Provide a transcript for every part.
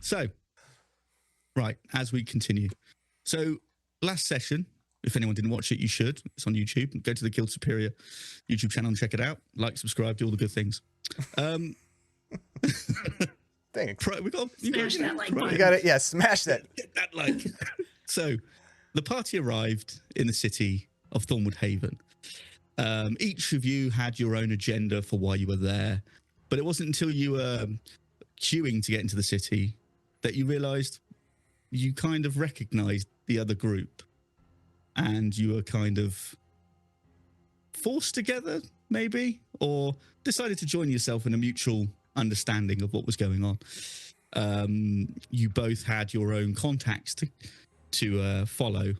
So, right, as we continue. So, last session, if anyone didn't watch it, you should. It's on YouTube. Go to the Guild Superior YouTube channel and check it out. Like, subscribe, do all the good things. Thanks. We got Smash that like button. You got it. Yeah, smash that. Get that like. So, the party arrived in the city of Thornwood Haven. Each of you had your own agenda for why you were there, but it wasn't until you were queuing to get into the city that you realized you kind of recognized the other group, and you were kind of forced together, maybe, or decided to join yourself in a mutual understanding of what was going on. You both had your own contacts to follow,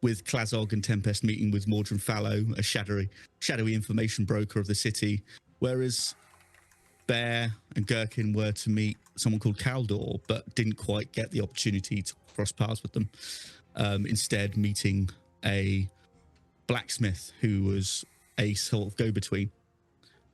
with Klazog and Tempest meeting with Mordred Fallow, a shadowy information broker of the city, whereas Bear and Gherkin were to meet someone called Kaldor, but didn't quite get the opportunity to cross paths with them. Instead, meeting a blacksmith who was a sort of go-between.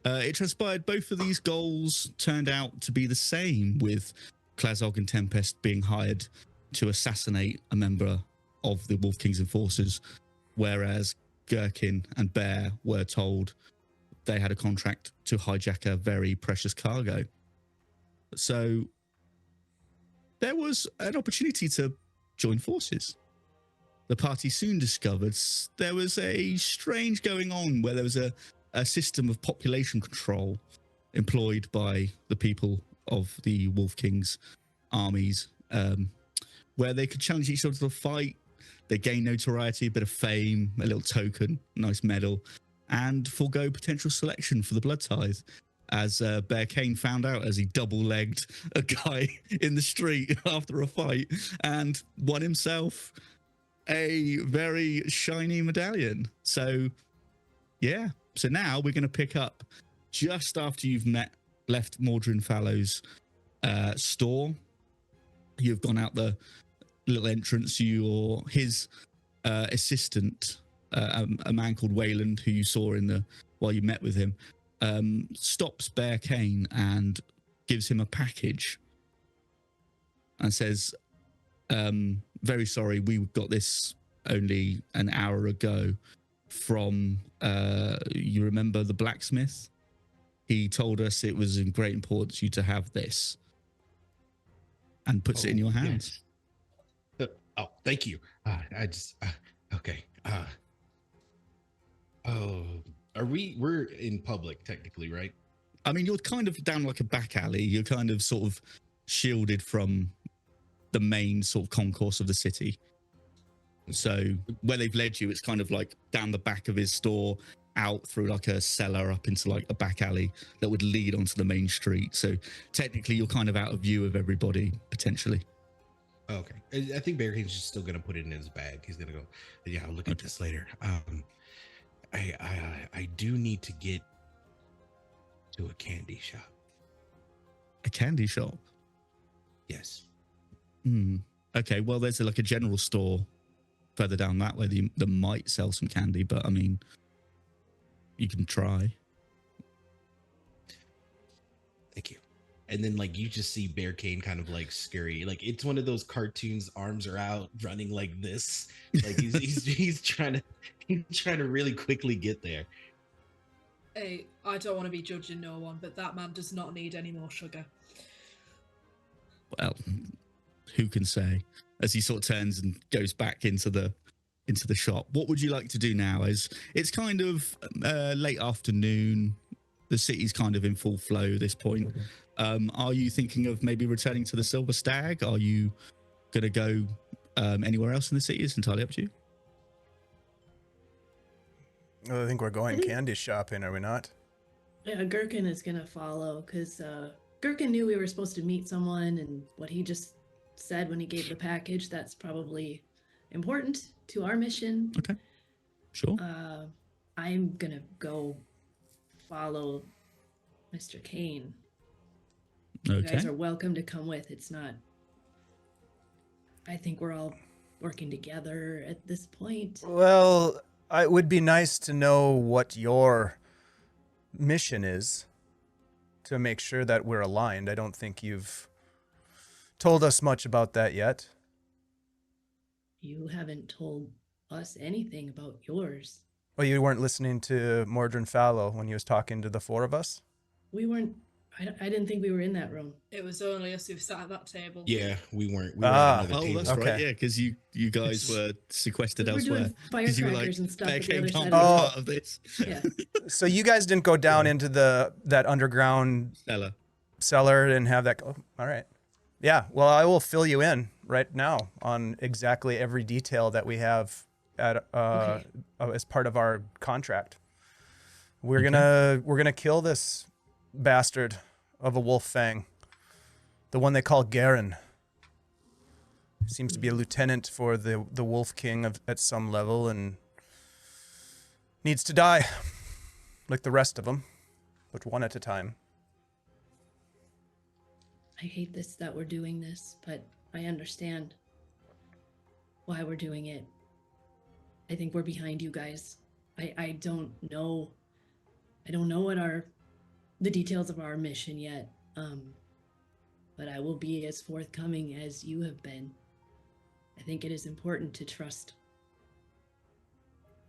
It transpired both of these goals turned out to be the same, with Klazog and Tempest being hired to assassinate a member of the Wolf King's enforcers, whereas Gherkin and Bear were told they had a contract to hijack a very precious cargo. So there was an opportunity to join forces. The party soon discovered there was a strange going on where there was a system of population control employed by the people of the Wolf King's armies, where they could challenge each other to a fight. They gain notoriety, a bit of fame, a little token, nice medal, and forego potential selection for the Blood Tithe, as Bear Kane found out as he double-legged a guy in the street after a fight and won himself a very shiny medallion. So, yeah. So now we're going to pick up just after you've left Mordred Fallow's store. You've gone out the little entrance. His assistant, a man called Wayland, who you saw while you met with him, stops Bear Kane and gives him a package and says, very sorry, we got this only an hour ago from, you remember the blacksmith? He told us it was in great importance for you to have this, and puts it in your hands. Yes. Thank you. Okay. We're in public technically, right? I mean, you're kind of down like a back alley. You're kind of sort of shielded from the main sort of concourse of the city. So where they've led you, it's kind of like down the back of his store, out through like a cellar up into like a back alley that would lead onto the main street. So technically you're kind of out of view of everybody, potentially. Okay. I think Bear Kane's just still going to put it in his bag. He's going to go, yeah, I'll look at this later. I do need to get to a candy shop. A candy shop? Yes. Okay, well, there's like a general store further down that way that might sell some candy, but I mean, you can try. Thank you. And then like you just see Bear Kane kind of like scurry, like it's one of those cartoons, arms are out, running like this, like he's trying to really quickly get there. Hey, I don't want to be judging no one, but that man does not need any more sugar. Well, who can say? As he sort of turns and goes back into the shop. What would you like to do now? As it's kind of late afternoon, the city's kind of in full flow at this point. Are you thinking of maybe returning to the Silver Stag? Are you going to go anywhere else in the city? It's entirely up to you. Well, I think we're going candy shopping, are we not? Yeah, Gherkin is going to follow, because Gherkin knew we were supposed to meet someone, and what he just said when he gave the package, that's probably important to our mission. Okay, sure. I'm going to go follow Mr. Kane. Okay. You guys are welcome to come with. It's not... I think we're all working together at this point. Well, it would be nice to know what your mission is to make sure that we're aligned. I don't think you've told us much about that yet. You haven't told us anything about yours. Well, you weren't listening to Mordrin Fallow when he was talking to the four of us? We weren't. I didn't think we were in that room. It was only us who sat at that table. Yeah, we weren't. We were Ah. at another Oh, table. that's Okay. right. Yeah, because you guys were sequestered We were elsewhere. doing 'Cause you were firecrackers and stuff Bear at the Cane other can't side be of Oh. part of this. Yeah. So you guys didn't go down into that underground Stella. cellar and have that go. All right. Yeah. Well, I will fill you in right now on exactly every detail that we have at Okay. as part of our contract. We're gonna kill this bastard of a wolf fang, the one they call Garen. Seems to be a lieutenant for the Wolf King at some level and needs to die, like the rest of them, but one at a time. I hate this that we're doing this, but I understand why we're doing it. I think we're behind you guys. I don't know. I don't know what the details of our mission yet. But I will be as forthcoming as you have been. I think it is important to trust.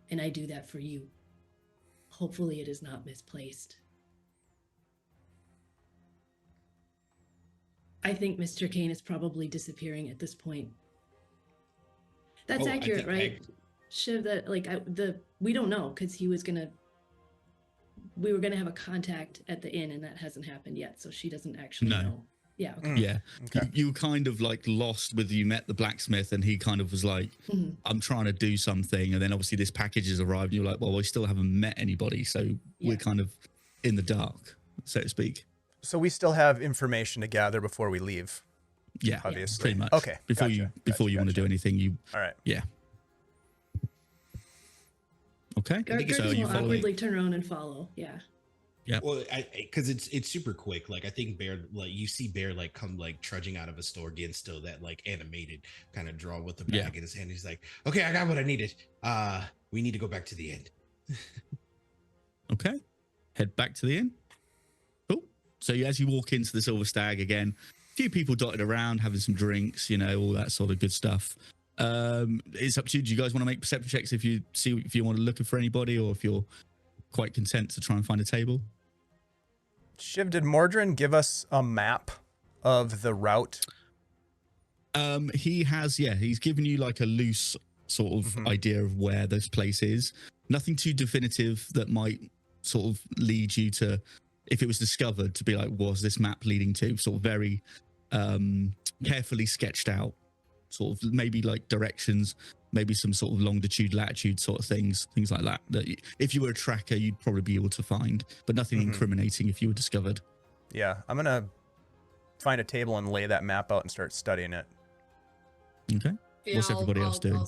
And I do that for you. Hopefully it is not misplaced. I think Mr. Kane is probably disappearing at this point. That's Oh, I accurate, think right? Shiv, that we don't know because we were gonna have a contact at the inn and that hasn't happened yet, so she doesn't actually No. know. Yeah. Okay. Yeah. Okay. You were kind of like lost with you met the blacksmith and he kind of was like, Mhm. I'm trying to do something. And then obviously this package has arrived and you're like, well, we still haven't met anybody. So we're Yeah. kind of in the dark, so to speak. So we still have information to gather before we leave. Yeah. Obviously. Pretty much. Okay, Before gotcha, you want to do anything, you, All right. yeah. Okay. Gurkha So will you follow awkwardly turn around and follow. Yeah. Well, because it's super quick. Like I think Bear, like you see Bear like come like trudging out of a store again, still that like animated kind of draw with the bag Yeah. in his hand. He's like, "Okay, I got what I needed. We need to go back to the end." Okay. Head back to the inn. Cool. So as you walk into the Silver Stag again, a few people dotted around having some drinks, all that sort of good stuff. It's up to you. Do you guys want to make perception checks if you want to look for anybody or if you're quite content to try and find a table? Shiv, did Mordrin give us a map of the route? He has, yeah. He's given you like a loose sort of Mhm. idea of where this place is. Nothing too definitive that might sort of lead you to, if it was discovered, to be like, was this map leading to? Sort of very carefully sketched out, sort of maybe like directions, maybe some sort of longitude, latitude sort of things like that. That if you were a tracker, you'd probably be able to find, but nothing Mhm. incriminating if you were discovered. Yeah, I'm gonna find a table and lay that map out and start studying it. Okay. Yeah, What's everybody else doing?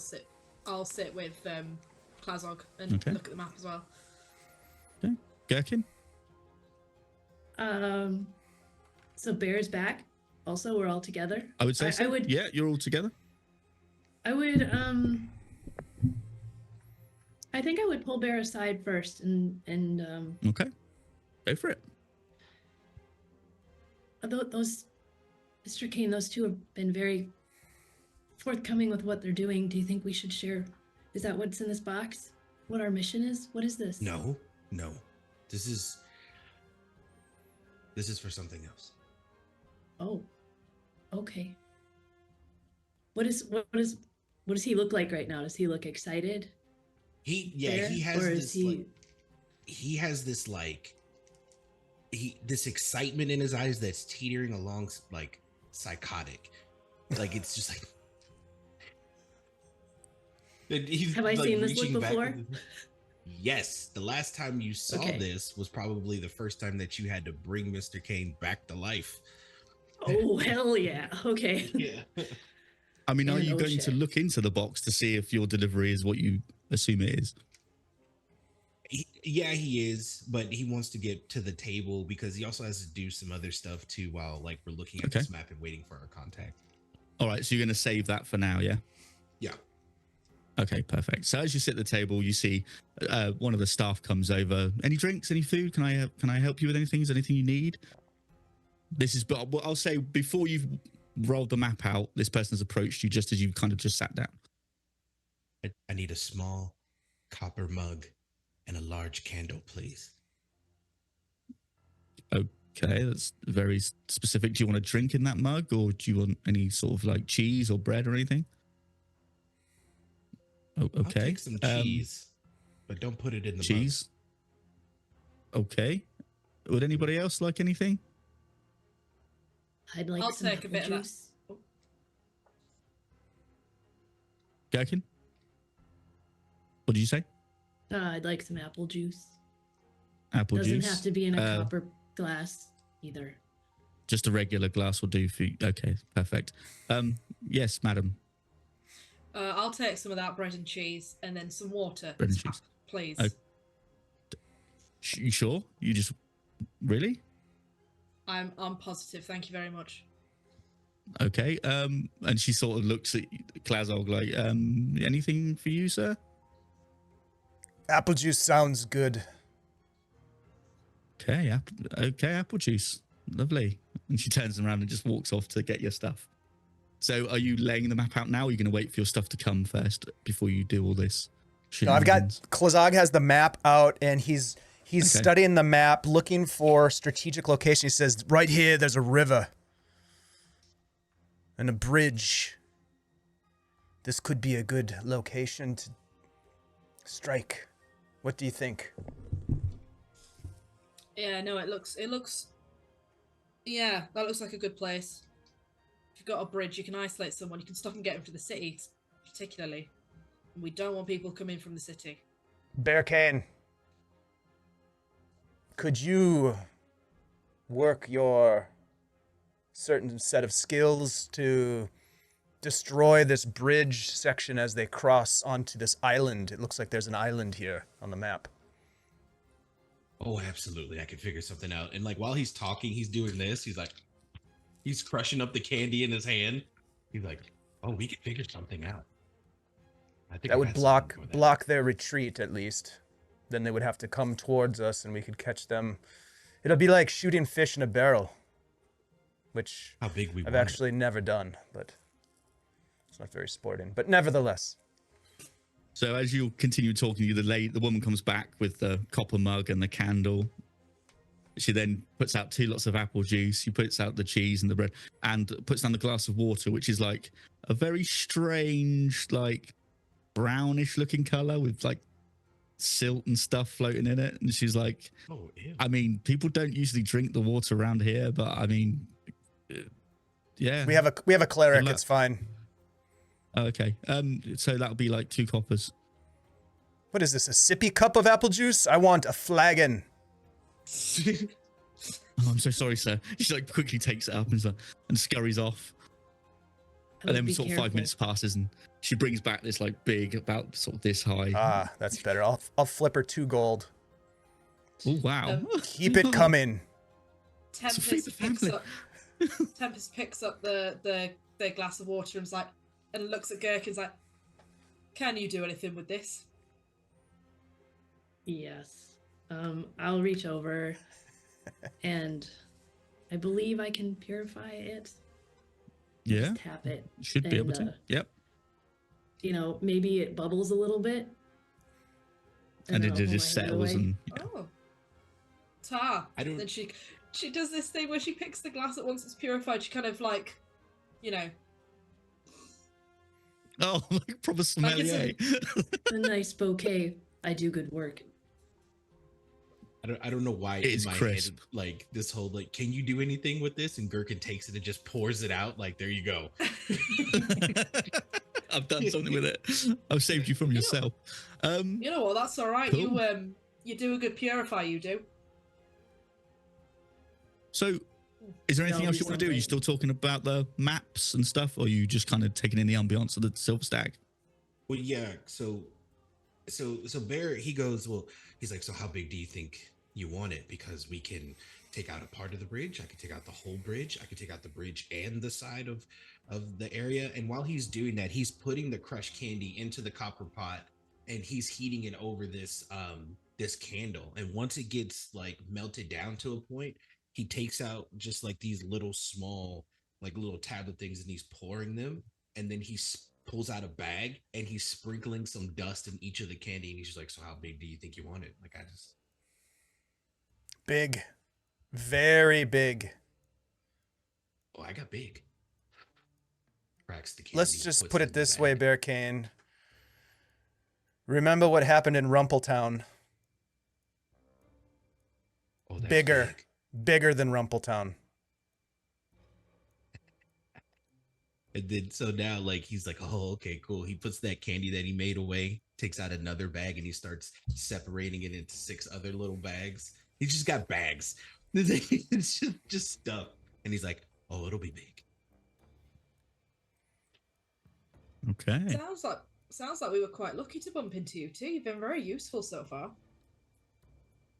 I'll sit with Klazog and Okay. look at the map as well. Gherkin? So Bear's back. Also, we're all together. I would say so. I would. Yeah, you're all together. I would. I think I would pull Bear aside first and Okay. Go for it. those, Mr. Kane, those two have been very forthcoming with what they're doing. Do you think we should share? Is that what's in this box? What our mission is? What is this? No. This is for something else. Oh. Okay. What does he look like right now? Does he look excited? Bear, he has or this is he? like, he has this like this excitement in his eyes that's teetering along like psychotic. Like it's just like he's, Have I like, seen this look reaching back before? with- Yes, the last time you saw Okay. this was probably the first time that you had to bring Mr. Kane back to life. Oh hell yeah! Okay. Yeah. I mean, are And you oh going to shit. look into the box to see if your delivery is what you assume it is? Yeah, he is, but he wants to get to the table because he also has to do some other stuff too while like we're looking at Okay. this map and waiting for our contact. All right, so you're going to save that for now, yeah? Yeah. Okay, perfect. So as you sit at the table, you see one of the staff comes over. Any drinks? Any food? Can I help you with anything? Is there anything you need? This is, but I'll say before you've rolled the map out, this person has approached you just as you kind of just sat down. I need a small copper mug and a large candle, please. Okay, that's very specific. Do you want a drink in that mug, or do you want any sort of like cheese or bread or anything? Oh, okay. I'll take some cheese, but don't put it in the cheese. Okay. Would anybody else like anything? I'd like I'll some take a apple bit of that. juice. Gherkin? What did you say? I'd like some apple juice. Apple Doesn't juice? have to be in a copper glass either. Just a regular glass will do for you. Okay, perfect. Yes, madam. I'll take some of that bread and cheese and then some water. Bread and cheese. Please. You sure? You just really? I'm positive. Thank you very much. Okay. And she sort of looks at Klazog like, anything for you, sir? Apple juice sounds good. Okay, apple juice. Lovely. And she turns around and just walks off to get your stuff. So are you laying the map out now, or are you going to wait for your stuff to come first before you do all this? No, I've got Klazog has the map out, and he's studying the map, looking for strategic location. He says, right here, there's a river and a bridge. This could be a good location to strike. What do you think? Yeah, no, it looks. Yeah, that looks like a good place. If you've got a bridge, you can isolate someone. You can stop and get them to the city, particularly. We don't want people coming from the city. Bearcane, could you work your certain set of skills to destroy this bridge section as they cross onto this island? It looks like there's an island here on the map. Oh, absolutely. I could figure something out. And like while he's talking, he's doing this. He's like, he's crushing up the candy in his hand. He's like, oh, we could figure something out. I think That would block their retreat at least. Then they would have to come towards us and we could catch them. It'll be like shooting fish in a barrel, which how big I've actually never done, but it's not very sporting. But nevertheless. So as you continue talking, the woman comes back with the copper mug and the candle. She then puts out 2 lots of apple juice. She puts out the cheese and the bread and puts down the glass of water, which is like a very strange, like brownish looking color with like silt and stuff floating in it. And she's like, oh, ew. I mean, people don't usually drink the water around here, but I mean, yeah. We have a cleric. It's fine. Okay. So that'll be like 2 coppers. What is this? A sippy cup of apple juice? I want a flagon. Oh, I'm so sorry, sir. She like quickly takes it up and scurries off. And then sort of 5 minutes passes and she brings back this like big, about sort of this high. Ah, that's better. I'll flip her 2 gold. Oh, wow. Keep it coming. Tempest picks up the glass of water and's like, and looks at Gherkin's like, can you do anything with this? Yes. I'll reach over and I believe I can purify it. Yeah. Just tap it. Should be able to. Yep. You know, maybe it bubbles a little bit. And it just settles and Oh. Ta. I don't. Then she does this thing where she picks the glass that once it's purified, she kind of like, you know. Oh, like proper sommelier. A nice bouquet. I do good work. I don't know why it is crisp. Head, like this whole like, can you do anything with this? And Gherkin takes it and just pours it out. Like, there you go. I've done something with it. I've saved you from yourself. You know what? That's all right. Cool. You do a good purify. You do. So, is there anything else you want to do? Are you still talking about the maps and stuff, or are you just kind of taking in the ambiance of the Silver Stag? Well, yeah. So Bear, he goes, well, he's like, so how big do you think you want it? Because we can take out a part of the bridge. I can take out the whole bridge. I can take out the bridge and the side of the area. And while he's doing that, he's putting the crushed candy into the copper pot and he's heating it over this candle. And once it gets like melted down to a point, he takes out just like these little small like little tablet things, and he's pouring them, and then he pulls out a bag and he's sprinkling some dust in each of the candy, and he's just like, "So how big do you think you want it?" Like, I just Big, very big. oh, I got big. Cracks the candy. Let's just puts put in it the this way, bag. Bear Cane. Remember what happened in Rumpletown? Oh, that's Bigger. big. Bigger than Rumpletown. And then so now, like, he's like, "Oh, okay, cool." He puts that candy that he made away, takes out another bag, and he starts separating it into 6 other little bags. He's just got bags. It's just stuff. And he's like, "Oh, it'll be big." Okay. Sounds like we were quite lucky to bump into you too. You've been very useful so far.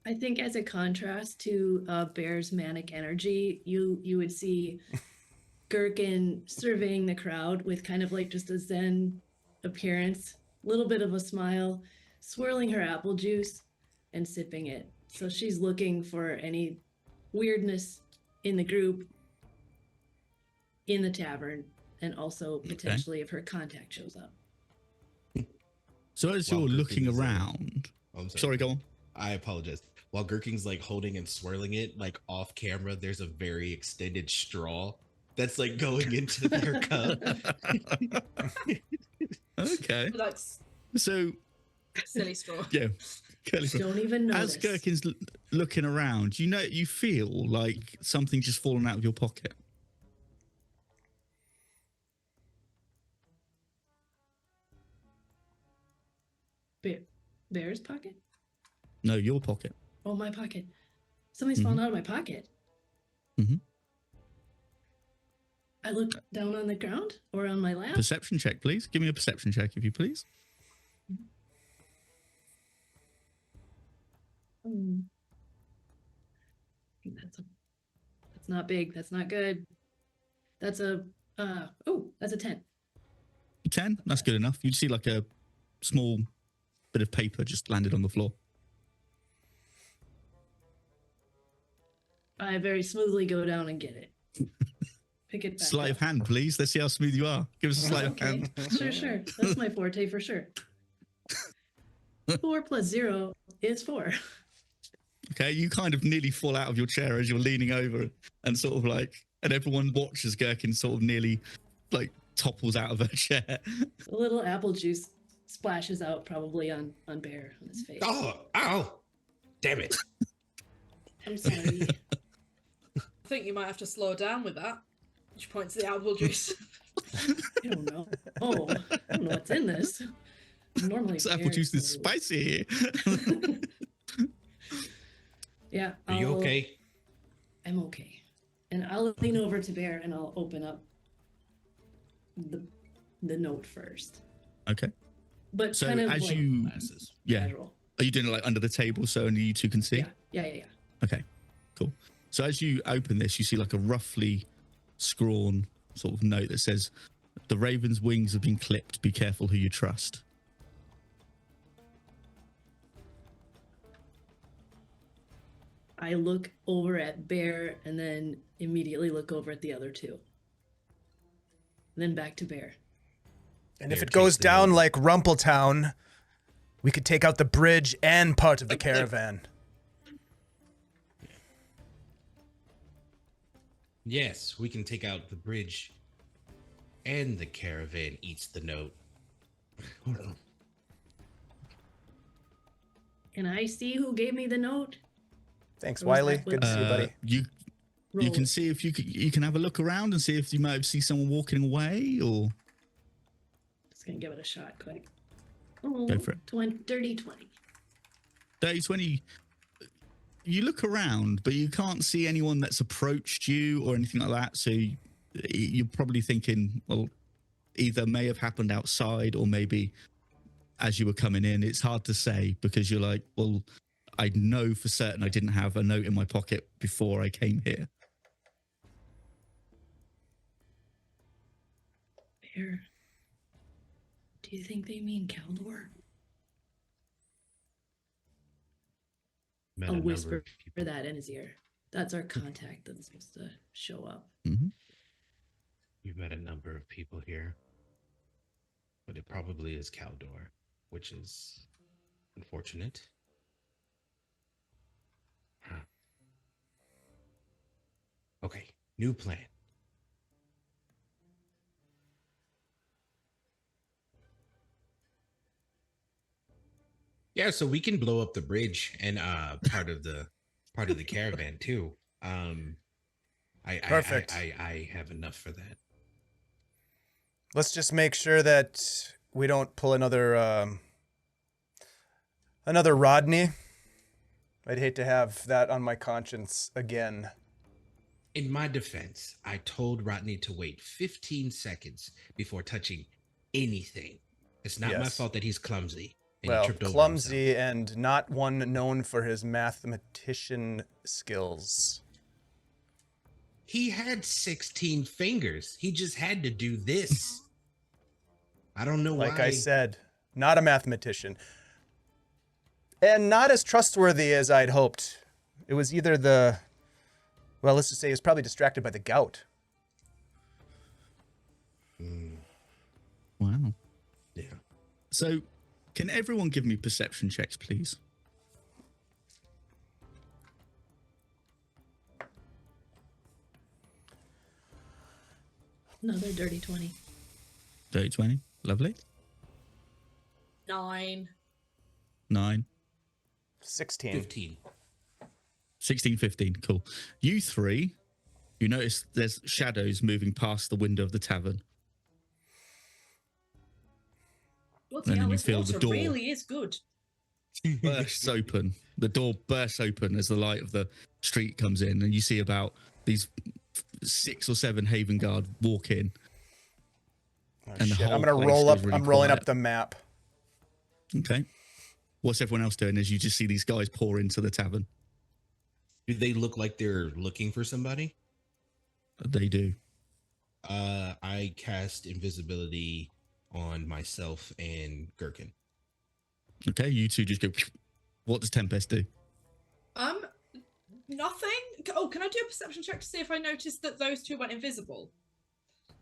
I think as a contrast to Bear's manic energy, you would see Gherkin surveying the crowd with kind of like just a zen appearance, little bit of a smile, swirling her apple juice and sipping it. So she's looking for any weirdness in the group, in the tavern, and also potentially if her contact shows up. So as While you're Gherkin looking is, around, Oh, I'm sorry, go on. I apologize. While Gherkin's like holding and swirling it, like off camera, there's a very extended straw that's like going into their cup. Okay. Like So silly straw. yeah, curly straw. Don't even As notice. Gherkin's looking around, you feel like something just fallen out of your pocket. Bear's pocket? No, your pocket. Oh, my pocket. Something's fallen out of my pocket. Mhm. I look down on the ground or on my lap. Perception check, please. Give me a perception check, if you please. I think that's not big. That's not good. That's a that's a 10. 10. That's good enough. You see like a small bit of paper just landed on the floor. I very smoothly go down and get it. Pick it back Sleight up. of hand, please. Let's see how smooth you are. Give us a sleight of Okay, hand. sure. That's my forte for sure. 4 plus 0 is 4. Okay, you kind of nearly fall out of your chair as you're leaning over and sort of like, and everyone watches Gherkin sort of nearly like topples out of her chair. A little apple juice splashes out probably on Bear on his face. Oh, ow! Damn it! I'm sorry. I think you might have to slow down with that. She points to the apple juice. I don't know. Oh, I don't know what's in this. Normally, This apple very juice is smooth. spicy. Yeah. Are you okay? I'm okay. And I'll lean over to Bear and I'll open up the note first. Okay. But So kind of as like you, Glasses. yeah, casual. are you doing it like under the table so only you two can see? Yeah. Okay, cool. So as you open this, you see like a roughly scrawn sort of note that says, "The raven's wings have been clipped. Be careful who you trust." I look over at Bear and then immediately look over at the other two. Then back to Bear. And if Bear it goes takes the down note. like Rumpletown, we could take out the bridge and part of the caravan. Yes, we can take out the bridge, and the caravan eats the note. Hold on. Can I see who gave me the note? Thanks, Or was Wiley. that what- Good to see you, buddy. You Roll. can see if you can have a look around and see if you might see someone walking away or Just gonna give it a shot quick. Oh, Go for it. Dirty 20. 30-20. You look around, but you can't see anyone that's approached you or anything like that. So you're probably thinking, well, either may have happened outside or maybe as you were coming in. It's hard to say because you're like, well, I know for certain I didn't have a note in my pocket before I came here. Bear, do you think they mean Caldor? Met I'll a number whisper of people. that in his ear. That's our contact that's supposed to show up. Mm-hmm. We've met a number of people here, but it probably is Caldor, which is unfortunate. Huh. Okay, new plan. Yeah, so we can blow up the bridge and part of the caravan too. Perfect. I have enough for that. Let's just make sure that we don't pull another Rodney. I'd hate to have that on my conscience again. In my defense, I told Rodney to wait 15 seconds before touching anything. It's not my Yes. fault that he's clumsy. And he Well, tripped over clumsy and not one known for his mathematician skills. He had 16 fingers. He just had to do this. I don't know Like why. I said, not a mathematician. And not as trustworthy as I'd hoped. It was either well, let's just say he was probably distracted by the gout. Wow. Yeah. So, can everyone give me perception checks, please? Another dirty 20. Dirty 20. Lovely. 9. 9. 16. 15. 16, 15. Cool. You three, you notice there's shadows moving past the window of the tavern. Bloody And hell, then you this feel the water door. really is good. Bursts open. The door bursts open as the light of the street comes in, and you see about these 6 or 7 Haven Guard walk in. Oh, And the shit. I'm whole gonna place roll up. goes really I'm rolling quiet. up the map. Okay. What's everyone else doing as you just see these guys pour into the tavern? Do they look like they're looking for somebody? They do. I cast invisibility on myself and Gherkin. Okay, you two just go. What does Tempest do? Nothing. Oh, can I do a perception check to see if I noticed that those two went invisible?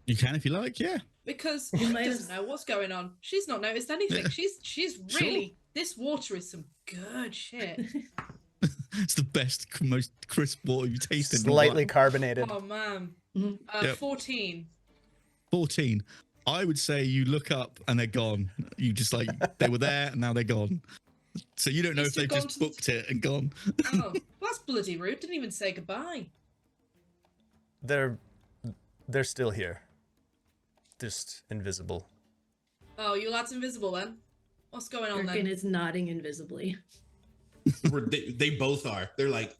You can if you like, yeah. Because You she might doesn't have- know what's going on. She's not noticed anything. Yeah. She's really. This water is some good shit. It's the best, most crisp water you've tasted. in a Slightly while. carbonated. Oh man. Mhm. Yep. 14. 14. I would say you look up and they're gone. You just like, they were there and now they're gone. So you don't know These if two they've gone just to the- booked it and gone. Oh, that's bloody rude. Didn't even say goodbye. They're still here. Just invisible. Oh, you lads invisible then? What's going on Gherkin then? is nodding invisibly. They both are. They're like.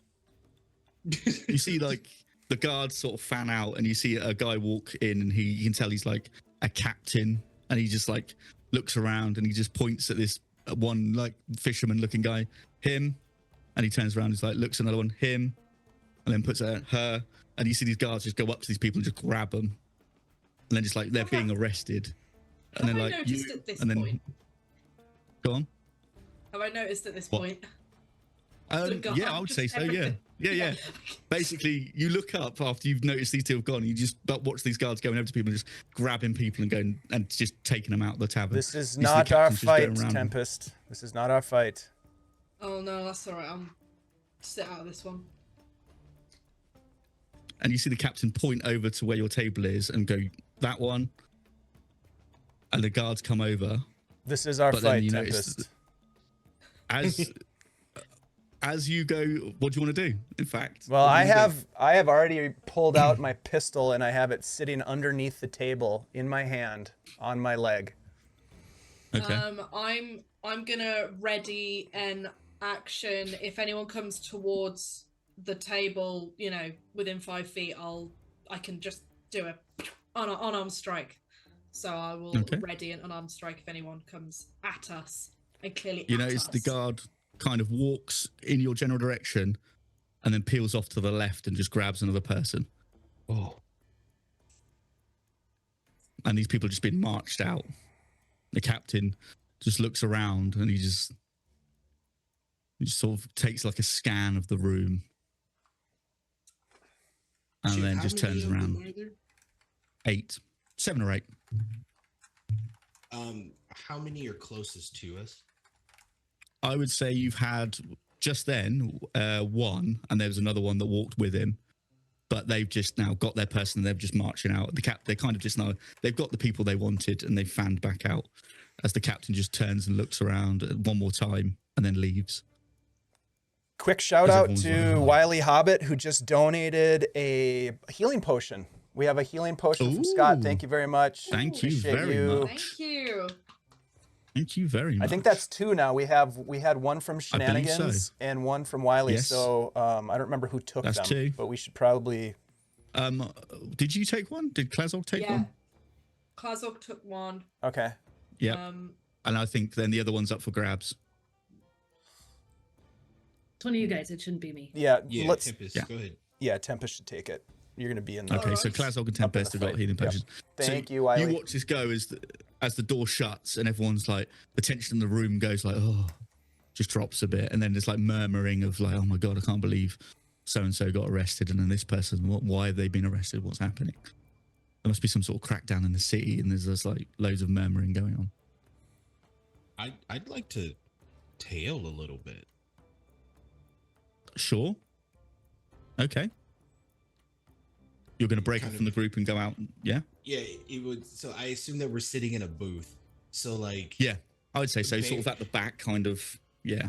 You see like the guards sort of fan out and you see a guy walk in and you can tell he's like a captain and he just like looks around and he just points at this one like fisherman looking guy, him, and he turns around, he's like looks at another one, him, and then puts at her, and you see these guards just go up to these people and just grab them, and then just like they're being arrested, and Have then I like noticed you, at this and then point? go on. Have I noticed at this What? point? The guard, Yeah, I would just say so. everything. Yeah. Basically, you look up after you've noticed these two have gone. You just watch these guards going over to people and just grabbing people and going and just taking them out of the tavern. This is You see the not our captains just going fight, around. Tempest. This is not our fight. Oh no, that's alright. I'll sit out of this one. And you see the captain point over to where your table is and go, that one. And the guards come over. This is our But then fight, you notice Tempest. as you go, what do you want to do? In fact, Well, what do I you wanna have already pulled out my pistol and I have it sitting underneath the table in my hand on my leg. do? Okay. I'm gonna ready an action. If anyone comes towards the table, you know, within 5 feet, I can just do a unarmed strike. So I will Okay. ready an unarmed strike if anyone comes at us and clearly You at notice us. the guard kind of walks in your general direction and then peels off to the left and just grabs another person. Oh. And these people are just being marched out. The captain just looks around and he just sort of takes like a scan of the room and Shit, then how just many turns of them around. are there? 8, 7 or 8. How many are closest to us? I would say you've had just then one, and there was another one that walked with him, but they've just now got their person and they're just marching out. They kind of just know they've got the people they wanted and they've fanned back out as the captain just turns and looks around one more time and then leaves. Quick shout As out everyone's to like, "Oh." Wiley Hobbit, who just donated a healing potion. We have a healing potion from Scott. Ooh. Thank you very much. Thank you Appreciate very you. much. Thank you. Thank you very much. I think that's 2 now. We had one from I believe so. Shenanigans and one from Wiley. Yes. So I don't remember who took That's them, 2. but we should probably. Did you take one? Did Klazog take Yeah. one? Klazog took one. Okay. Yeah. And I think then the other one's up for grabs. It's one of you guys. It shouldn't be me. Yeah. Yeah, Let's. Tempest, Yeah. go ahead. Yeah, Tempest should take it. You're gonna be in the. Okay, so Alright. Klazog and Up in Tempest the have got fight. healing Yep. potions. Thank so you, Wiley. You watch this go as the door shuts and everyone's like, the tension in the room goes like, oh, just drops a bit. And then there's like murmuring of like, oh my God, I can't believe so-and-so got arrested. And then this person, why have they been arrested? What's happening? There must be some sort of crackdown in the city. And there's just like loads of murmuring going on. I'd like to tail a little bit. Sure. Okay. You're going to break Kind off from the of- group and go out. Yeah. Yeah, it would. So I assume that we're sitting in a booth. So like, Yeah. I would say so. Bear- Sort of at the back, kind of. Yeah.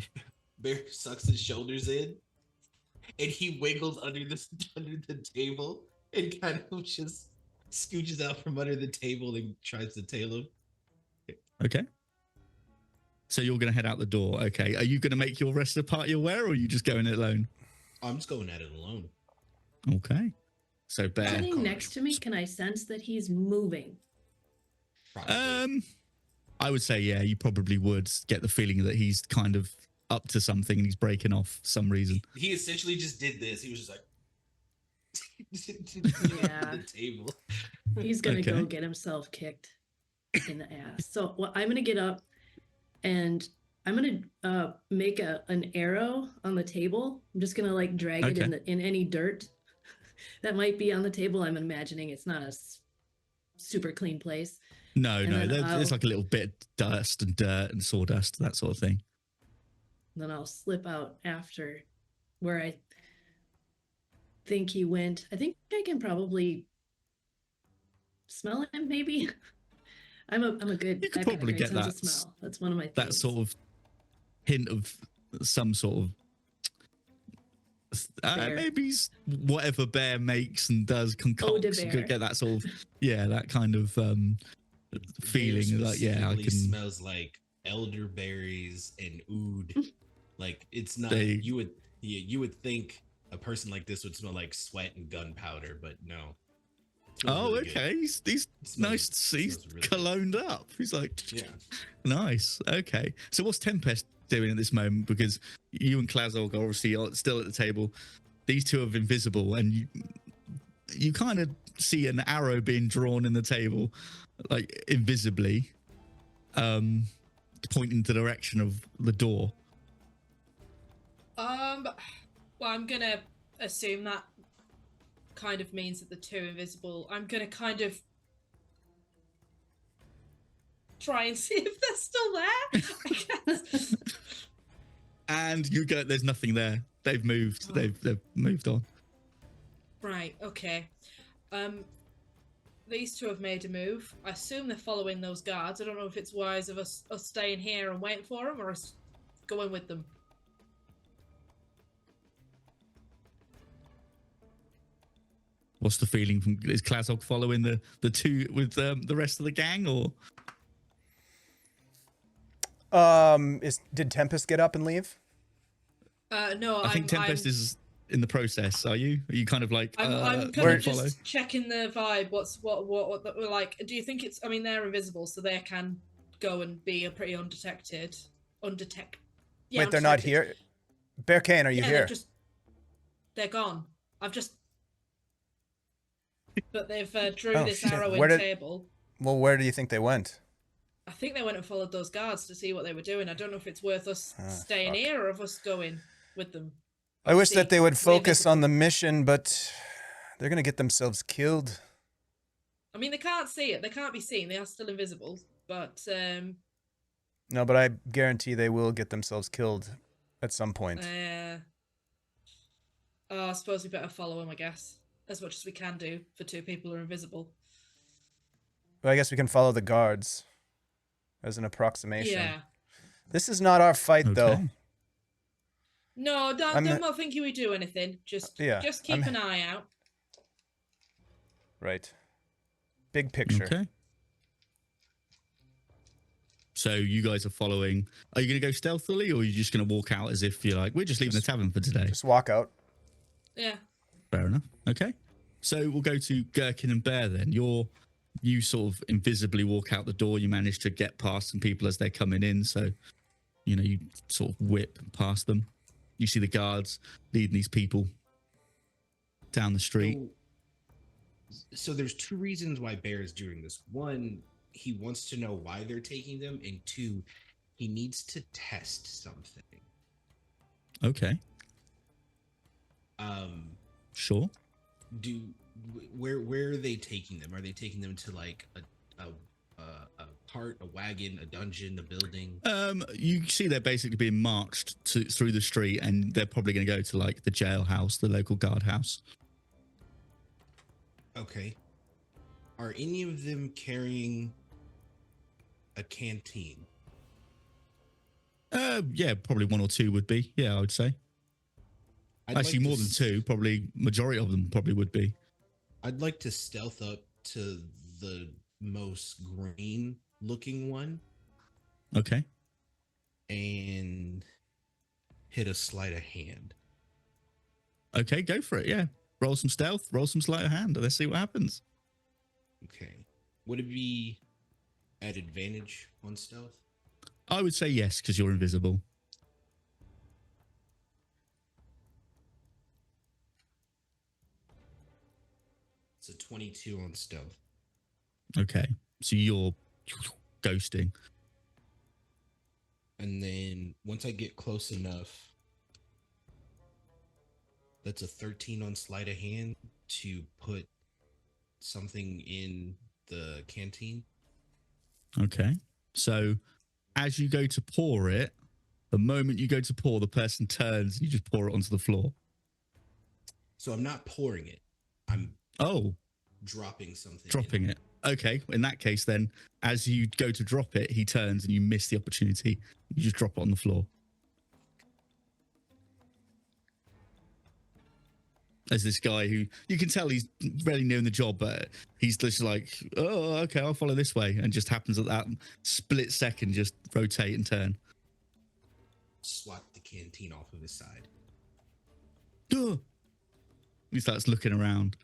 Bear sucks his shoulders in, and he wiggles under the table and kind of just scooches out from under the table and tries to tail him. Okay. So you're going to head out the door. Okay. Are you going to make your rest of the party aware, or are you just going it alone? I'm just going at it alone. Okay. So Bear. Sitting next to me, can I sense that he's moving? Probably. I would say, yeah, you probably would get the feeling that he's kind of up to something and he's breaking off for some reason. He essentially just did this. He was just like, Yeah. the table. He's gonna Okay. go get himself kicked in the ass. So I'm gonna get up and I'm gonna make an arrow on the table. I'm just gonna like drag it Okay. in any dirt that might be on the table. I'm imagining it's not a super clean place. No, And then there's I'll- like a little bit of dust and dirt and sawdust, that sort of thing. And then I'll slip out after where I think he went. I think I can probably smell him. Maybe I'm a good. You could I've got a probably great get sense of that- smell. That's one of my That things. sort of hint of some sort of Bear. maybe whatever Bear makes and does concocts. You bear. could get that sort of that kind of feeling like Specifically I can. smells like elderberries and oud. Like it's not. They- You would think a person like this would smell like sweat and gunpowder, but no. It smells Oh, really good. okay. He's It smells- nice to see. He's smells really good. cologned up. He's like, Yeah. nice. Okay. So what's Tempest doing at this moment? Because you and Klazog are obviously still at the table. These two are invisible, and you kind of see an arrow being drawn in the table, like invisibly, pointing the direction of the door. Well, I'm gonna assume that kind of means that the two are invisible. I'm gonna kind of try and see if they're still there. I guess. And you go, there's nothing there. They've moved. Oh. They've moved on. Right. Okay. These two have made a move. I assume they're following those guards. I don't know if it's wise of us staying here and waiting for them, or us going with them. What's the feeling from is Klazog following the two with the rest of the gang, or Did Tempest get up and leave? No, I think Tempest is in the process. Are you kind of like I'm kind gonna of follow? just checking the vibe. What like? Do you think it's? I mean, they're invisible, so they can go and be pretty undetected. Yeah, Wait, they're not undetected. here. Bear Kane, are you Yeah, here? they're gone. But they've drew Oh, this shit. arrow Where in did- table. Well, where do you think they went? I think they went and followed those guards to see what they were doing. I don't know if it's worth us staying fuck. here or of us going with them. I wish See, that they would we're focus invisible. on the mission, but they're gonna get themselves killed. I mean, they can't see it. They can't be seen. They are still invisible. But No, but I guarantee they will get themselves killed at some point. I suppose we better follow them, I guess, as much as we can do for two people who are invisible. Well, I guess we can follow the guards as an approximation. Yeah. This is not our fight, though. Okay. No, don't not thinking we do anything. Just keep an eye out. Right. Big picture. Okay. So you guys are following. Are you going to go stealthily, or are you just going to walk out as if you're like, we're just leaving the tavern for today? Just walk out. Yeah. Fair enough. Okay. So we'll go to Gherkin and Bear then. You sort of invisibly walk out the door. You manage to get past some people as they're coming in. So, you sort of whip past them. You see the guards leading these people down the street. So there's two reasons why Bear is doing this. One, he wants to know why they're taking them, and two, he needs to test something. Okay. Sure. Where are they taking them? Are they taking them to like a cart, a wagon, a dungeon, a building? You see they're basically being marched through the street, and they're probably going to go to like the jailhouse, the local guardhouse. Okay. Are any of them carrying a canteen? Yeah, probably one or two would be. Yeah, I would say. Actually, more than two. Probably majority of them probably would be. I'd like to stealth up to the most green-looking one. Okay. And hit a sleight of hand. Okay, go for it. Yeah. Roll some stealth, roll some sleight of hand. Let's see what happens. Okay. Would it be at advantage on stealth? I would say yes, because you're invisible. It's a 22 on stealth. Okay. So you're ghosting. And then once I get close enough, that's a 13 on sleight of hand to put something in the canteen. Okay. So as you go to pour it, the moment you go to pour, the person turns and you just pour it onto the floor. So I'm not pouring it. I'm dropping something. Dropping it. Okay. In that case, then, as you go to drop it, he turns and you miss the opportunity. You just drop it on the floor. As this guy who you can tell he's really new in the job, but he's just like, oh, okay, I'll follow this way, and just happens at that split second just rotate and turn. Swat the canteen off of his side. Duh. He starts looking around.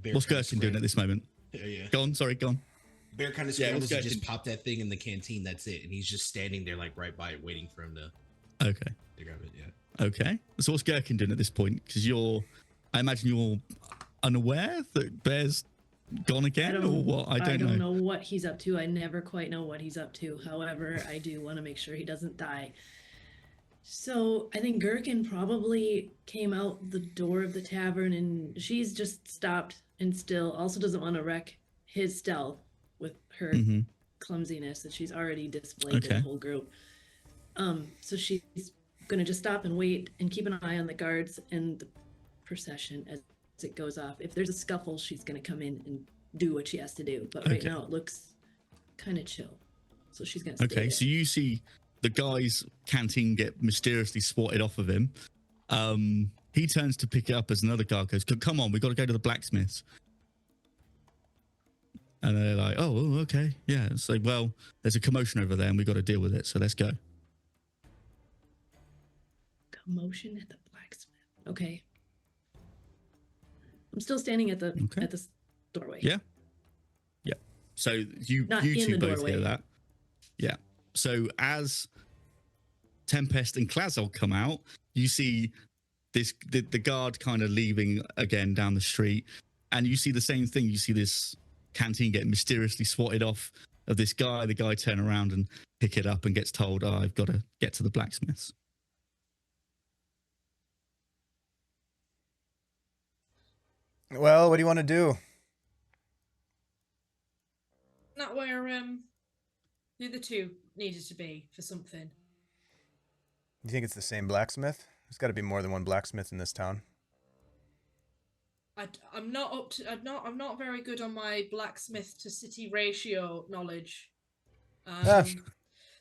Bear What's Gherkin doing at this moment? Yeah. Go on, sorry, go on. Bear kind of scrambles and just pop that thing in the canteen. That's it. And he's just standing there like right by it, waiting for him to grab it. Yeah. Okay. So what's Gherkin doing at this point? Because I imagine you're unaware that Bear's gone again, or what? I don't know what he's up to. I never quite know what he's up to. However, I do want to make sure he doesn't die. So I think Gherkin probably came out the door of the tavern, and she's just stopped and still also doesn't want to wreck his stealth with her clumsiness that she's already displayed to the whole group. So she's going to just stop and wait and keep an eye on the guards and the procession as it goes off. If there's a scuffle, she's going to come in and do what she has to do. But right now it looks kind of chill. So she's going to stay there. So you see the guy's canteen get mysteriously swatted off of him. He turns to pick it up as another guard goes, come on, we've got to go to the blacksmith's. And they're like, oh, okay. Yeah. It's like, well, there's a commotion over there and we've got to deal with it. So let's go. Commotion at the blacksmith. Okay. I'm still standing at the doorway. Yeah. Yeah. So you two both hear that. Yeah. So as Tempest and Klazol come out, you see the guard kind of leaving again down the street, and you see the same thing. You see this canteen get mysteriously swatted off of this guy. The guy turn around and pick it up and gets told, oh, I've got to get to the blacksmith's. Well, what do you want to do? Not where the other two needed to be for something. You think it's the same blacksmith? There's got to be more than one blacksmith in this town. I'm not up to. I'm not very good on my blacksmith to city ratio knowledge.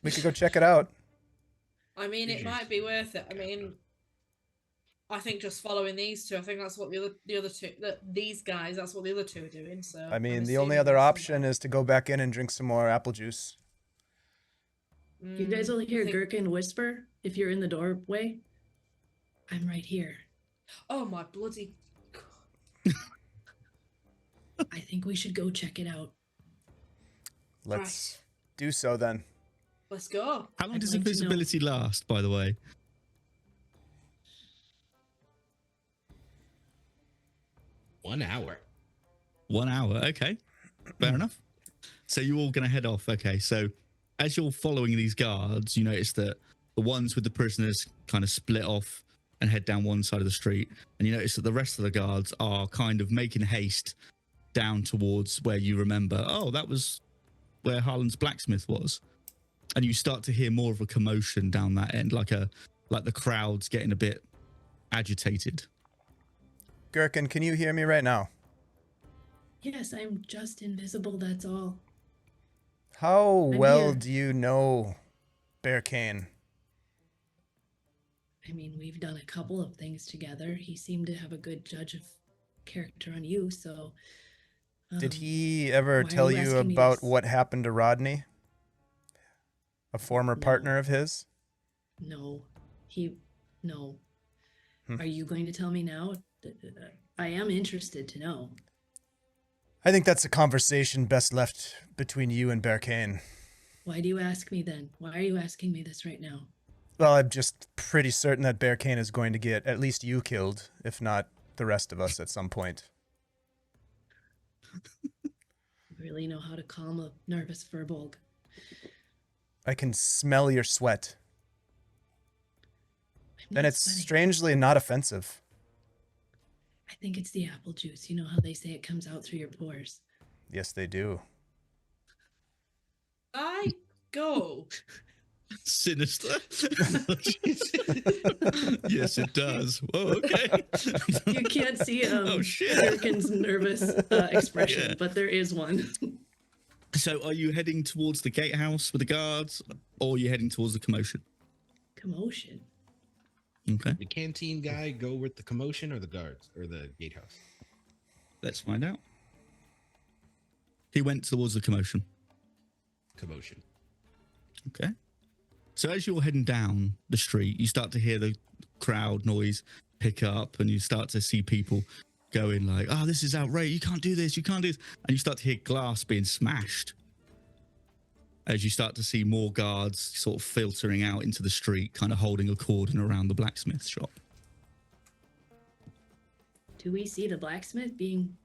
We could go check it out. I mean, it might be worth it. I mean, I think just following these two. I think that's what the other two. These guys. That's what the other two are doing. So I mean, I'm the only assuming other that's option is to go back in and drink some more apple juice. something. You guys will hear I think- Gherkin whisper if you're in the doorway. I'm right here. Oh my bloody! I think we should go check it out. Let's do so then. Let's go. How long I'd does like to know. invisibility last, by the way? 1 hour. 1 hour. Okay. Fair enough. So you're all going to head off. Okay. So as you're following these guards, you notice that the ones with the prisoners kind of split off and head down one side of the street. And you notice that the rest of the guards are kind of making haste down towards where you remember, oh, that was where Harlan's blacksmith was. And you start to hear more of a commotion down that end, like the crowd's getting a bit agitated. Gherkin, can you hear me right now? Yes, I'm just invisible, that's all. How I'm well here. do you know Bear Kane? I mean, we've done a couple of things together. He seemed to have a good judge of character on you, so... Did um, he ever why are tell you you asking me about this? what happened to Rodney? A former No. partner of his? No. No. Hmm. Are you going to tell me now? I am interested to know. I think that's a conversation best left between you and Bear Kane. Why do you ask me then? Why are you asking me this right now? Well, I'm just pretty certain that Bear Kane is going to get at least you killed, if not the rest of us at some point. You really know how to calm a nervous Furbolg. I can smell your sweat. I'm And not it's sweating. strangely not offensive. I think it's the apple juice. You know how they say it comes out through your pores. Yes, they do. I go. Sinister. Yes, it does. Oh, okay. You can't see Oh, shit. Gherkin's nervous expression, Yeah. but there is one. So are you heading towards the gatehouse with the guards, or are you heading towards the commotion? Commotion. Okay, The canteen guy go with the commotion or the guards or the gatehouse? let's find out. He went towards the commotion. Commotion. Okay. So as you're heading down the street, you start to hear the crowd noise pick up, and you start to see people going like, oh, this is outrageous. You can't do this. You can't do this. And you start to hear glass being smashed. As you start to see more guards sort of filtering out into the street, kind of holding a cordon around the blacksmith shop. Do we see the blacksmith being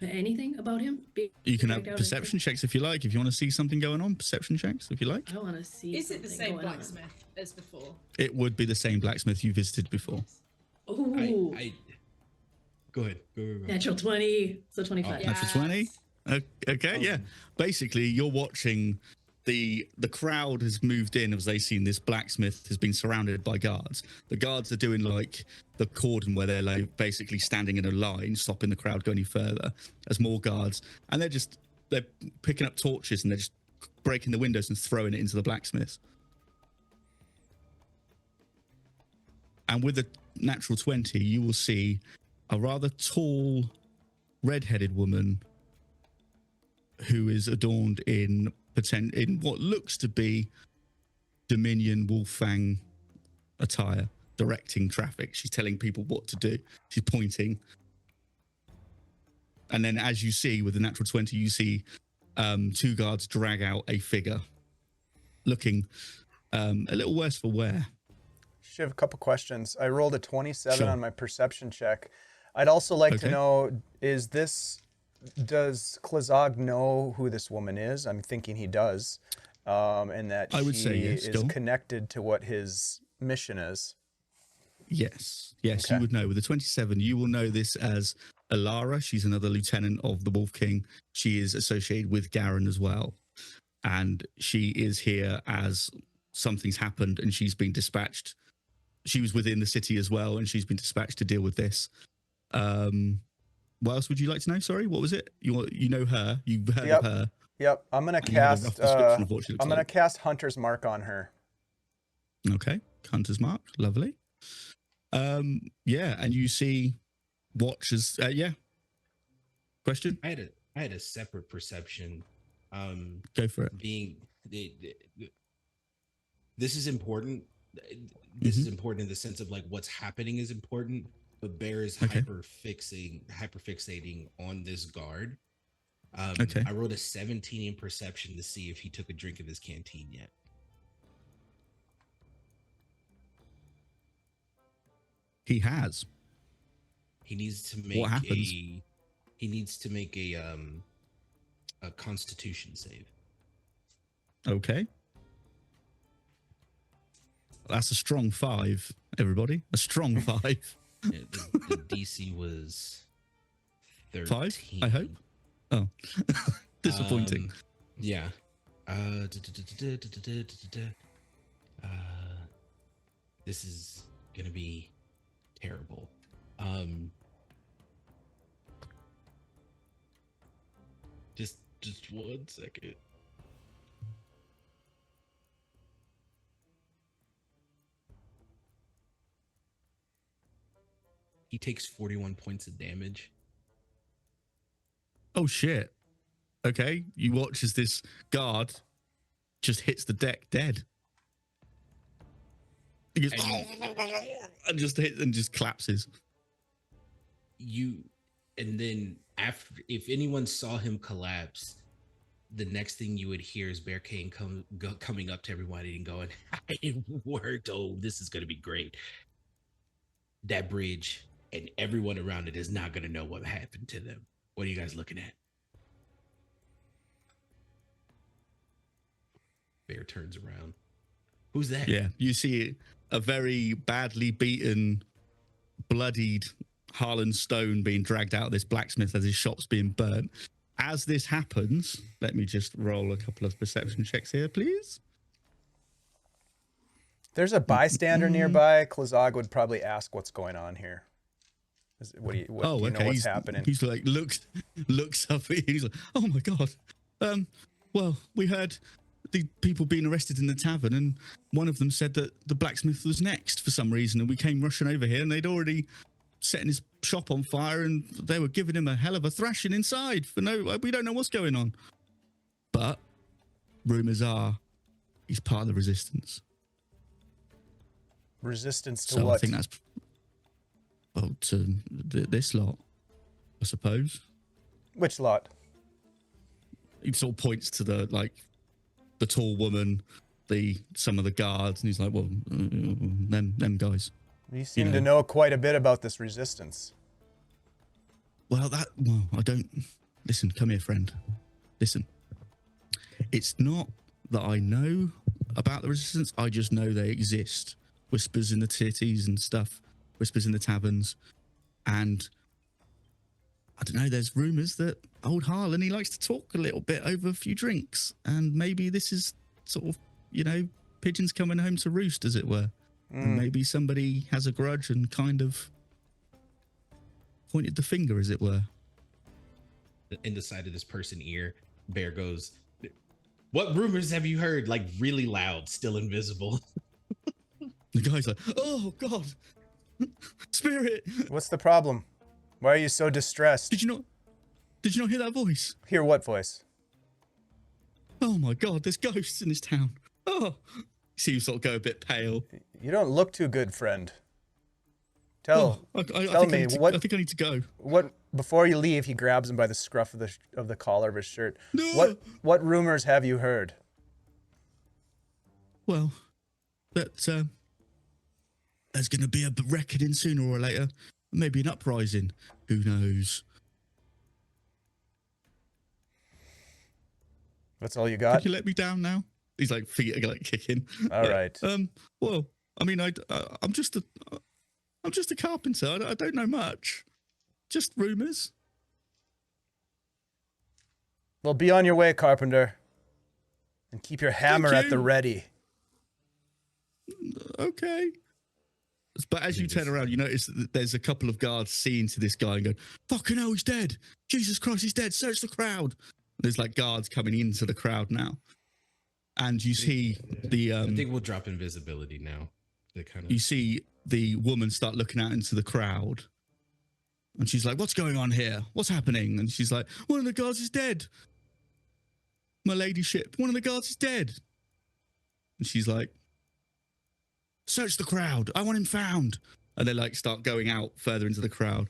anything about him? You can dragged have out perception checks if you like. If you want to see something going on, perception checks if you like. I want to see. Is it the something same going on. blacksmith as before? It would be the same blacksmith you visited before. Ooh, I go ahead. Go. natural 20, so 25. Oh, Natural 20? Okay, yeah. Basically, you're watching the crowd has moved in as they've seen this blacksmith has been surrounded by guards. The guards are doing like the cordon where they're like basically standing in a line, stopping the crowd going any further. There's more guards, and they're picking up torches and they're just breaking the windows and throwing it into the blacksmith. And with a natural 20, you will see a rather tall, red-headed woman who is adorned in what looks to be Dominion Wolfang attire, directing traffic. She's telling people what to do. She's pointing. And then as you see with the natural 20, you see two guards drag out a figure looking a little worse for wear. Shiv, a couple questions. I rolled a 27 Sure. on my perception check. I'd also like to Okay. know, does Klazog know who this woman is? I'm thinking he does. And that I would she say yes, is still. connected to what his mission is. Yes, Okay. you would know. With the 27, you will know this as Alara. She's another lieutenant of the Wolf King. She is associated with Garen as well. And she is here as something's happened and she's been dispatched. She was within the city as well, and she's been dispatched to deal with this. What else would you like to know? Sorry, what was it? You know her. You've heard of her. Yep. I'm gonna You have a rough cast. description of what she looks I'm gonna like. cast Hunter's Mark on her. Okay, Hunter's Mark, lovely. Yeah, and you see, watch as yeah. Question? I had a separate perception. Go for it. This is important. This is important in the sense of like what's happening is important, but Bear is Okay. hyperfixating on this guard. Okay. I rolled a 17 in perception to see if he took a drink of his canteen yet. He has. He needs to make What happens? A Constitution save. Okay. That's a strong 5, everybody. A strong 5. Yeah, the DC was 13. 5, I hope. Oh, disappointing. Yeah. This is gonna be terrible. Just 1 second. He takes 41 points of damage. Oh shit. Okay, you watch as this guard just hits the deck dead. He goes, and just hits and just collapses. And then after, if anyone saw him collapse, the next thing you would hear is Bear Kane coming up to everybody and going, "It worked. Oh, this is gonna be great." That bridge and everyone around it is not gonna know what happened to them. What are you guys looking at? Bear turns around. Who's that? Yeah, you see a very badly beaten, bloodied Harlan Stone being dragged out of this blacksmith as his shop's being burnt. As this happens, let me just roll a couple of perception checks here, please. There's a bystander nearby. Klazag would probably ask what's going on here. Do you know what's happening? He's like looks up. He's like, "Oh my god! Well, we heard the people being arrested in the tavern, and one of them said that the blacksmith was next for some reason, and we came rushing over here, and they'd already setting his shop on fire, and they were giving him a hell of a thrashing inside. We don't know what's going on, but rumors are he's part of the resistance. Resistance to So what? I think that's to this lot, I suppose. Which lot? He sort of points to the tall woman, some of the guards, and he's like, "Well, them guys." You seem to know quite a bit about this resistance. Well, I don't. Listen, come here, friend. Listen. It's not that I know about the resistance. I just know they exist. Whispers in the cities and stuff. Whispers in the taverns. And I don't know, there's rumors that old Harlan, he likes to talk a little bit over a few drinks. And maybe this is sort of, pigeons coming home to roost, as it were. And maybe somebody has a grudge and kind of pointed the finger, as it were. In the side of this person's ear, Bear goes, "What rumors have you heard?" Like really loud, still invisible. The guy's like, "Oh God, spirit! What's the problem? Why are you so distressed? Did you not hear that voice? Hear what voice? Oh my God, there's ghosts in this town. Oh." See you sort of go a bit pale. You don't look too good, friend. Tell me I think I need to go. What before you leave? He grabs him by the scruff of the collar of his shirt. No. What rumors have you heard? Well, that there's going to be a reckoning sooner or later. Maybe an uprising. Who knows? That's all you got? Could you let me down now? He's like feet are like kicking. All right. Well, I mean, I'm just a carpenter. I don't know much. just rumors. Well, be on your way, Carpenter. And keep your hammer at the you. ready. Okay. But as you turn around, you notice that there's a couple of guards seeing to this guy and go, fucking hell, he's dead. Jesus Christ, he's dead. Search the crowd. There's like guards coming into the crowd now. And you see the... I think we'll drop invisibility now. You see the woman start looking out into the crowd. And she's like, what's going on here? What's happening? And she's like, one of the guards is dead. My ladyship, one of the guards is dead. And she's like, search the crowd. I want him found. And they like start going out further into the crowd.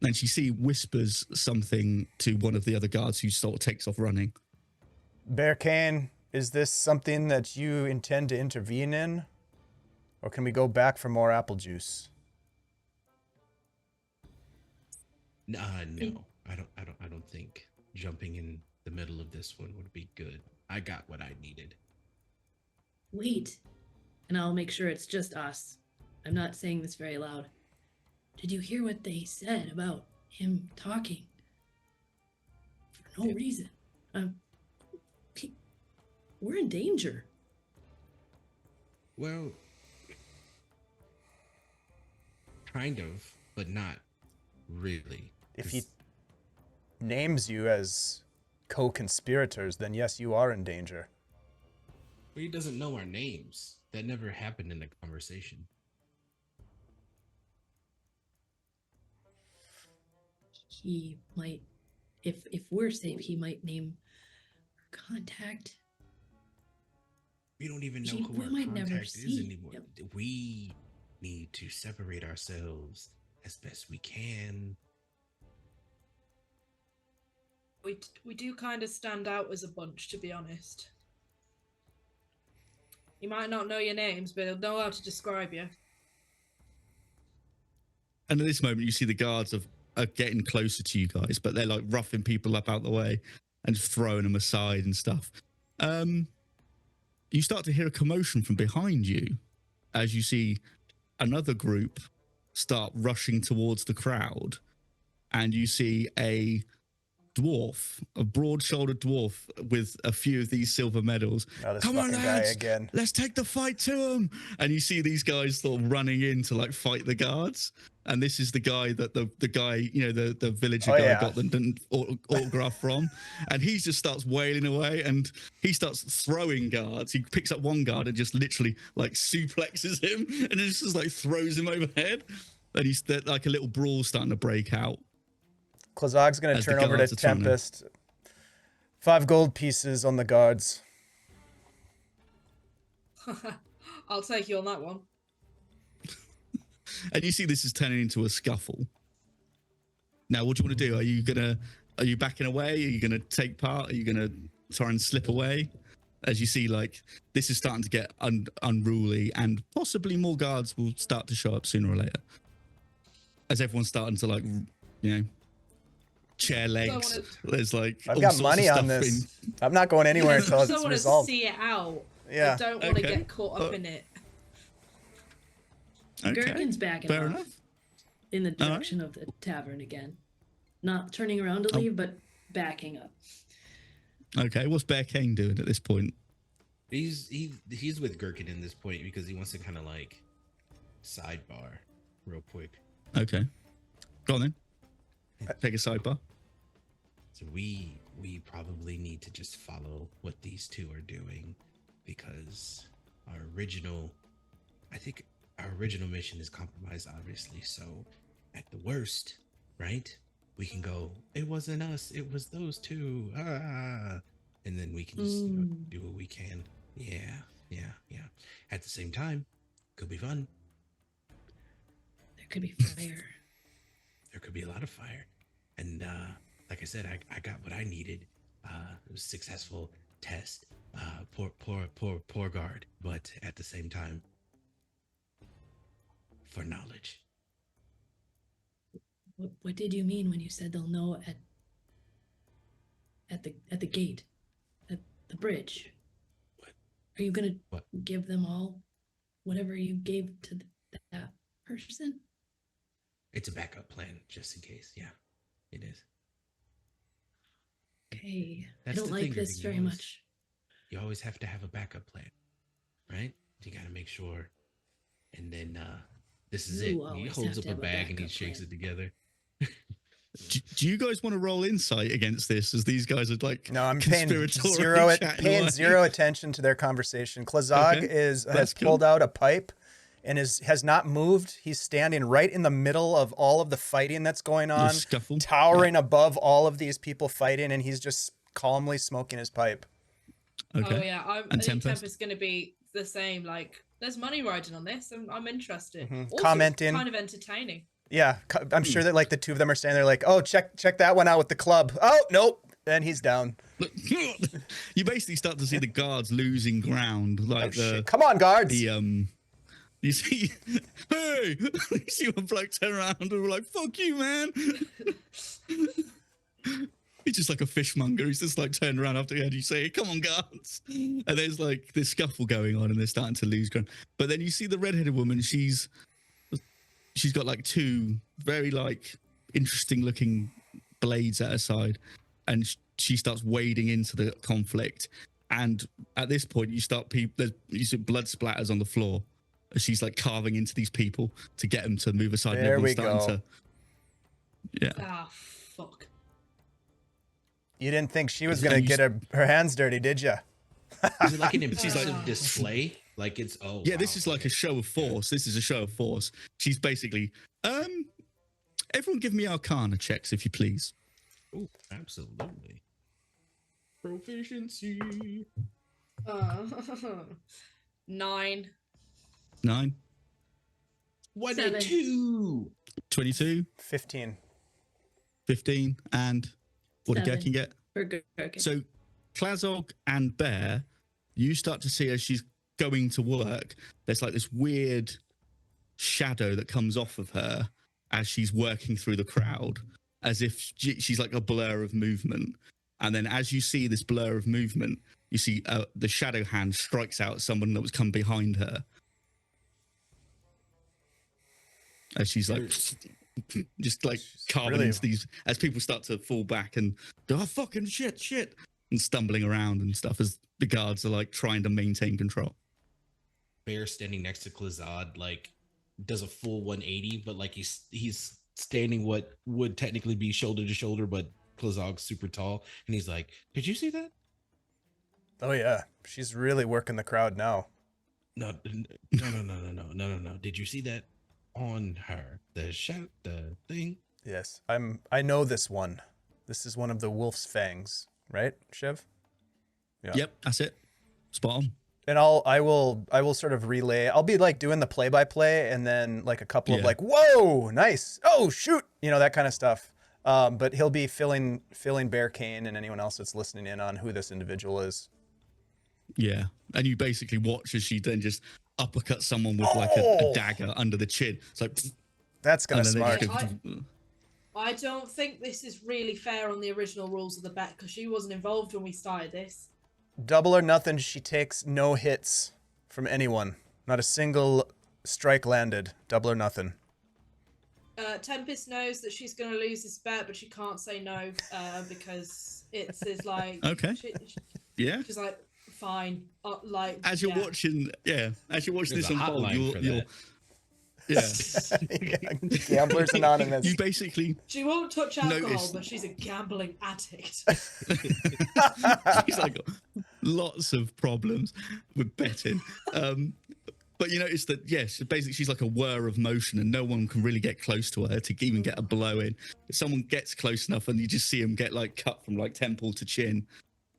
And she whispers something to one of the other guards who sort of takes off running. Bear Cane, is this something that you intend to intervene in? Or can we go back for more apple juice? No. I don't think jumping in the middle of this one would be good. I got what I needed. Wait, and I'll make sure it's just us. I'm not saying this very loud. Did you hear what they said about him talking? For no reason. We're in danger. Well, kind of, but not really. If he names you as co-conspirators, then yes, you are in danger. But he doesn't know our names. That never happened in the conversation. He might, if we're safe, he might name contact. We don't even know who our contact is anymore. Yep. We need to separate ourselves as best we can. We do kind of stand out as a bunch, to be honest. You might not know your names, but he'll know how to describe you. And at this moment, you see the guards are getting closer to you guys, but they're like roughing people up out the way and throwing them aside and stuff. You start to hear a commotion from behind you as you see another group start rushing towards the crowd, and you see a dwarf, a broad-shouldered dwarf with a few of these silver medals. Come on, lads, again. Let's take the fight to him. And you see these guys sort of running in to like fight the guards. And this is the guy that the guy, you know, the villager guy got the autograph from. And he just starts wailing away and he starts throwing guards. He picks up one guard and just literally like suplexes him and just like throws him overhead. And he's like a little brawl starting to break out. Klazag's going to turn over to Tempest. 5 gold pieces on the guards. I'll take you on that one. And you see this is turning into a scuffle. Now, what do you want to do? Are you backing away? Are you gonna take part? Are you gonna try and slip away? As you see, like this is starting to get unruly, and possibly more guards will start to show up sooner or later. As everyone's starting to like, you know, chair legs. There's like I've got money on this. I'm not going anywhere until it's resolved. I don't want to see it out. Yeah. I don't want to get caught up in it. Okay. Gherkin's backing Fair off enough. in the direction of the tavern again. Not turning around to leave, but backing up. Okay, what's Bear Cane doing at this point? He's with Gherkin in this point because he wants to kind of like sidebar real quick. Okay. Go on then. Take a sidebar. So we probably need to just follow what these two are doing because our original mission is compromised, obviously. So at the worst, right? We can go, it wasn't us, it was those two. And then we can just do what we can. Yeah. At the same time, could be fun. There could be fire. There could be a lot of fire. And like I said, I got what I needed. It was a successful test. Poor guard. But at the same time, for knowledge. What did you mean when you said they'll know at the gate, at the bridge? What? Are you gonna give them all whatever you gave to that person? It's a backup plan just in case. Yeah, it is. Okay. That's I don't the like thing, this you very always- much. You always have to have a backup plan, right? You got to make sure. And then this is You it. He always holds have up to a have a bag and he backup shakes plan. it together. Do you guys want to roll insight against this, as these guys are like No, I'm paying conspiratorially chatting away? zero attention to their conversation. Klazag Okay, has that's pulled cool. out a pipe and has not moved. He's standing right in the middle of all of the fighting that's going The on, scuffle. towering above all of these people fighting, and he's just calmly smoking his pipe. Okay. Oh yeah, I And think Tempest? Tempest's going to be the same. Like, there's money riding on this, and I'm interested. Mhm. Also, Commenting. it's kind of entertaining. Yeah, I'm sure that like the two of them are standing there like, oh, check that one out with the club. Oh, nope. And he's down. Look, you basically start to see the guards losing ground, Oh, like the shit. Come on, guards. You see, hey, you see one bloke turn around and we're like, "Fuck you, man." He's just like a fishmonger. He's just like turned around after he heard you say, "Come on, guards!" And there's like this scuffle going on, and they're starting to lose ground. But then you see the redheaded woman. She's got like two very like interesting looking blades at her side, and she starts wading into the conflict. And at this point, you see blood splatters on the floor as she's like carving into these people to get them to move aside. There and we everyone's go. starting to, yeah. Ah, fuck. You didn't think she was And going to you get her hands dirty, did you? Is it like an She's impressive like- display? Like it's Yeah, this is like a show of force. This is a show of force. She's basically, everyone give me Arcana checks, if you please. Oh, absolutely. Proficiency. 9. 9, 102. 22, 15. 15, and what did 7. Gherkin get? For Gherkin. So, Klazog and Bear, you start to see as she's going to work, there's like this weird shadow that comes off of her as she's working through the crowd, as if she's like a blur of movement. And then as you see this blur of movement, you see the shadow hand strikes out someone that was come behind her. As she's like, just like carving really- into these, as people start to fall back and go, oh, fucking shit, and stumbling around and stuff as the guards are like trying to maintain control. Bear standing next to Klazad, like does a full 180, but like he's standing what would technically be shoulder to shoulder, but Klazog's super tall, and he's like, "Did you see that? Oh, yeah. She's really working the crowd now. No. Did you see that on her? The thing." Yes. I know this one. This is one of the wolf's fangs, right, Shiv? Yeah. Yep, that's it. Spot on. And I will sort of relay. I'll be like doing the play-by-play, and then like a couple of Yeah. like, whoa, nice, oh shoot, that kind of stuff. But he'll be filling Bear Kane and anyone else that's listening in on who this individual is. Yeah. And you basically watch as she then just uppercut someone with like a Oh! dagger under the chin. It's like, That's kind and of then they smart. just go, I don't think this is really fair on the original rules of the bet because she wasn't involved when we started this. Double or nothing. She takes no hits from anyone. Not a single strike landed. Double or nothing. Tempest knows that she's going to lose this bet, but she can't say no because it's like Okay. yeah. she's like fine. Like As you're yeah. watching, this There's a unfold, hotline for you're that. yeah. Gamblers Anonymous. You basically She won't touch alcohol, Notice- but she's a gambling addict. she's like got lots of problems with betting. But you notice that yes, basically she's like a whir of motion, and no one can really get close to her to even get a blow in. If someone gets close enough, and you just see them get like cut from like temple to chin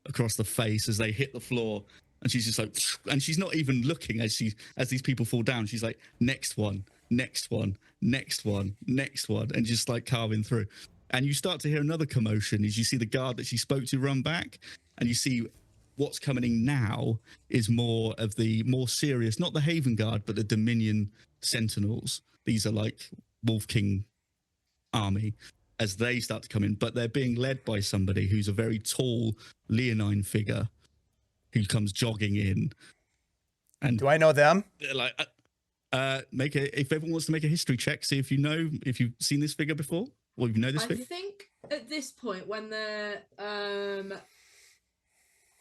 across the face as they hit the floor, and she's just like, and she's not even looking as these people fall down. She's like, next one, next one, next one, next one, and just like carving through. And you start to hear another commotion as you see the guard that she spoke to run back, and you see what's coming in now is more of the more serious, not the Haven Guard, but the Dominion Sentinels. These are like Wolf King army as they start to come in, but they're being led by somebody who's a very tall, leonine figure who comes jogging in. And Do I know them? they're like, If everyone wants to make a history check, see if you've seen this figure before, or you know this I figure. think at this point, when they're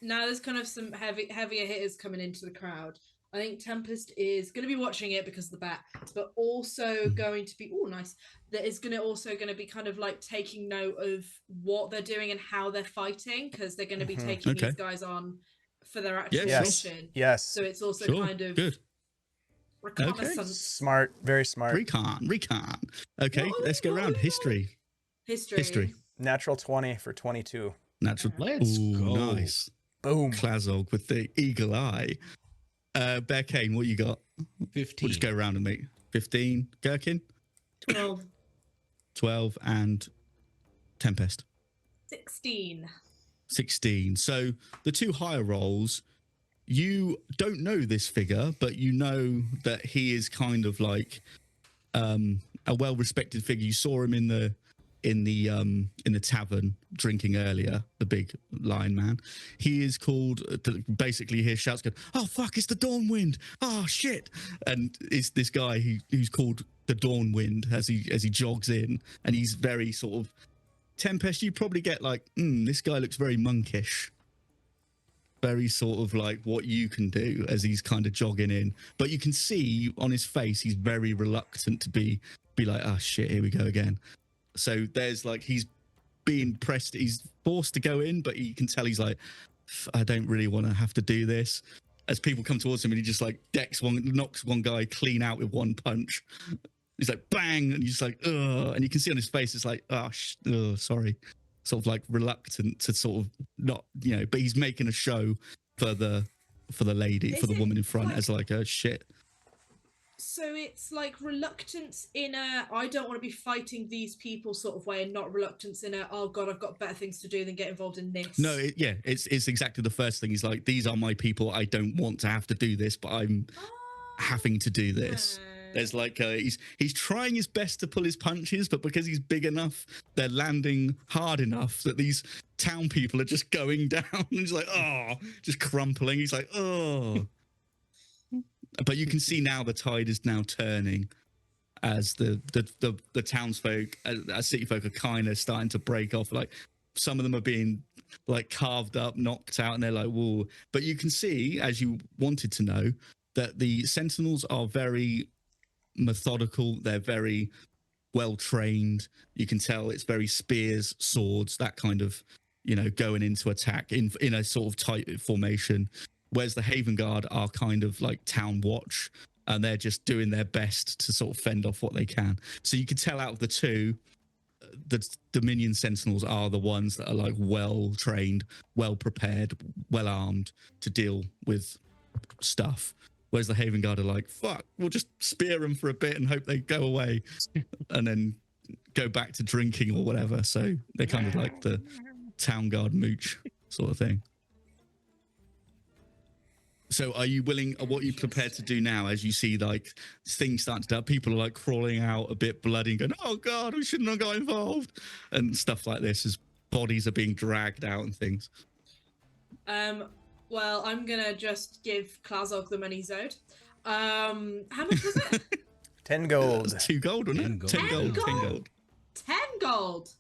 now there's kind of some heavier hitters coming into the crowd. I think Tempest is going to be watching it because of the bat, but also going to be nice. That is going to be kind of like taking note of what they're doing and how they're fighting, because they're going to be taking these guys on for their actual mission. Yes. So it's also kind of good. reconnaissance. Okay. Smart, very smart. Recon. Okay, let's go around. History. Natural 20 for 22. Natural. Let's go. Nice. Boom. Klazog with the eagle eye. Bear Kane, what you got? 15. We'll just go around and make 15. Gherkin? 12. 12 and Tempest. 16. 16. So the two higher rolls, you don't know this figure, but you know that he is kind of like a well-respected figure. You saw him in the tavern drinking earlier, the big lion man. He is called, basically he shouts, going, "Oh fuck, it's the Dawn Wind. Oh shit." And it's this guy who's called the Dawn Wind as he jogs in, and he's very sort of, Tempest, you probably get like, this guy looks very monkish. Very sort of like what you can do as he's kind of jogging in. But you can see on his face, he's very reluctant to be like, "Oh shit, here we go again." So there's like, he's being pressed, he's forced to go in, but you can tell he's like, "I don't really want to have to do this." As people come towards him, and he just like knocks one guy clean out with one punch. He's like, bang, and he's like, ugh. And you can see on his face, it's like, sorry. Sort of like reluctant to sort of not, but he's making a show for the lady, for the woman in front, as like a shit. So it's like reluctance in a, I don't want to be fighting these people sort of way, and not reluctance in a, oh god, I've got better things to do than get involved in this. No, it's exactly the first thing. He's like, these are my people. I don't want to have to do this, but I'm having to do this. There's like he's trying his best to pull his punches, but because he's big enough, they're landing hard enough that these town people are just going down. And he's like, just crumpling. He's like, But you can see now the tide is now turning as the townsfolk, as city folk are kind of starting to break off. Like some of them are being like carved up, knocked out, and they're like, whoa. But you can see, as you wanted to know, that the sentinels are very methodical. They're very well trained. You can tell it's very spears, swords, that kind of, going into attack in a sort of tight formation. Whereas the Haven Guard are kind of like town watch, and they're just doing their best to sort of fend off what they can. So you can tell out of the two, the Dominion Sentinels are the ones that are like well trained, well prepared, well armed to deal with stuff. Whereas the Haven Guard are like, fuck, we'll just spear them for a bit and hope they go away and then go back to drinking or whatever. So they're kind of like the town guard mooch sort of thing. So are you willing, what are you prepared to do now as you see like things starting to, people are like crawling out a bit bloody and going, "Oh God, we shouldn't have got involved," and stuff like this as bodies are being dragged out and things? Well, I'm gonna just give Klazog the money he's owed. How much was it? 10 gold. 2 gold, wasn't it? 10 gold. 10 gold. 10 gold.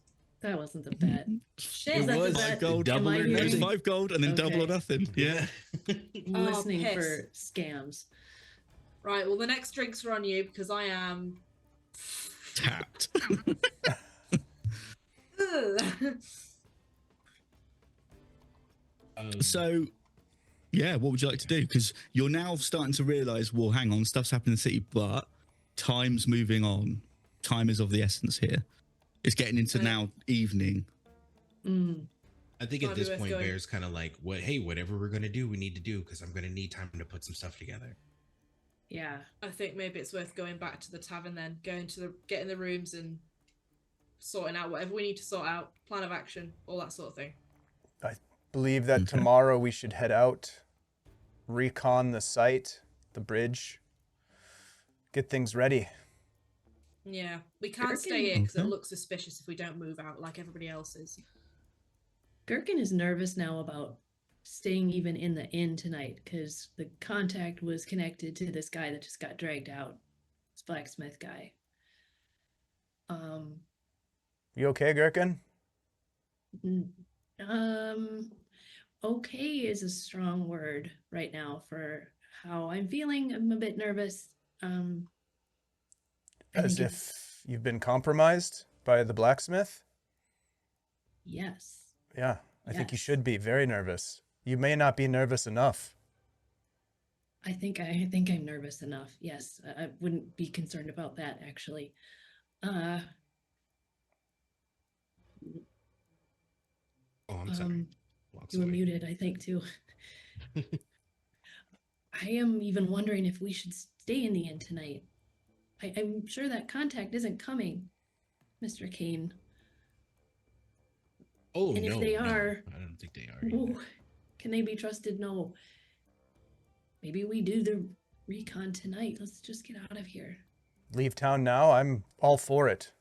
That wasn't the bet. Shit. Was that was the bet? gold, double Am I or It was hearing- 5 gold and then double or Okay. nothing. Yeah. I'm listening piss. for scams. Right, well, the next drinks are on you because I am Tapped. Ugh. So, yeah, what would you like to do? Because you're now starting to realize, well, hang on, stuff's happening in the city, but time's moving on. Time is of the essence here. It's getting into now evening. I think at Might be this worth point, going. Bear's kind of like, whatever we're gonna do, we need to do because I'm gonna need time to put some stuff together. Yeah. I think maybe it's worth going back to the tavern then, getting the rooms and sorting out whatever we need to sort out, plan of action, all that sort of thing. I believe that tomorrow we should head out, recon the site, the bridge, get things ready. Yeah, we can't Gherkin. stay here because it Okay. looks suspicious if we don't move out like everybody else is. Gherkin is nervous now about staying even in the inn tonight because the contact was connected to this guy that just got dragged out. This blacksmith guy. You okay, Gherkin? Okay is a strong word right now for how I'm feeling. I'm a bit nervous. As if you've been compromised by the blacksmith? Yes. Yeah, I think you Yes. should be very nervous. You may not be nervous enough. I think I'm nervous enough. Yes, I wouldn't be concerned about that actually. Oh, I'm sorry. Walks You were away. muted, I think, too. I am even wondering if we should stay in the inn tonight. I'm sure that contact isn't coming, Mr. Kane. Oh, And no, if they no, are, I don't think they are. either. ooh, can they be trusted? No. Maybe we do the recon tonight. Let's just get out of here. Leave town now? I'm all for it.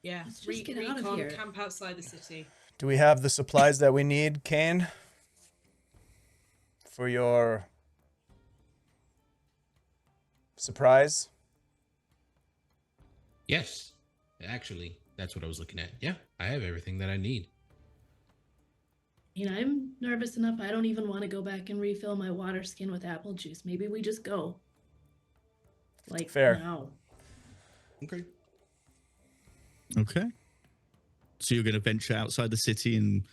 Yeah, Let's just get out of recon, here. camp outside the city. Do we have the supplies that we need, Kane? For your surprise? Yes, actually, that's what I was looking at. Yeah, I have everything that I need. You know, I'm nervous enough. I don't even want to go back and refill my water skin with apple juice. Maybe we just go. Like Fair. now. Okay. Okay. So you're going to venture outside the city, and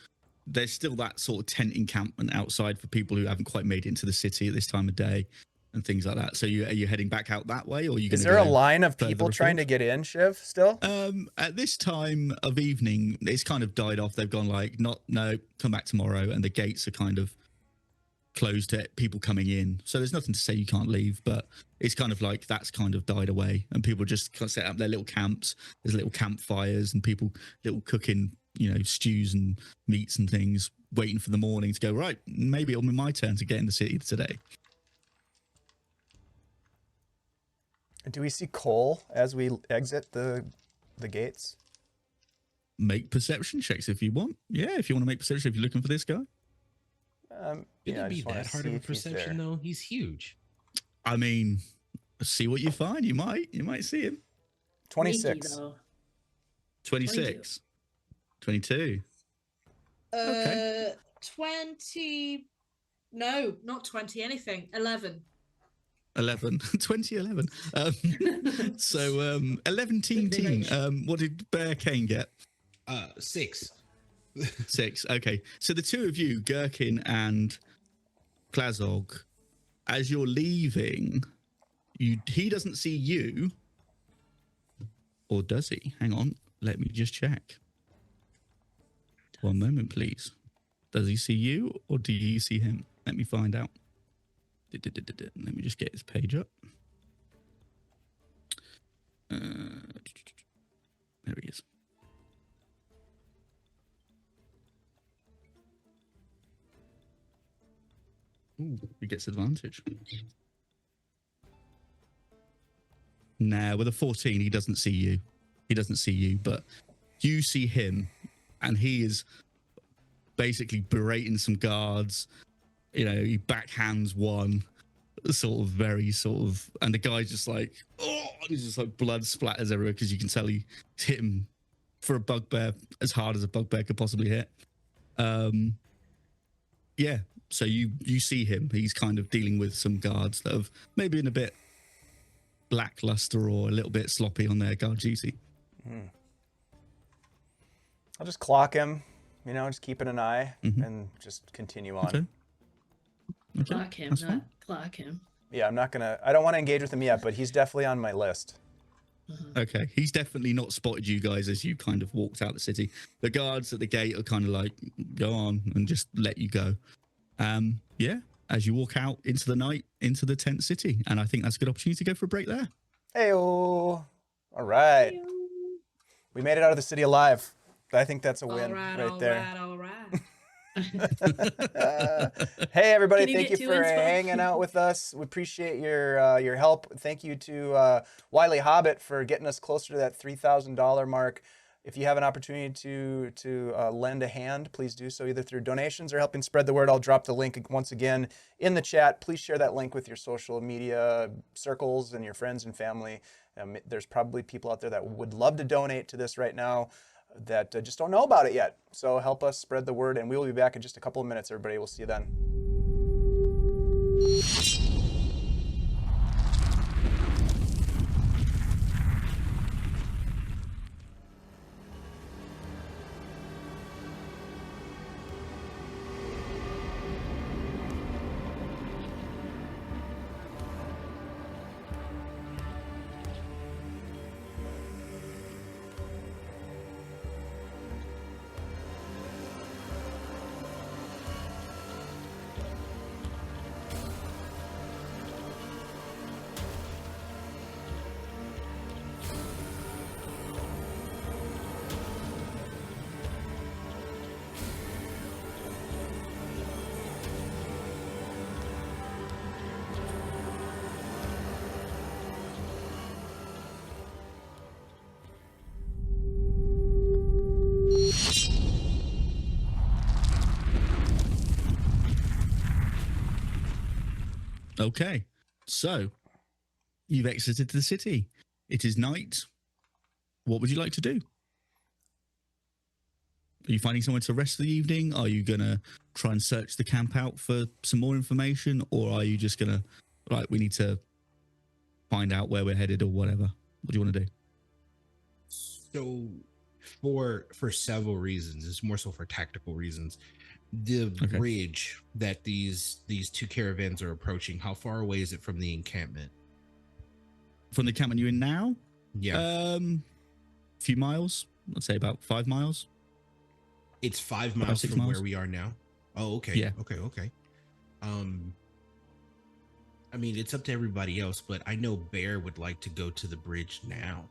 there's still that sort of tent encampment outside for people who haven't quite made it into the city at this time of day and things like that. So are you heading back out that way, or are you going Is to there a go line of further people trying to afield? get in, Shiv, still? At this time of evening, it's kind of died off. They've gone like, no, come back tomorrow, and the gates are kind of closed to people coming in. So there's nothing to say you can't leave, but it's kind of like that's kind of died away, and people just kind of set up their little camps. There's little campfires and people little cooking, stews and meats and things, waiting for the morning to go. Right, maybe it'll be my turn to get in the city today. Do we see Cole as we exit the gates? Make perception checks if you want. Yeah, if you want to make perception, if you're looking for this guy. Could Yeah, I it be just wanna that hard see of a if he's perception there. though? He's huge. I mean, see what you find. You might see him. 26. Sneaky, though. 26. 22. Okay. 20. No, not 20. Anything. 11. 11. 2011. So 11 team. What did Bear Kane get? 6. 6. Okay. So the two of you, Gherkin and Klazog, as you're leaving, he doesn't see you. Or does he? Hang on. Let me just check. One moment, please. Does he see you or do you see him? Let me find out. Let me just get his page up. There he is. Ooh, he gets advantage. Nah, with a 14, he doesn't see you. He doesn't see you, but you see him, and he is basically berating some guards. He backhands one, and the guy's just like, oh, he's just like blood splatters everywhere because you can tell he hit him for a bugbear as hard as a bugbear could possibly hit. Yeah, so you see him. He's kind of dealing with some guards that have maybe been a bit lackluster or a little bit sloppy on their guard duty. I'll just clock him, just keeping an eye and just continue on. Okay. Clock him, that's not fine. clock him. Yeah, I don't want to engage with him yet, but he's definitely on my list. Okay, he's definitely not spotted you guys as you kind of walked out the city. The guards at the gate are kind of like, go on, and just let you go. Yeah, as you walk out into the night, into the tent city. And I think that's a good opportunity to go for a break there. Hey-o. All right. We made it out of the city alive. I think that's a win right there. All right. Hey everybody, Can you thank you get for two inspo? hanging out with us. We appreciate your help. Thank you to Wiley Hobbit for getting us closer to that $3,000 mark. If you have an opportunity to lend a hand, please do so either through donations or helping spread the word. I'll drop the link once again in the chat. Please share that link with your social media circles and your friends and family. There's probably people out there that would love to donate to this right now that just don't know about it yet. So help us spread the word, and we will be back in just a couple of minutes, everybody. We'll see you then. Okay, so you've exited the city. It is night. What would you like to do? Are you finding somewhere to rest for the evening? Are you going to try and search the camp out for some more information? Or are you just going to, right, we need to find out where we're headed or whatever? What do you want to do? So for several reasons, it's more so for tactical reasons. The bridge that these two caravans are approaching, how far away is it from the encampment? From the encampment you're in now? Yeah. A few miles. Let's say about 5 miles. It's 5 miles from miles. where we are now. Oh, okay. Yeah. Okay. I mean, it's up to everybody else, but I know Bear would like to go to the bridge now.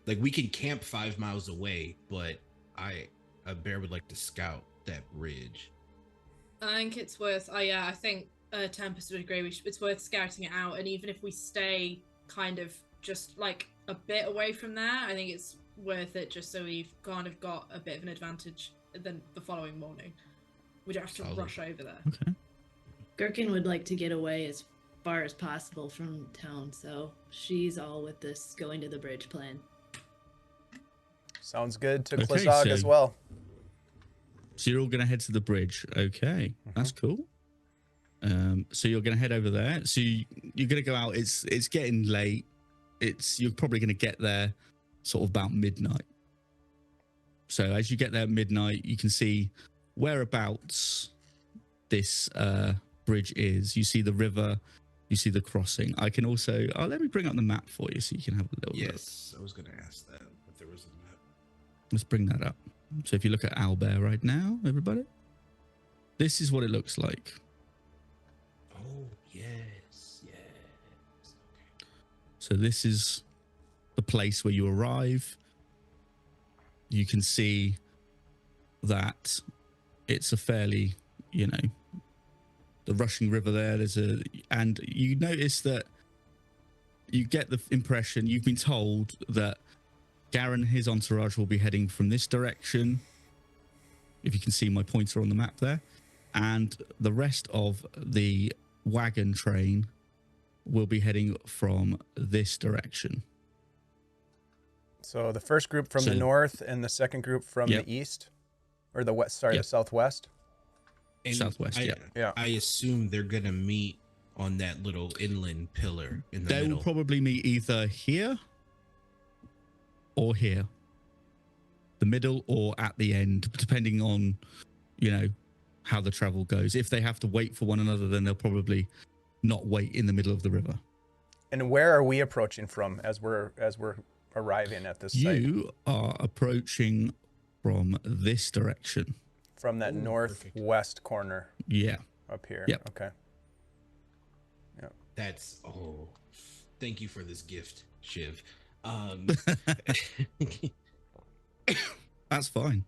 Like, we can camp 5 miles away, but Bear would like to scout that bridge. I think it's worth. I think Tempest would agree. It's worth scouting it out, and even if we stay kind of just like a bit away from there, I think it's worth it just so we've kind of got a bit of an advantage than the following morning. We don't have to rush over there. Okay. Gherkin would like to get away as far as possible from town, so she's all with this going to the bridge plan. Sounds good to Okay, Klazog so- as well. So you're all going to head to the bridge. Okay, that's cool. So you're going to head over there. So you're going to go out. It's getting late. You're probably going to get there sort of about midnight. So as you get there at midnight, you can see whereabouts this bridge is. You see the river. You see the crossing. I can also let me bring up the map for you so you can have a little look. Yes, I was going to ask that if there was a map. Let's bring that up. So if you look at Owlbear right now, everybody, this is what it looks like. Oh, yes. Okay. So this is the place where you arrive. You can see that it's a fairly, the rushing river there. And you notice that you get the impression, you've been told that Garen and his entourage will be heading from this direction. If you can see my pointer on the map there. And the rest of the wagon train will be heading from this direction. So the first group from the north and the second group from the east, or the west, the southwest. And Southwest, yeah. I assume they're going to meet on that little inland pillar in the middle. They will probably meet either here or here, the middle or at the end, depending on, how the travel goes. If they have to wait for one another, then they'll probably not wait in the middle of the river. And where are we approaching from as we're arriving at this site? You are approaching from this direction. From that northwest corner. Yeah. Up here. Yep. Okay. Yep. That's thank you for this gift, Shiv. That's fine.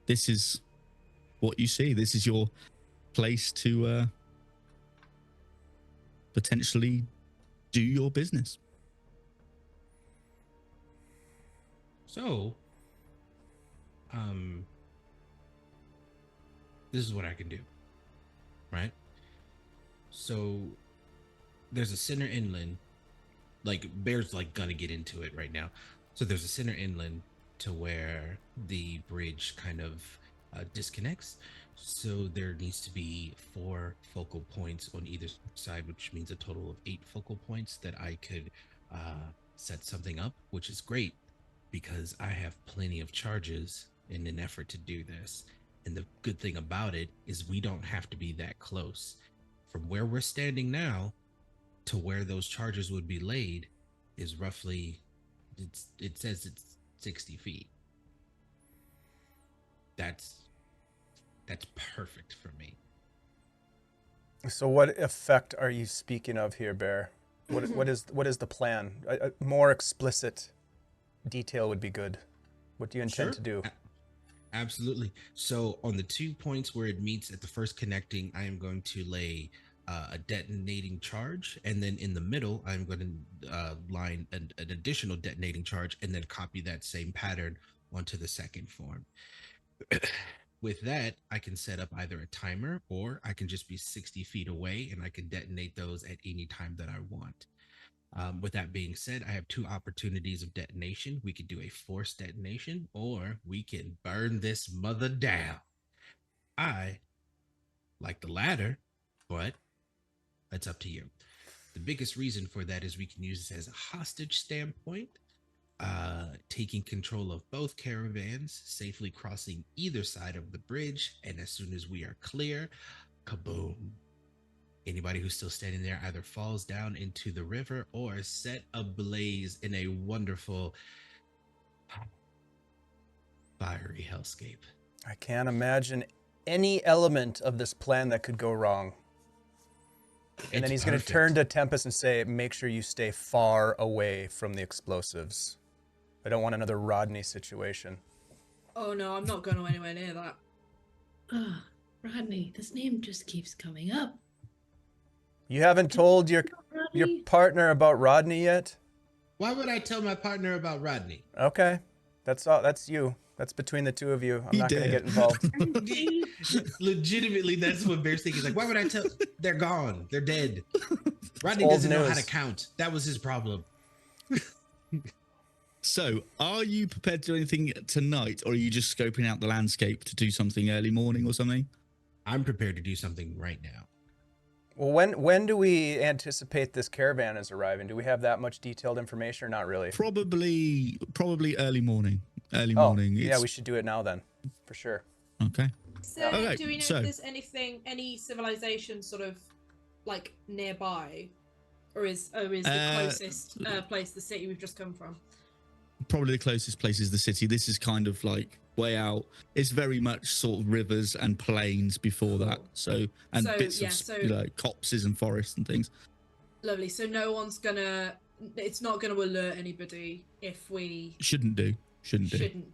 This is what you see. This is your place to potentially do your business. So, this is what I can do, right? So, there's a center inland. Like Bear's like gonna get into it right now. So there's a center inland to where the bridge kind of disconnects. So there needs to be 4 focal points on either side, which means a total of 8 focal points that I could set something up, which is great because I have plenty of charges in an effort to do this. And the good thing about it is we don't have to be that close. From where we're standing now to where those charges would be laid is roughly, it says it's 60 feet. That's perfect for me. So what effect are you speaking of here, Bear? What is the plan? A more explicit detail would be good. What do you intend to do? Absolutely. So on the 2 points where it meets at the first connecting, I am going to lay a detonating charge, and then in the middle, I'm going to line an additional detonating charge, and then copy that same pattern onto the second form. With that, I can set up either a timer, or I can just be 60 feet away, and I can detonate those at any time that I want. With that being said, I have 2 opportunities of detonation. We could do a forced detonation, or we can burn this mother down. I like the latter, but that's up to you. The biggest reason for that is we can use this as a hostage standpoint, taking control of both caravans, safely crossing either side of the bridge, and as soon as we are clear, kaboom. Anybody who's still standing there either falls down into the river or set ablaze in a wonderful fiery hellscape. I can't imagine any element of this plan that could go wrong. And then he's going to turn to Tempest and say, make sure you stay far away from the explosives. I don't want another Rodney situation. Oh no, I'm not going anywhere near that. Rodney, this name just keeps coming up. You haven't told your partner about Rodney yet? Why would I tell my partner about Rodney? Okay. That's all. That's you. That's between the 2 of you. I'm not going to get involved. Legitimately, that's what Bear's thinking. He's like, why would I tell? They're gone. They're dead. Rodney Old doesn't know how news. to count. That was his problem. So, are you prepared to do anything tonight, or are you just scoping out the landscape to do something early morning or something? I'm prepared to do something right now. Well, when do we anticipate this caravan is arriving? Do we have that much detailed information or not really? Probably early morning. Early Oh, morning. yeah, we should do it now then, for sure. Okay. So, Okay, do we know so- if there's any civilization sort of like nearby, or is the closest place the city we've just come from? Probably the closest place is the city. This is kind of like way out. It's very much sort of rivers and plains before that. So bits of copses and forests and things. Lovely. So it's not gonna alert anybody if we Shouldn't do. Wouldn't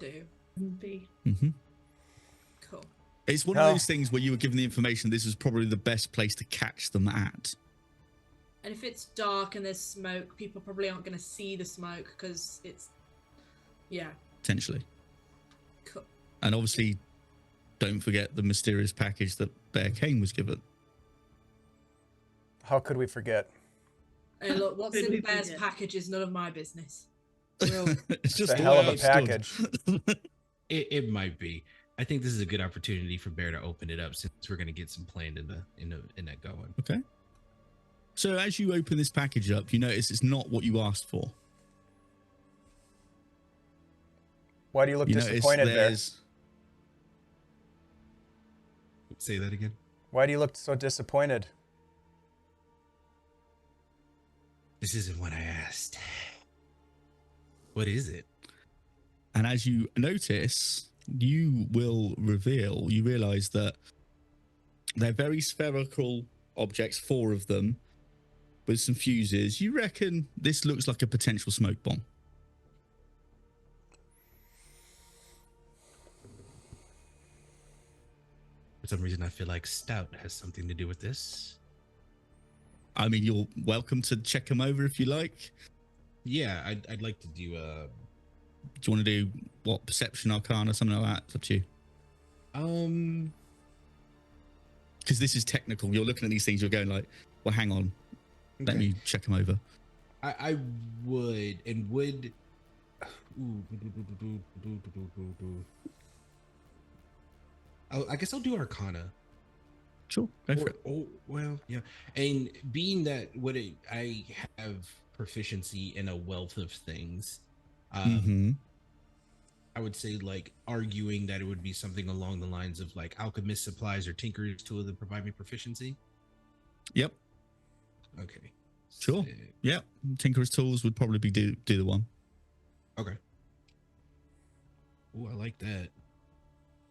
be. Mm-hmm. Cool. It's one of those things where you were given the information. This is probably the best place to catch them at. And if it's dark and there's smoke, people probably aren't gonna see the smoke because it's Potentially. Cool. And obviously, don't forget the mysterious package that Bear Kane was given. How could we forget? Hey, look, what's in Bear's package is none of my business. It's just a the hell way of a it stood. package. It might be. I think this is a good opportunity for Bear to open it up since we're going to get some planned in that going. Okay. So as you open this package up, you notice it's not what you asked for. Why do you look You notice disappointed, Bear? Say that again. Why do you look so disappointed? This isn't what I asked. What is it? And as you notice, you realize that they're very spherical objects, 4 of them, with some fuses. You reckon this looks like a potential smoke bomb? For some reason, I feel like Stout has something to do with this. I mean, you're welcome to check them over if you like. Yeah, I'd like to do Do you want to do what, perception, arcana, something like that? It's up to you. Because this is technical. You're looking at these things. You're going like, well, hang on. Let me check them over. I would and would. I guess I'll do Arcana. Sure, go for it. Oh well, yeah. And being that I have proficiency in a wealth of things, I would say like arguing that it would be something along the lines of like alchemist supplies or tinker's tools that provide me proficiency. Yep. Okay. Sure. Yeah. Tinker's tools would probably be do the one. Okay. Oh, I like that.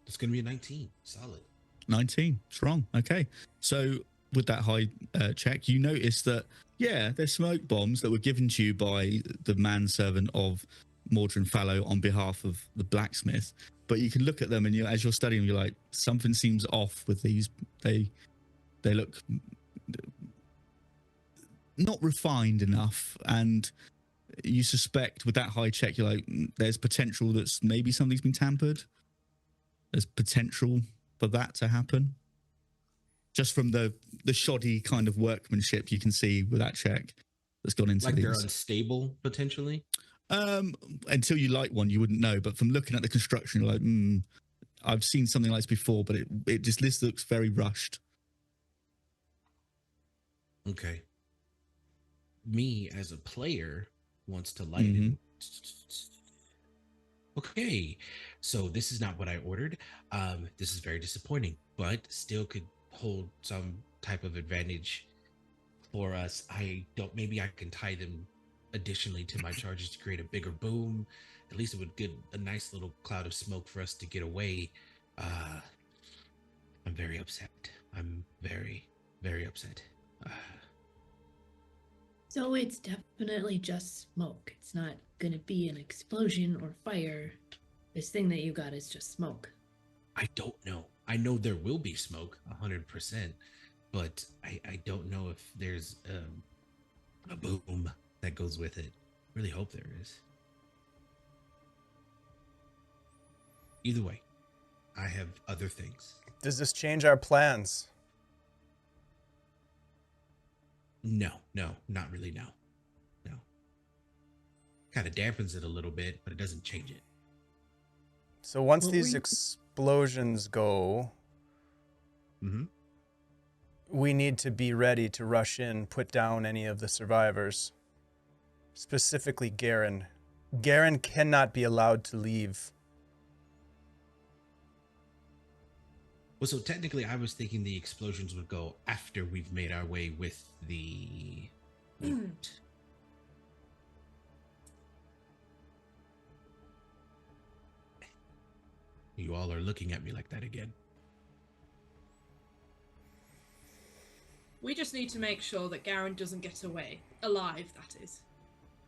It's gonna be a 19. Solid. 19. Strong. Okay. So with that high check, you notice that, yeah, there's smoke bombs that were given to you by the manservant of Mordrin Fallow on behalf of the blacksmith. But you can look at them and as you're studying, you're like, something seems off with these. They look not refined enough. And you suspect with that high check, you're like, there's potential that maybe something's been tampered. There's potential for that to happen. Just from the shoddy kind of workmanship you can see with that check that's gone into like these. They're unstable potentially. Until you light one, you wouldn't know. But from looking at the construction, you're like, I've seen something like this before, but this looks very rushed. Okay. Me as a player wants to light it. Okay, so this is not what I ordered. This is very disappointing, but still could hold some type of advantage for us. Maybe I can tie them additionally to my charges to create a bigger boom. At least it would get a nice little cloud of smoke for us to get away. I'm very upset. I'm very, very upset. So it's definitely just smoke. It's not going to be an explosion or fire. This thing that you got is just smoke. I don't know. I know there will be smoke, 100%, but I don't know if there's a boom that goes with it. Really hope there is. Either way, I have other things. Does this change our plans? No, not really. No. Kind of dampens it a little bit, but it doesn't change it. So once these explosions go, we need to be ready to rush in, put down any of the survivors. Specifically Garen. Garen cannot be allowed to leave. Well, so technically I was thinking the explosions would go after we've made our way with the loot. You all are looking at me like that again. We just need to make sure that Garen doesn't get away. Alive, that is.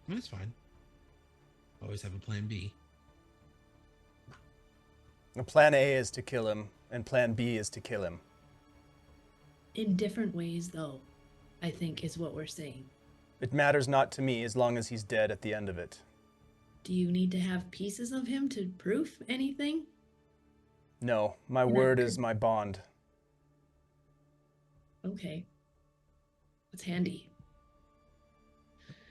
That's fine. Always have a plan B. Plan A is to kill him, and plan B is to kill him. In different ways, though, I think is what we're saying. It matters not to me as long as he's dead at the end of it. Do you need to have pieces of him to prove anything? No, my word is my bond. Okay. That's handy.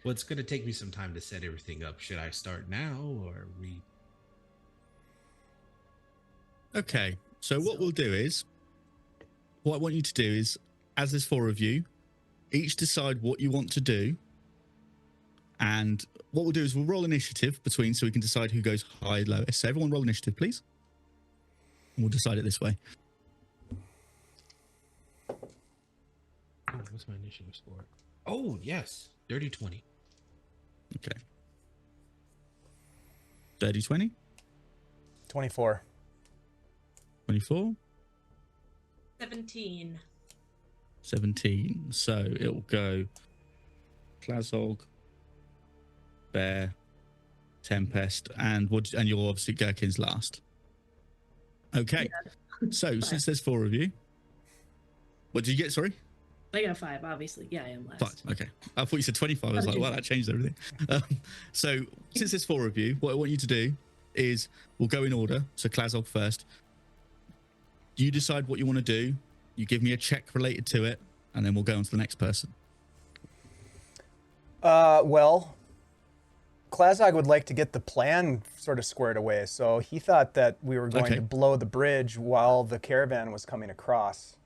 Well, it's going to take me some time to set everything up. Should I start now, or we... Okay, so what we'll do is, what I want you to do is, as there's 4 of you, each decide what you want to do. And what we'll do is we'll roll initiative between so we can decide who goes high, lowest. So everyone roll initiative, please. And we'll decide it this way. Oh, what's my initiative score? Oh, yes. Dirty 20. Okay. 30-20? 24. 24? 17. 17. So it'll go Klazog, Bear, Tempest, and you're obviously Gherkin's last. Okay. Yeah. So since there's 4 of you, what did you get? Sorry? I got 5, obviously. Yeah, I am last. 5. Okay. I thought you said 25. I was like, wow, that changed everything. So since there's 4 of you, what I want you to do is we'll go in order. So Klazog first. You decide what you want to do. You give me a check related to it, and then we'll go on to the next person. Well, Klazog would like to get the plan sort of squared away. So he thought that we were going Okay. to blow the bridge while the caravan was coming across.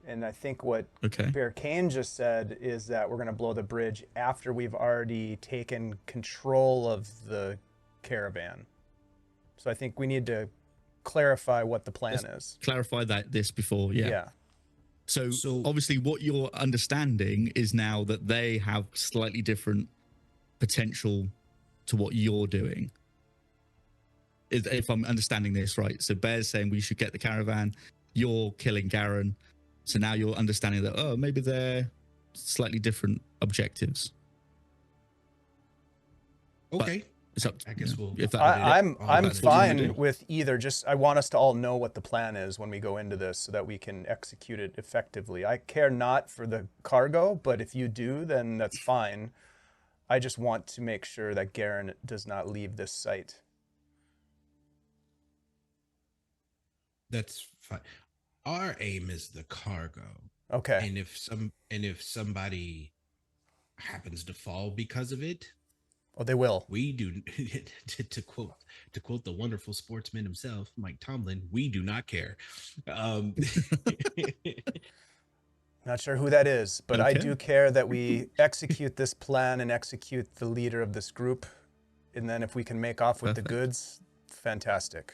And I think what Okay. Bear Kane just said is that we're going to blow the bridge after we've already taken control of the caravan. So I think we need to clarify what the plan is. Clarify this before. Yeah. So obviously what you're understanding is now that they have slightly different potential to what you're doing. If I'm understanding this right. So Bear's saying we should get the caravan. You're killing Garen. So now you're understanding that, oh, maybe they're slightly different objectives. Okay. It's up I guess we'll. if that, I'm that's what you wanna do. fine with either. Just I want us to all know what the plan is when we go into this, so that we can execute it effectively. I care not for the cargo, but if you do, then that's fine. I just want to make sure that Garen does not leave this site. That's fine. Our aim is the cargo. Okay. And if somebody happens to fall because of it, Oh, they will. we do to quote the wonderful sportsman himself, Mike Tomlin, we do not care. Not sure who that is, but I Okay. do care that we execute this plan and execute the leader of this group. And then if we can make off with the Perfect. goods, fantastic.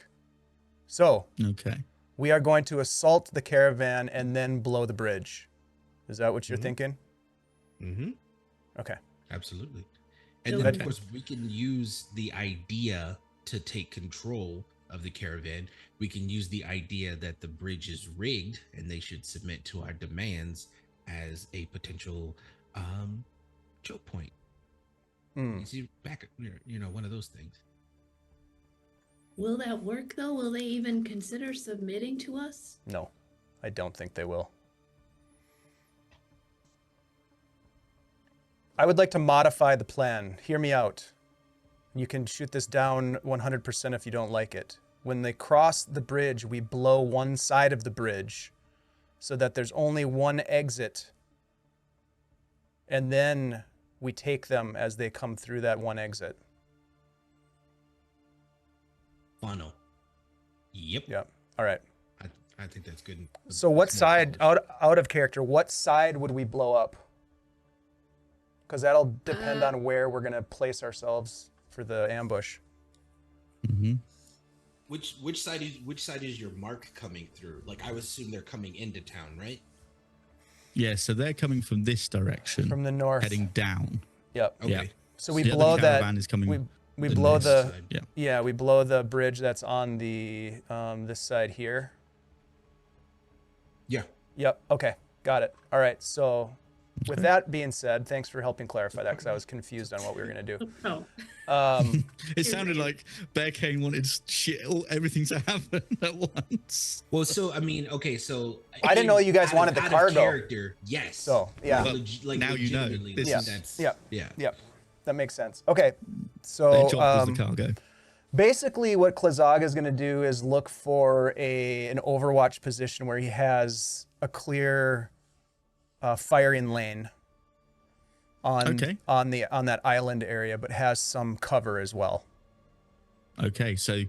So Okay. we are going to assault the caravan and then blow the bridge. Is that what you're Mhm. thinking? Mm-hmm. Okay. Absolutely. And So- then, Okay. of course, we can use the idea to take control of the caravan. We can use the idea that the bridge is rigged and they should submit to our demands as a potential choke point. Hmm. You see, back, one of those things. Will that work though? Will they even consider submitting to us? No, I don't think they will. I would like to modify the plan. Hear me out. You can shoot this down 100% if you don't like it. When they cross the bridge, we blow one side of the bridge so that there's only one exit. And then we take them as they come through that one exit. Funnel. Yep. Yeah. All right. I think that's good. So what That's more side, polished. out of character, what side would we blow up? Because that'll depend on where we're going to place ourselves for the ambush. Mm-hmm. Which side is your mark coming through? Like, I would assume they're coming into town, right? Yeah, so they're coming from this direction, From the north. heading down. Yep. Okay. Yeah. So we The other blow that. caravan is coming We the blow next the. side. Yeah. Yeah, we blow the bridge that's on the this side here. Yeah. Yep. Okay. Got it. All right. So, with that being said, thanks for helping clarify that because I was confused on what we were gonna do. Oh, It sounded like Bear Kane wanted everything to happen at once. Well, so I mean, okay, so I didn't know you guys wanted the out of cargo. character, yes. So, yeah. Like, Now you know. legitimately, This Yeah. is- that's Yeah. yeah. Yep. That makes sense. Okay. Their So job was the cargo. basically, what Klazog is going to do is look for an Overwatch position where he has a clear firing lane on that island area, but has some cover as well. Okay, so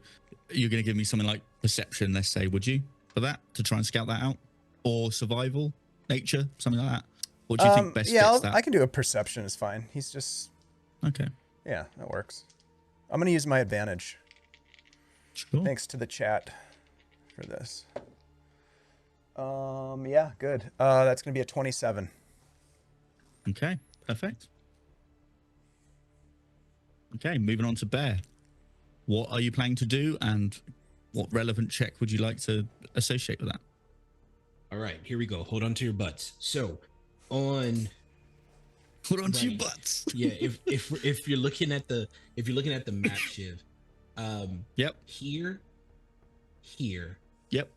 you're going to give me something like perception, let's say, would you, for that, to try and scout that out? Or survival, nature, something like that? What do you think best Yeah, fits that? I can do a perception. Is fine. He's just Okay, yeah, that works. I'm going to use my advantage. sure. Thanks to the chat for this. Yeah, good. That's going to be a 27. Okay, perfect. Okay, moving on to Bear. What are you planning to do, and what relevant check would you like to associate with that? All right, here we go. Hold on to your butts. So, on Hold on to your Right. butts. yeah, if you're looking at the map, Shiv, Yep, here, yep.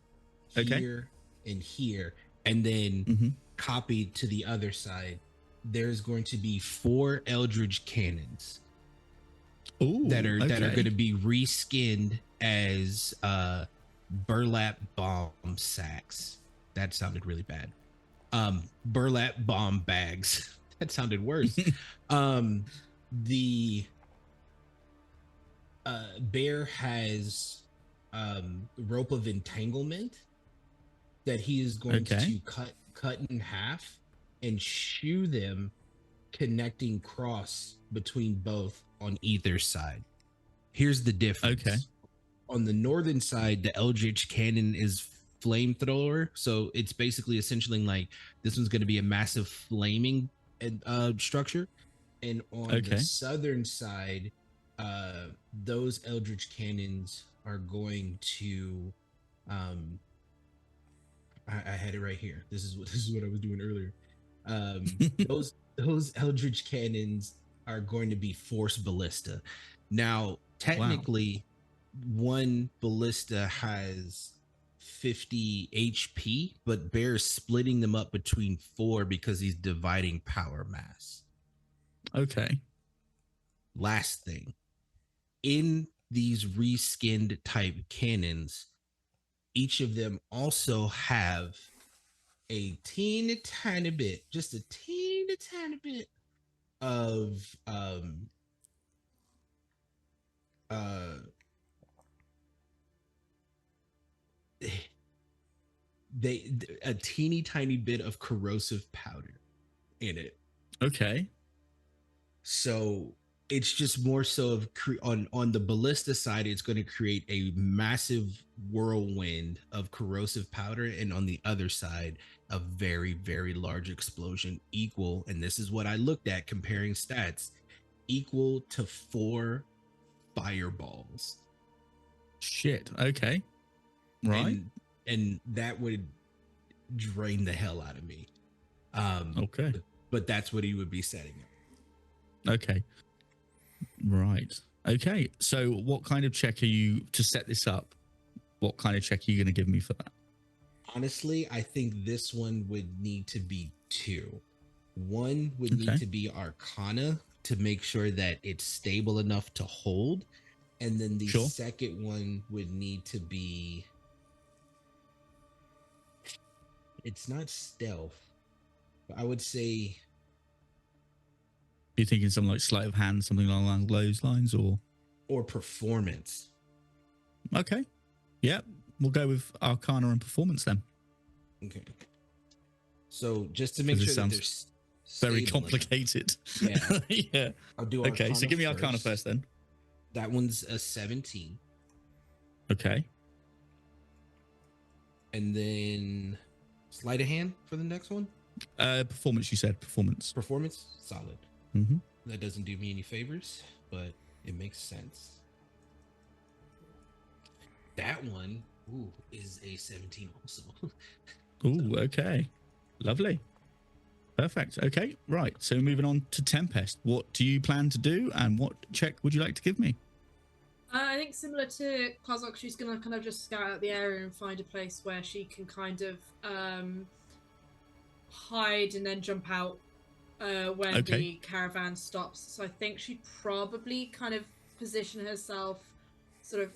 Okay. here, and here, and then Mm-hmm. copied to the other side, there's going to be 4 Eldritch cannons Ooh, that are okay. going to be reskinned as burlap bomb sacks. That sounded really bad. Burlap bomb bags. That sounded worse. The bear has rope of entanglement that he is going to cut in half and shoe them, connecting cross between both on either side. Here's the difference. Okay. On the northern side, the Eldritch cannon is flamethrower, so it's basically essentially like this one's going to be a massive flaming structure, and on the southern side, those Eldritch cannons are going to I had it right here. This is what I was doing earlier. Those Eldritch cannons are going to be force ballista. Now, technically, one ballista has 50 HP, but Bear's splitting them up between 4 because he's dividing power mass. Okay. Last thing, in these reskinned type cannons, each of them also have a teeny tiny bit, just a teeny tiny bit of a teeny tiny bit of corrosive powder in it. Okay. So it's just more so of on the ballista side, it's going to create a massive whirlwind of corrosive powder, and on the other side, a very, very large explosion equal, and this is what I looked at comparing stats, equal to 4 fireballs. Shit. Okay. Right. And that would drain the hell out of me. Okay. But that's what he would be setting up. Okay. Right. Okay. So what kind of check are you to set this up? What kind of check are you going to give me for that? Honestly, I think this one would need to be 2. One would need to be Arcana to make sure that it's stable enough to hold. And then the second one would need to be... It's not stealth, but I would say... You're thinking something like sleight of hand, something along those lines, or performance. Okay. Yeah, we'll go with Arcana and performance then. Okay. So just to make sure that there's very complicated. Yeah. Yeah. I'll do Arcana. Okay, so give me first. Arcana first then. That one's a 17. Okay. And then sleight of hand for the next one? Performance, you said. Performance. Performance? Solid. Mm-hmm. That doesn't do me any favors, but it makes sense. That one, is a 17 also. Ooh, okay. Lovely. Perfect. Okay, right. So moving on to Tempest. What do you plan to do, and what check would you like to give me? I think similar to Klazok, she's going to kind of just scout out the area and find a place where she can kind of hide and then jump out when the caravan stops. So I think she'd probably kind of position herself sort of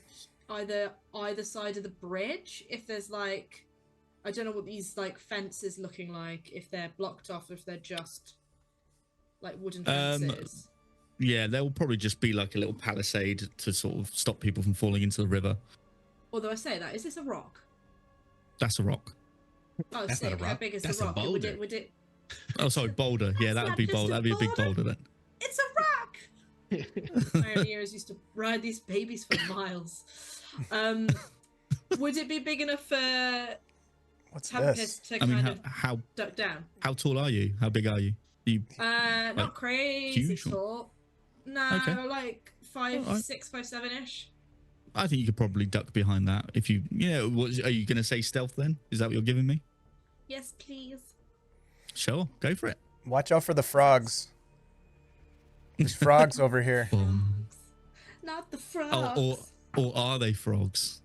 either side of the bridge. If there's like, I don't know what these like fences looking like, if they're blocked off, if they're just like wooden fences. Yeah, there will probably just be like a little palisade to sort of stop people from falling into the river. Although I say that, is this a rock? That's a rock. Oh, That's sick. not a rock. How big is That's the a rock? boulder. Would it... Oh, sorry, boulder. Yeah, that would be boulder. That'd be a big boulder then. It's a rock. My own ears used to ride these babies for miles. Would it be big enough for Tempest to kind of how duck down? How tall are you? How big are you? Not crazy huge, tall. No, like 5'6", 5'7" I think you could probably duck behind that if you what are you going to say, stealth then? Is that what you're giving me? Yes, please. Sure, go for it. Watch out for the frogs. There's frogs over here. Not the frogs. Or are they frogs?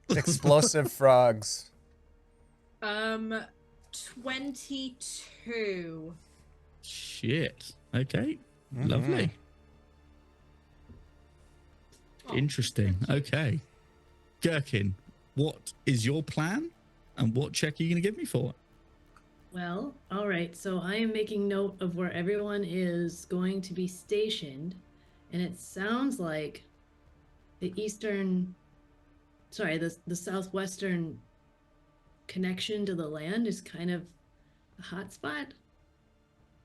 Explosive frogs. 22. Shit. Okay. Mhm. Lovely. Oh, Interesting. thank you. Okay. Gherkin, what is your plan? And what check are you going to give me for it? Well, all right. So I am making note of where everyone is going to be stationed, and it sounds like the the southwestern connection to the land is kind of a hot spot.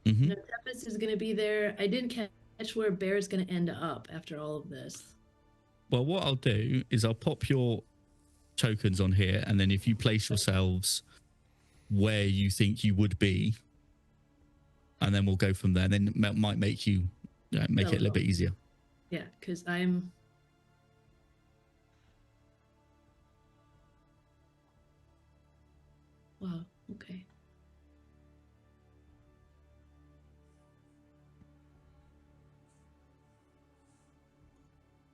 Mhm. No, Tempest is going to be there. I didn't catch where Bear's going to end up after all of this. Well, what I'll do is I'll pop your tokens on here, and then if you place yourselves where you think you would be, and then we'll go from there. Then it might make you make it a little bit easier. Yeah, because I'm. Wow. Okay.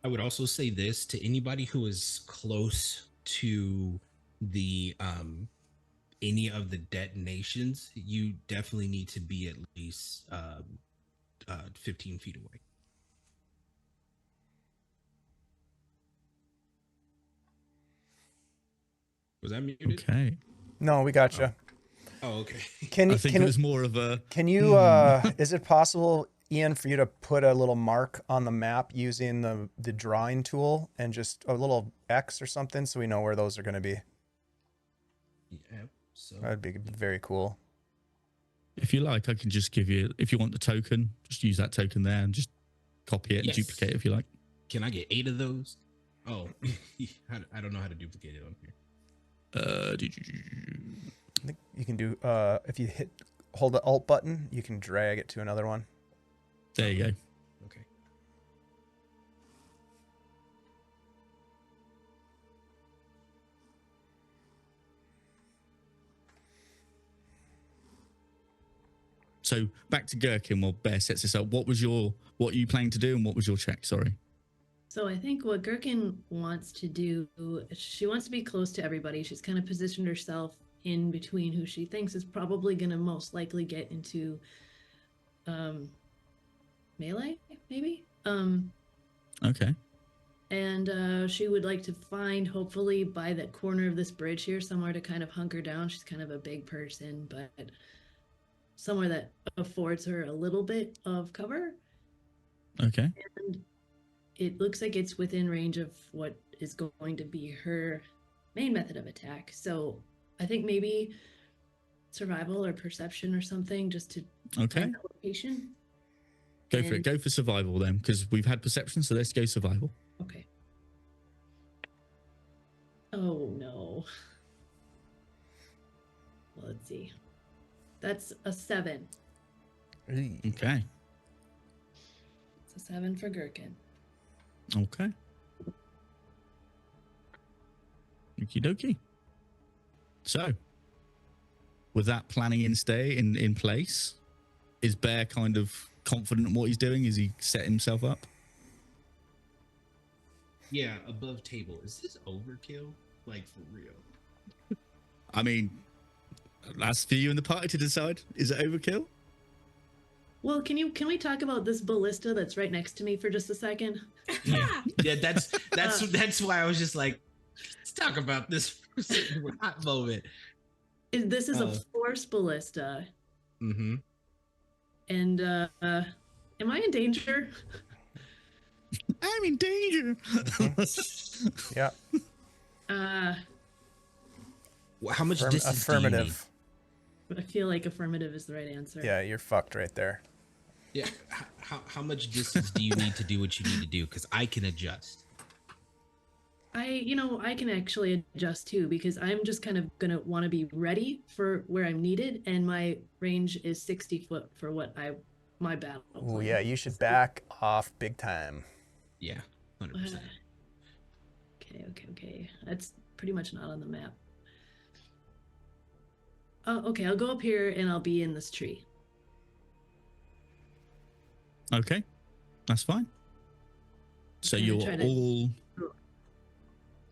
I would also say this to anybody who is close to the any of the detonations, you definitely need to be at least 15 feet away. Was that muted? Okay. No, we got you. Oh, okay. Can I you? think Can, it was more of a. can you? Is it possible, Ian, for you to put a little mark on the map using the drawing tool and just a little X or something, so we know where those are going to be? Yeah. So That'd be very cool. If you like, I can just give you. If you want the token, just use that token there and just copy it and Yes. duplicate it if you like. can I get 8 of those? Oh, I don't know how to duplicate it on here. I think you can do if you hold the Alt button, you can drag it to another one. There you go. Okay. So back to Gherkin while Bear sets this up. What are you planning to do, and what was your check? Sorry. So I think what Gherkin wants to do, she wants to be close to everybody. She's kind of positioned herself in between who she thinks is probably going to most likely get into melee, maybe. Okay. And she would like to find, hopefully, by that corner of this bridge here, somewhere to kind of hunker down. She's kind of a big person, but somewhere that affords her a little bit of cover. Okay. And it looks like it's within range of what is going to be her main method of attack. So I think maybe survival or perception or something, just to Okay. find that location. Go for it. Go for survival then, because we've had perception, so let's go survival. Okay. Oh no. Well, let's see. That's a 7. Okay. It's a 7 for Gherkin. Okay. Okie dokie. So, with that planning in place, is Bear kind of confident in what he's doing? Is he set himself up? Yeah, above table. Is this overkill? Like, for real? I mean, that's for you and the party to decide. Is it overkill? Well, can we talk about this ballista that's right next to me for just a second? Yeah, that's why I was just like, let's talk about this for a hot moment. This is a force ballista. Mm-hmm. And am I in danger? I'm in danger. Yeah. How much distance Affirmative. I feel like affirmative is the right answer. Yeah, you're fucked right there. do you need? Yeah. How much distance do you need to do what you need to do? Because I can adjust. I can actually adjust too, because I'm just kind of gonna want to be ready for where I'm needed, and my range is 60 foot for what my battle. Oh yeah, you should back off big time. Yeah, 100%. Okay. That's pretty much not on the map. Oh, okay. I'll go up here and I'll be in this tree. Okay, that's fine. So I'm gonna you're try to all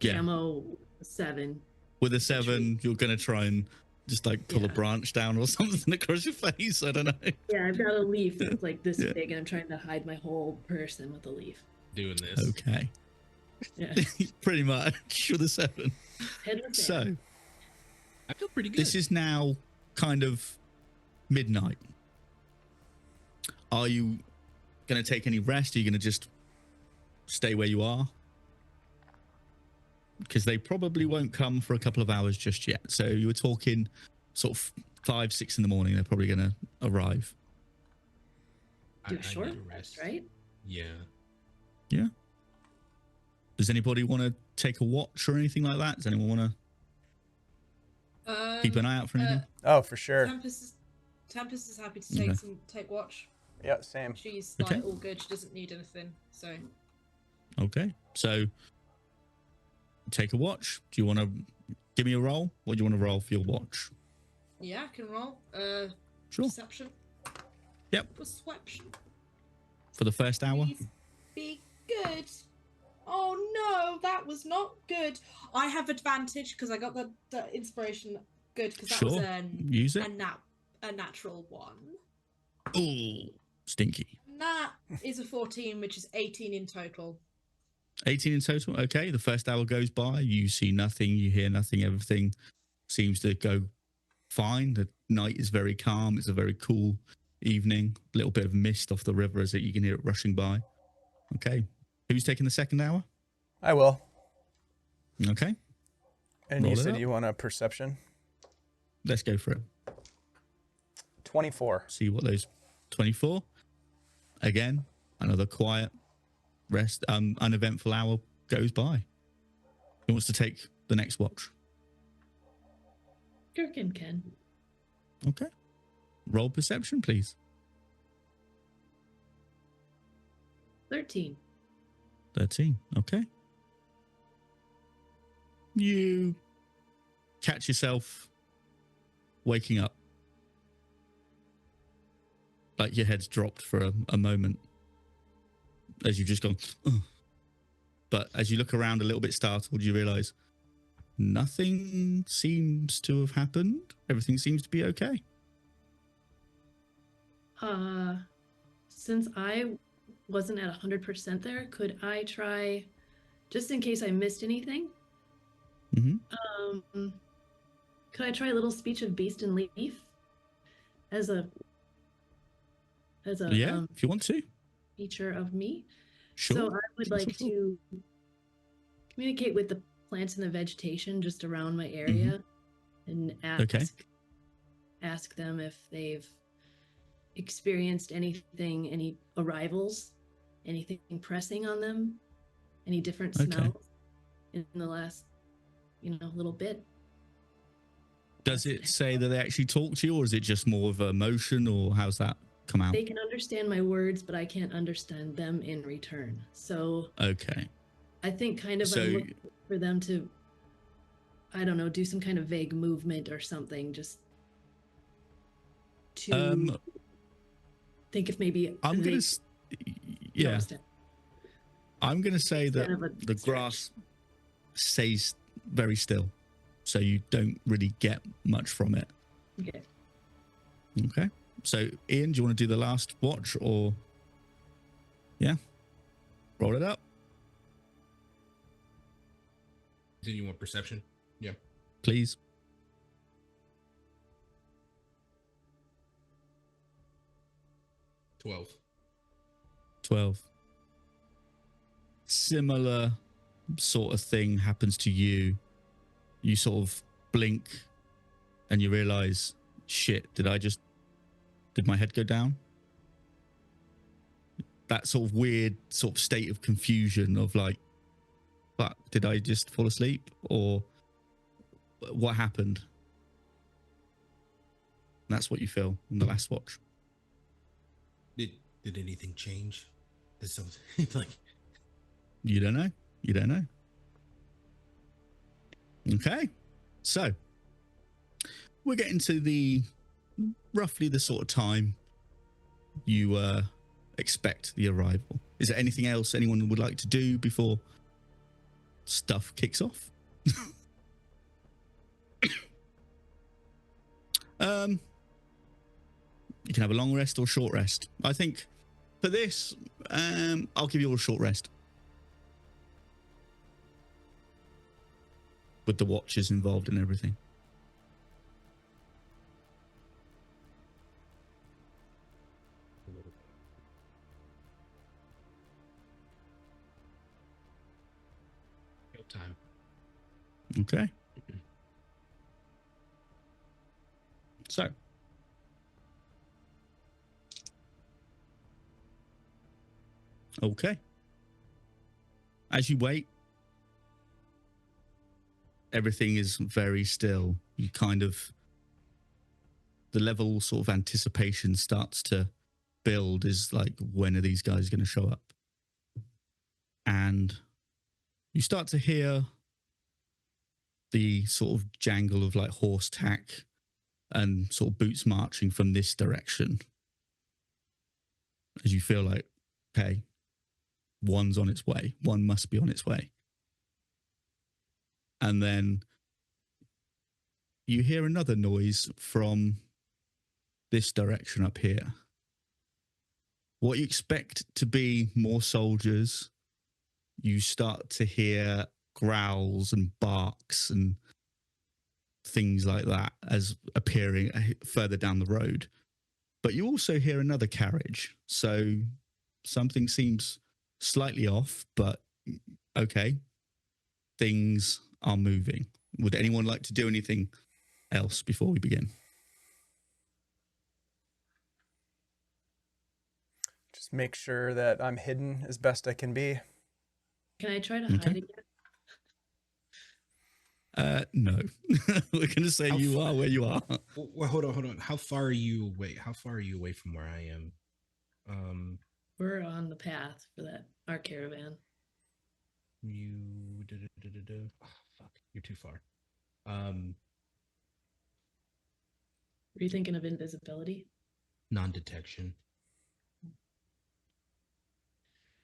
camo 7. with a 7. You're going to try and Just like pull a Yeah. branch down or something across your face. I don't know. Yeah, I've got a leaf that's like this Yeah. big, and I'm trying to hide my whole person with a leaf. Doing this. Okay. Yeah. Pretty much with a 7. Headless So Anna. I feel pretty good. this is now kind of midnight. Are you going to take any rest? Are you going to just stay where you are? Because they probably won't come for a couple of hours just yet. So you were talking sort of 5, 6 in the morning. They're probably going to arrive. Do a I short need a rest, right? Yeah. Yeah. Does anybody want to take a watch or anything like that? Does anyone want to keep an eye out for anything? Oh, for sure. Tempest is happy to take Okay. take watch. Yeah, same. She's Okay. like all good. She doesn't need anything. So Okay. So take a watch. Do you want to give me a roll? Or do you want to roll for your watch? yeah, I can roll. Sure. Perception. Yep. Perception. For the first hour? Please be good. Oh no, that was not good. I have advantage because I got the inspiration good because that was Sure. Use it. a natural one. Oh, stinky. And that is a 14, which is 18 in total. 18 in total. Okay. The first hour goes by. You see nothing. You hear nothing. Everything seems to go fine. The night is very calm. It's a very cool evening. A little bit of mist off the river as you can hear it rushing by. Okay. Who's taking the second hour? I will. Okay. And Roll you it said up. you want a perception? Let's go for it. 24. See what those 24. Again, another quiet rest, uneventful hour goes by. Who wants to take the next watch? Gherkin can. Okay. Roll perception, please. 13. 13. Okay. You catch yourself waking up. Like your head's dropped for a moment as you've just gone, "Ugh." But as you look around a little bit startled, you realize nothing seems to have happened. Everything seems to be okay. Since I wasn't at 100% there, could I try, just in case I missed anything, Mm-hmm. could I try a little speech of beast and leaf as a Yeah, if you want to. feature of me? Sure. So I would Sure, like sure, sure. to communicate with the plants and the vegetation just around my Mm-hmm. area and Okay. ask them if they've experienced anything, any arrivals, anything pressing on them, any different Okay. smells in the last, little bit. Does it say that they actually talk to you, or is it just more of emotion, or how's that come out? They can understand my words, but I can't understand them in return. So Okay. I think kind of So- I'm looking for them to, I don't know, do some kind of vague movement or something, just to think if maybe I'm they gonna, yeah, noticed it. I'm gonna say that Kind of a the stretch. grass stays very still, so you don't really get much from it. Okay. Okay. So, Ian, do you want to do the last watch, or yeah, roll it up, Do you want perception? Yeah. please? 12. 12. Similar sort of thing happens to you. You sort of blink and you realize, shit, did my head go down? That sort of weird sort of state of confusion of like, fuck, did I just fall asleep? Or what happened? That's what you feel in the last watch. Did anything change? Did something like You don't know. You don't know. Okay. So we're getting to the roughly the sort of time you expect the arrival. Is there anything else anyone would like to do before stuff kicks off? You can have a long rest or short rest. I think for this, I'll give you all a short rest. With the watches involved and everything. Time. Okay. So. Okay. As you wait, everything is very still. You kind of, the level sort of anticipation starts to build is like, when are these guys going to show up? And you start to hear the sort of jangle of like horse tack and sort of boots marching from this direction. As you feel like, okay, one's on its way. One must be on its way. And then you hear another noise from this direction up here. What you expect to be more soldiers, you start to hear growls and barks and things like that as appearing further down the road. But you also hear another carriage. So something seems slightly off, but okay. Things are moving. Would anyone like to do anything else before we begin? Just make sure that I'm hidden as best I can be. Can I try to hide again? No. We're going to say you are where you are. Well, hold on. How far are you away? How far are you away from where I am? We're on the path for our caravan. Oh, fuck, you're too far. Were you thinking of invisibility? Non-detection.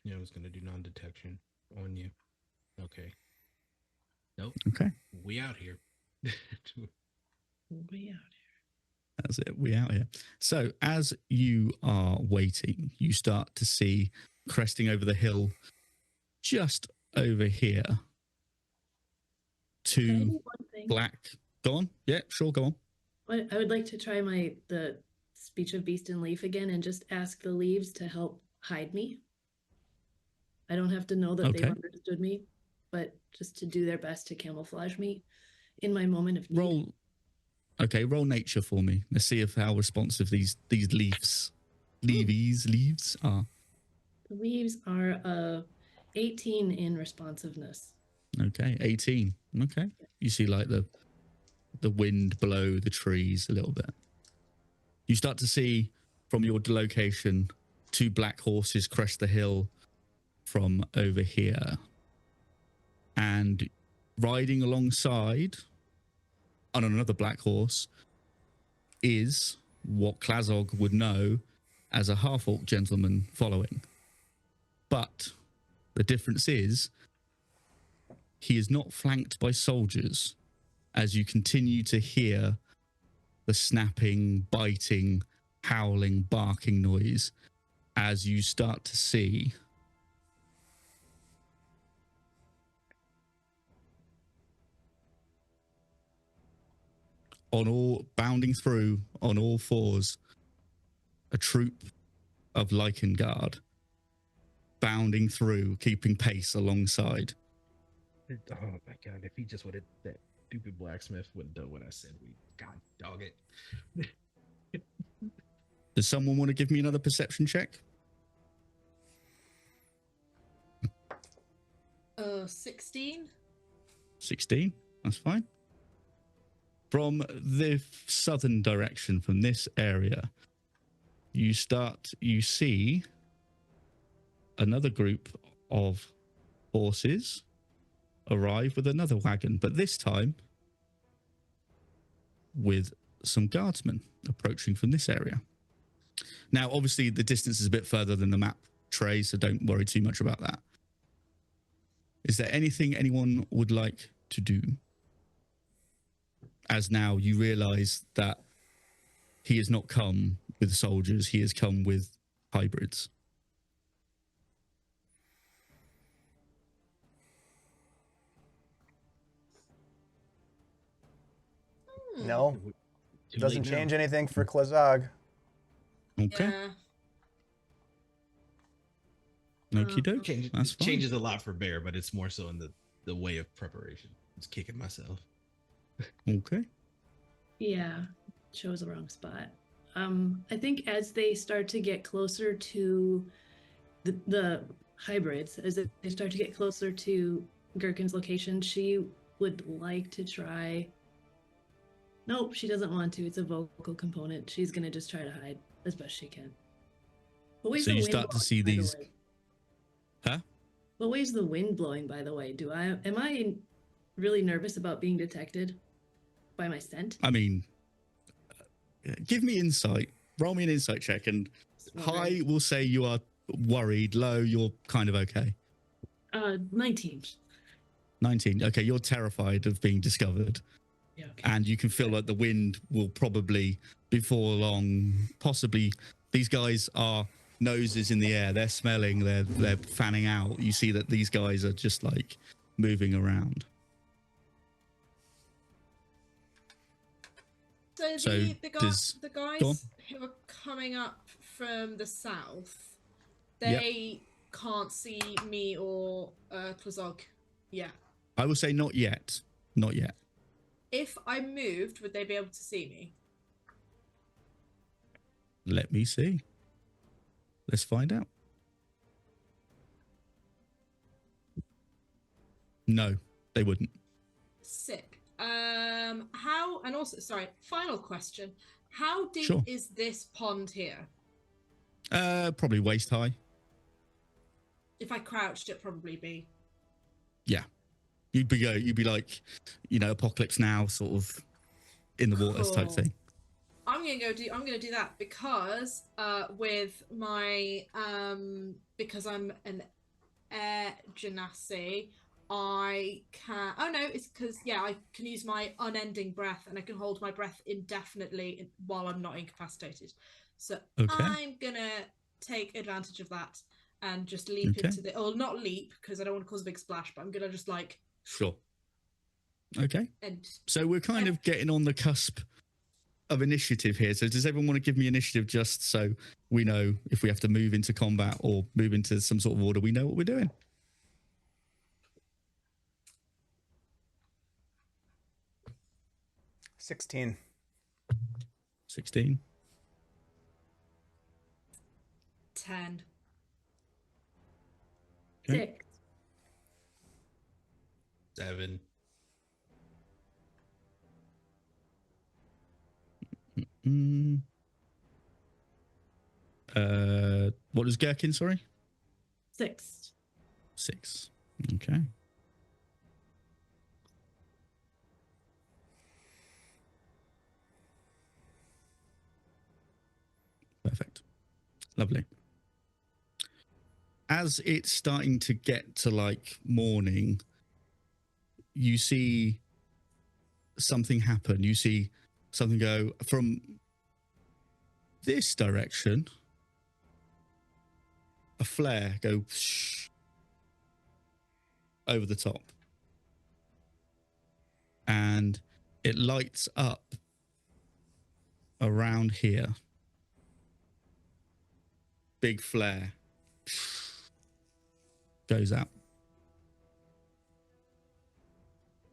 Yeah, I was gonna do non-detection on you. Okay. Nope. Okay. We out here. We out here. That's it. We out here. So as you are waiting, you start to see cresting over the hill just over here. Can I Two do one thing? black. Go on. Yeah, sure. Go on. I would like to try the speech of beast and leaf again and just ask the leaves to help hide me. I don't have to know that they've understood me, but just to do their best to camouflage me in my moment of need. Roll nature for me. Let's see how responsive these leaves are. The leaves are 18 in responsiveness. Okay, 18. Okay. You see like the wind blow the trees a little bit. You start to see from your location 2 black horses crest the hill from over here. And riding alongside on another black horse is what Klazog would know as a half-orc gentleman following. But the difference is he is not flanked by soldiers, as you continue to hear the snapping, biting, howling, barking noise as you start to see bounding through on all fours, a troop of Lycan Guard bounding through, keeping pace alongside. Oh my god, if he just would have, that stupid blacksmith would have done what I said. God dog it. Does someone want to give me another perception check? 16. 16, that's fine. From the southern direction, from this area, you see another group of horses arrive with another wagon, but this time with some guardsmen approaching from this area. Now, obviously, the distance is a bit further than the map tray, so don't worry too much about that. Is there anything anyone would like to do? As now you realize that he has not come with soldiers. He has come with hybrids. No, Too doesn't late change now. anything for Klazag. Okay. Yeah. Okie doke. That's fine. Changes a lot for Bear, but it's more so in the way of preparation. It's kicking myself. Okay. Yeah, chose the wrong spot. I think as they start to get closer to the hybrids, as they start to get closer to Gherkin's location, she would like to try. Nope, she doesn't want to. It's a vocal component. She's gonna just try to hide as best she can. What way's So the you wind start to blowing, see by the these. way? Huh? What way's the wind blowing, by the way? Am I really nervous about being detected by my scent? I mean, give me insight. Roll me an insight check, and high will say you are worried. Low, you're kind of okay. 19. 19. Okay, you're terrified of being discovered. Yeah, okay. And you can feel like the wind will probably, before long, possibly, these guys are noses in the air. They're smelling, they're fanning out. You see that these guys are just like moving around. So the go on. guys who are coming up from the south, they can't see me or Klazog yet. I will say not yet. Not yet. If I moved, would they be able to see me? Let me see. Let's find out. No, they wouldn't. Sick. How, and also, sorry, final question. How deep Sure. is this pond here? Probably waist high. If I crouched, it'd probably be. Yeah. You'd be like, Apocalypse Now, sort of in the waters type Cool. thing. I'm gonna do that because with my because I'm an air genasi, I can. Oh no, it's because I can use my unending breath and I can hold my breath indefinitely while I'm not incapacitated. So Okay. I'm gonna take advantage of that and just leap Okay. into the. Or not leap because I don't want to cause a big splash, but I'm gonna just like. Sure. Okay. And So we're kind of getting on the cusp of initiative here. So does everyone want to give me initiative just so we know if we have to move into combat or move into some sort of order, we know what we're doing? $16. 16. 10. Okay. 6. 7. What was Gherkin, sorry? 6. 6. Okay. Perfect. Lovely. As it's starting to get to like morning, you see something happen. You see something go from this direction, a flare go over the top. And it lights up around here. Big flare goes out.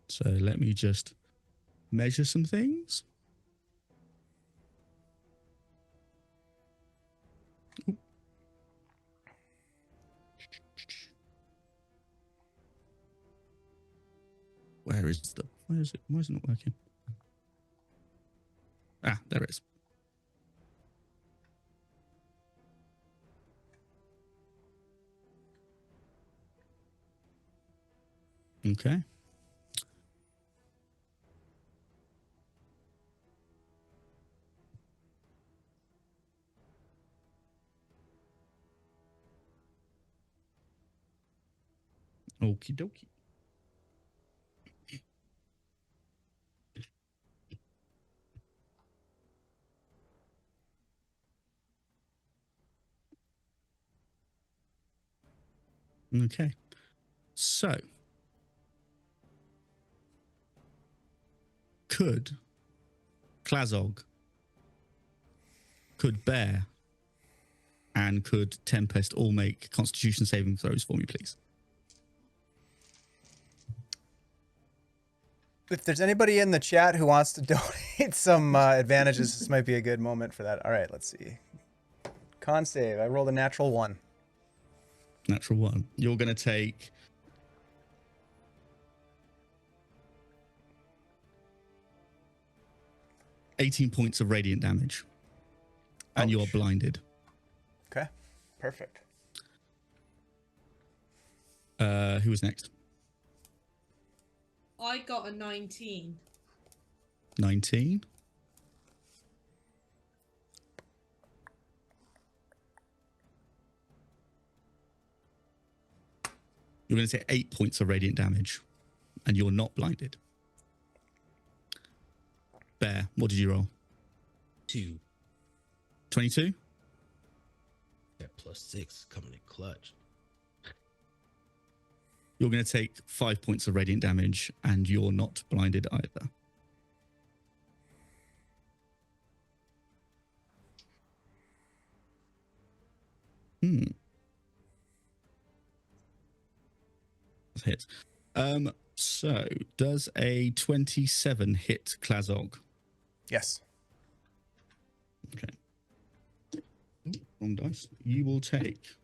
So let me just measure some things. Where is it? Why is it not working? Ah, there it is. Okay. Okie dokie. Okay. So, could Klazog, could Bear, and could Tempest all make Constitution saving throws for me, please? If there's anybody in the chat who wants to donate some advantages, this might be a good moment for that. All right, let's see. Con save. I rolled a natural 1. Natural 1. You're going to take 18 points of radiant damage, and you are Ouch. blinded. Okay, perfect. Who was next? I got a 19. 19. You're going to take 8 points of radiant damage, and you're not blinded. Bear, what did you roll? 2. 22? That +6 coming in clutch. You're going to take 5 points of radiant damage, and you're not blinded either. Hit. So does a 27 hit Klazog? Yes. Okay. Wrong dice. You will take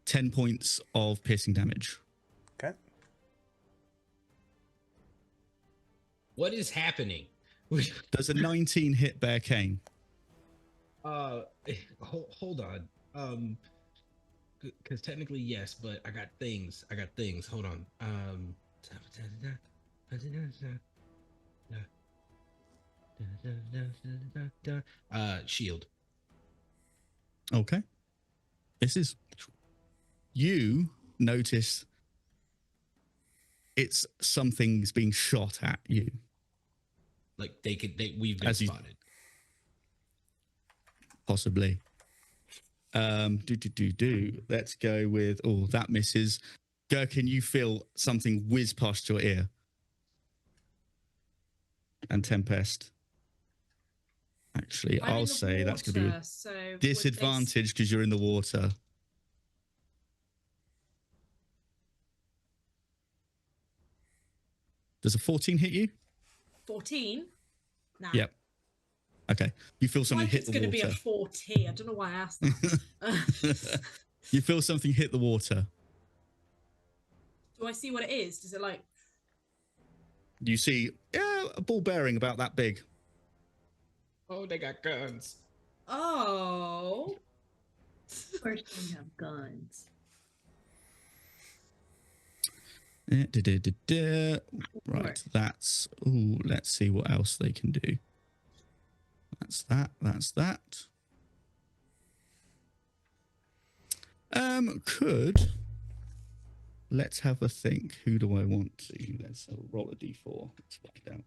10 points of piercing damage. Okay. What is happening? Does a 19 hit Bear Cane? Hold on. Because technically yes, but I got things. Hold on. Shield. Okay. This is... You notice it's something's being shot at you. Like we've been spotted. Possibly. Let's go with, oh, that misses. Gherkin, you feel something whiz past your ear. And Tempest. Actually, I'll say that's going to be a disadvantage because you're in the water. Does a 14 hit you? 14? Nah. Yep. Okay. You feel something hit the water. It's going to be a 40. I don't know why I asked that. You feel something hit the water. Do I see what it is? Does it like... You see a ball bearing about that big. Oh, they got guns. Oh. Of course we have guns. Right, that's... Oh, let's see what else they can do. That's that. Let's have a think. Who do I want to? Let's roll a d4. Let's find out.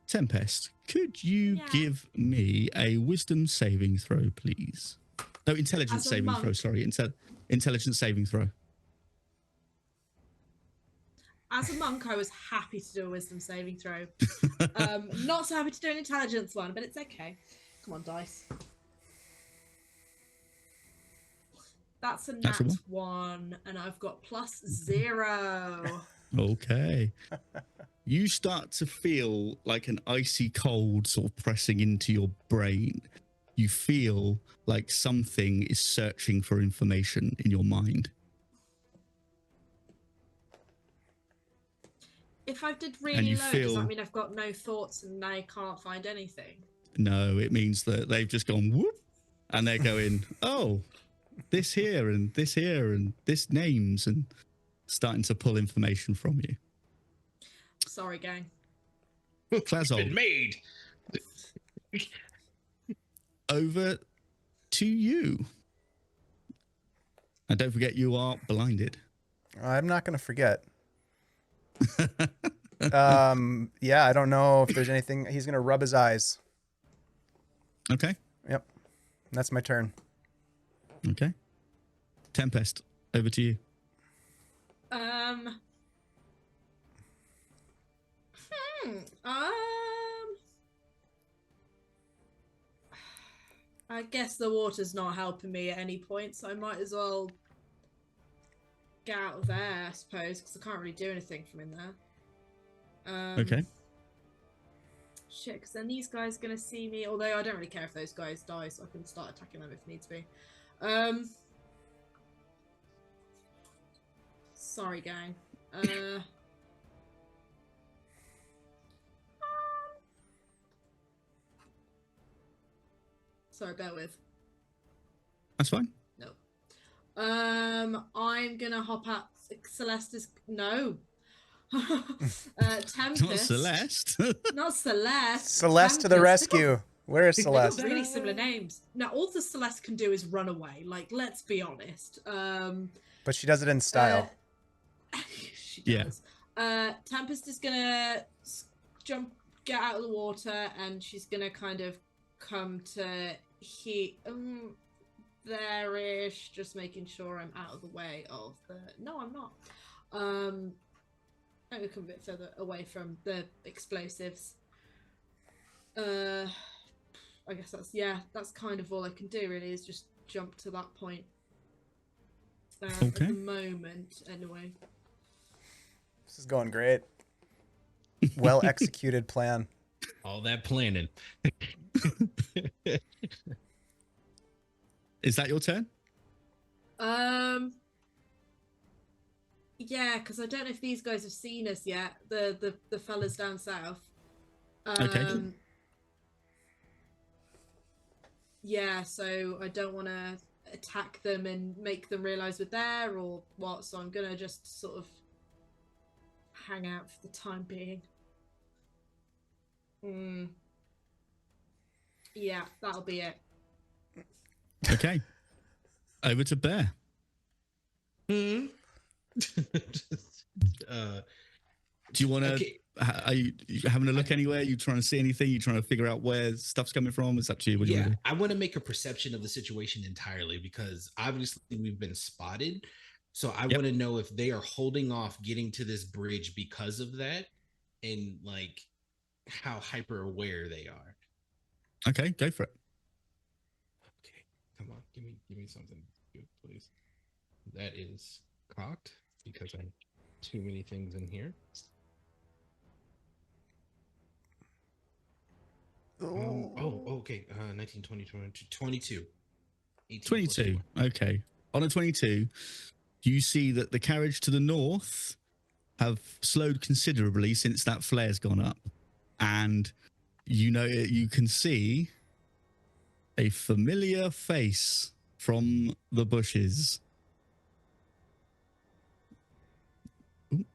Tempest, could you give me a wisdom saving throw, please? No, intelligence saving throw, sorry. Intelligence saving throw. As a monk, I was happy to do a wisdom saving throw. Not so happy to do an intelligence one, but it's okay. Come on, dice. That's a nat one, and I've got +0. Okay. You start to feel like an icy cold sort of pressing into your brain. You feel like something is searching for information in your mind. If I did really low, does that mean I've got no thoughts and I can't find anything? No, it means that they've just gone whoop, and they're going, oh, this here and this names, and starting to pull information from you. Sorry, gang. Klazog. Been made. Over to you. And don't forget, you are blinded. I'm not going to forget. Yeah, I don't know if there's anything. He's gonna rub his eyes. Okay. Yep, that's my turn. Okay. Tempest, over to you. Um. I guess the water's not helping me at any point, so I might as well get out of there, I suppose, because I can't really do anything from in there. Okay. Shit, because then these guys are gonna see me. Although I don't really care if those guys die, so I can start attacking them if needs be. Sorry, gang. Sorry, bear with. That's fine. No. I'm gonna hop out. Celeste's no. Tempest. Not Celeste. Not Celeste. Celeste to the Tempest. rescue. Where is They've got Celeste? really similar names. Now, all the Celeste can do is run away. Like, let's be honest. But she does it in style. She Yeah. does. Tempest is gonna get out of the water, and she's gonna kind of come to here, there-ish, just making sure I'm out of the way of the. No, I'm not. I'm gonna come a bit further away from the explosives. I guess that's kind of all I can do really, is just jump to that point. At Okay. the moment, anyway. This is going great. Well executed plan. All that planning. Is that your turn? Yeah, because I don't know if these guys have seen us yet. The fellas down south. Okay. Yeah, so I don't want to attack them and make them realize we're there or what. So I'm gonna just sort of hang out for the time being. Yeah, that'll be it. Okay. Over to Bear. Hmm. Do you want to? Okay. Are you having a look anywhere? You trying to see anything? You trying to figure out where stuff's coming from? It's up to you. What do you Yeah, want to do? I want to make a perception of the situation entirely because obviously we've been spotted. So I want to know if they are holding off getting to this bridge because of that, and like how hyper aware they are. Okay, go for it. Okay, come on, give me something good, please. That is cocked because I have too many things in here. Okay. 19, 20, 22. 22. 18 plus 22. four. Okay. On a 22, you see that the carriage to the north have slowed considerably since that flare's gone up. And you can see a familiar face from the bushes. Ooh.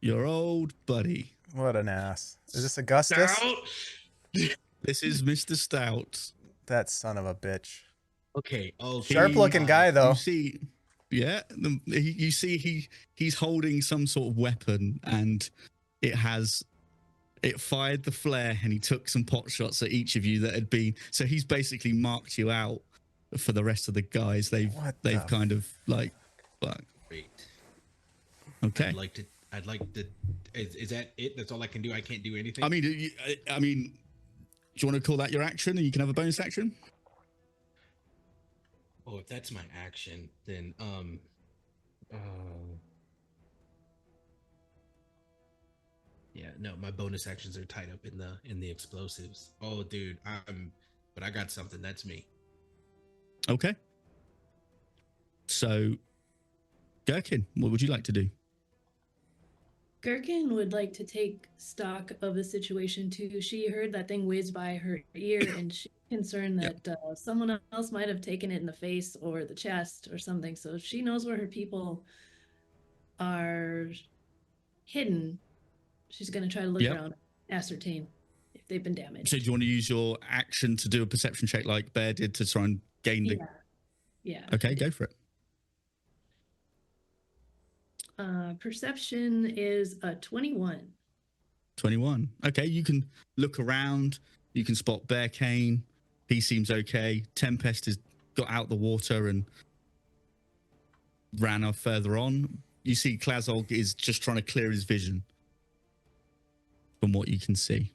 Your old buddy. What an ass. Is this Augustus? Stout. This is Mr. Stout. That son of a bitch. Okay. Oh, Sharp looking guy though. You see, yeah, you see he's holding some sort of weapon, and it fired the flare, and he took some pot shots at each of you that had been. So he's basically marked you out for the rest of the guys. They've kind of like, fuck. Great. Okay. I'd like to. Is that it? That's all I can do. I can't do anything. I mean, do you want to call that your action, and you can have a bonus action? Oh, if that's my action, then yeah, no, my bonus actions are tied up in the explosives. Oh, dude, but I got something. That's me. Okay. So, Gherkin, what would you like to do? Gherkin would like to take stock of the situation too. She heard that thing whiz by her ear, and she's concerned that someone else might have taken it in the face or the chest or something. So if she knows where her people are hidden, she's going to try to look around, ascertain if they've been damaged. So do you want to use your action to do a perception check like Bear did to try and gain the... Yeah. Okay, go for it. Perception is a 21. 21. Okay, you can look around. You can spot Bearcane. He seems okay. Tempest has got out the water and ran off further on. You see Klazog is just trying to clear his vision from what you can see.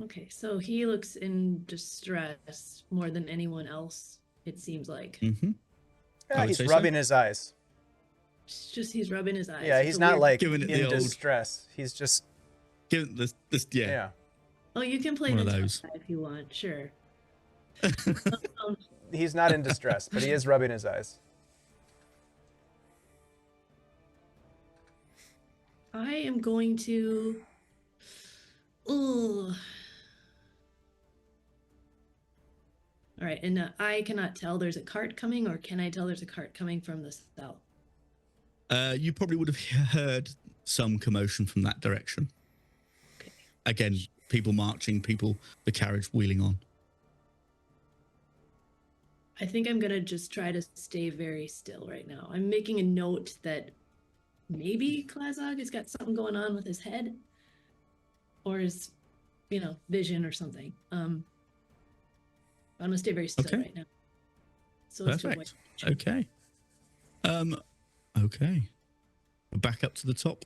Okay, so he looks in distress more than anyone else, it seems like. Mm-hmm. Yeah, would he's say so. rubbing his eyes. It's just he's rubbing his eyes. Yeah, It's he's a not weird- like Giving it the in old- distress. He's just Give this, yeah. yeah. Oh, you can play One the of tough those. guy if you want, sure. He's not in distress, but he is rubbing his eyes. I am going to. Ugh. All right, and I cannot tell there's a cart coming, or can I tell there's a cart coming from the south? You probably would have heard some commotion from that direction. Okay. Again, people marching, the carriage wheeling on. I think I'm gonna just try to stay very still right now. I'm making a note that maybe Klazog has got something going on with his head, or his, vision or something. I'm gonna stay very still Okay. right now. So as to avoid- Perfect. Okay. Okay. Back up to the top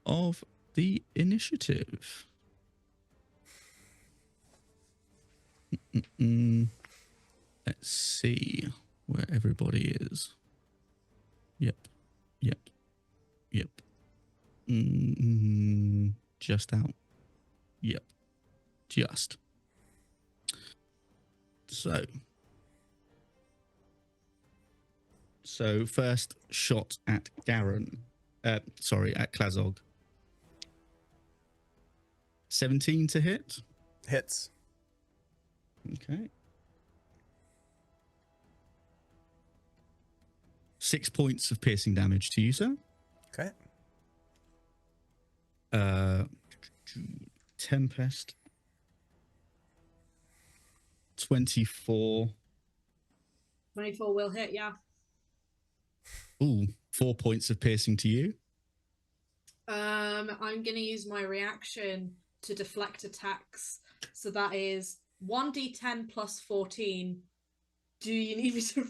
of the initiative. Let's see where everybody is. Yep. Just out. Yep. Just. So first shot at Garen. At Klazog. 17 to hit. Hits. Okay. 6 points of piercing damage to you, sir. Okay. Tempest. 24. 24 will hit, yeah. Ooh, 4 points of piercing to you. I'm gonna use my reaction to deflect attacks. So that is 1d10 plus 14. Do you need me to?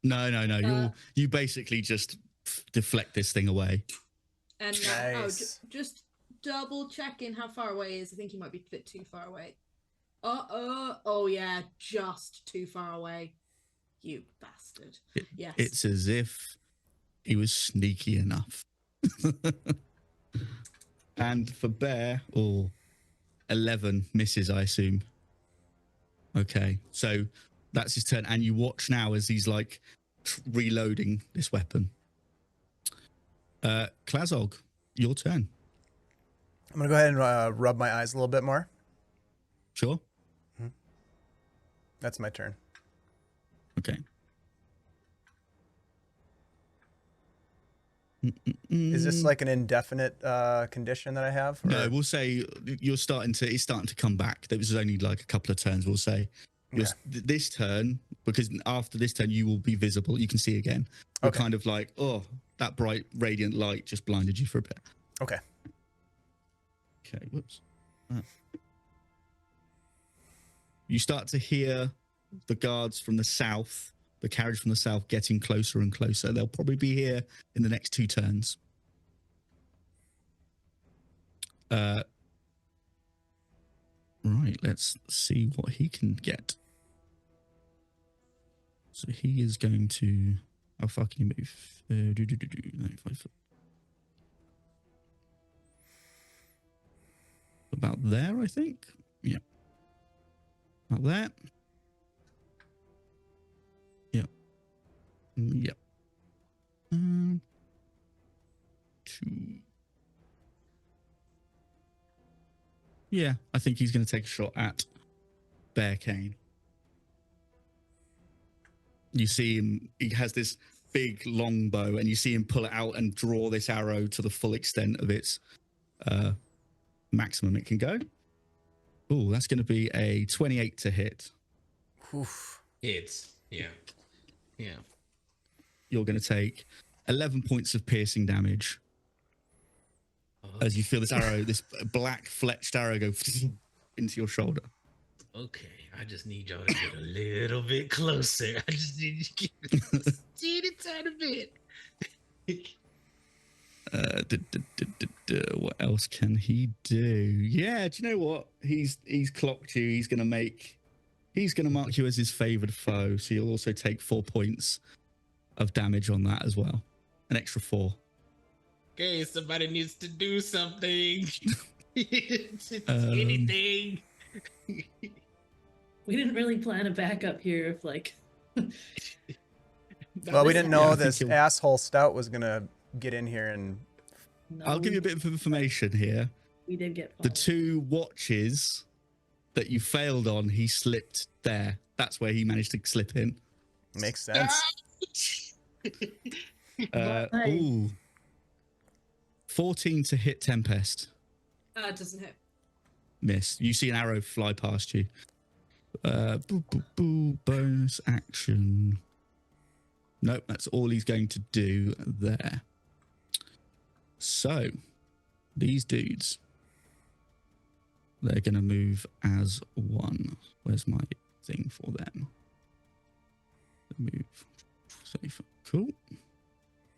No. You basically just deflect this thing away. And Nice. just double checking how far away he is. I think he might be a bit too far away. Oh yeah, just too far away. You bastard. Yes. It's as if he was sneaky enough. And for Bear, 11 misses, I assume. Okay, so that's his turn. And you watch now as he's like reloading this weapon. Klazog, your turn. I'm gonna go ahead and rub my eyes a little bit more. Sure. That's my turn. Okay. Is this like an indefinite condition that I have? Or? No, we'll say it's starting to come back. There was only like a couple of turns, we'll say. Okay. This turn, because after this turn, you will be visible. You can see again. You're Okay. kind of like, that bright, radiant light just blinded you for a bit. Okay. Okay, whoops. You start to hear the guards from the south, the carriage from the south getting closer and closer. They'll probably be here in the next 2 turns. Right, let's see what he can get. So he is going to... How far can he move? 95 foot. About there, I think. Yeah. About there. Yep. Yep. 2. Yeah, I think he's going to take a shot at Bearcane. You see him, he has this big long bow, and you see him pull it out and draw this arrow to the full extent of its maximum it can go. Oh, that's going to be a 28 to hit. Oof. It's yeah. You're going to take 11 points of piercing damage. as you feel this arrow, this black fletched arrow go into your shoulder. Okay, I just need y'all to get a little bit closer. I just need you to get a teeny tiny bit. What else can he do? Yeah, do you know what? He's clocked you. He's gonna mark you as his favored foe. So you'll also take 4 points of damage on that as well. An extra 4. Okay, somebody needs to do something. It's Um, anything. We didn't really plan a backup here if like Well, we didn't know I think this he'll- asshole Stout was gonna get in here and no, I'll give you a bit of information here. we did get The followed. 2 watches that you failed on, he slipped there. That's where he managed to slip in. makes sense. Why? Ooh. 14 to hit Tempest. Doesn't hit. Miss. You see an arrow fly past you. Bonus action. Nope, that's all he's going to do there. So, these dudes, they're going to move as one. Where's my thing for them? Move. Safe. Cool.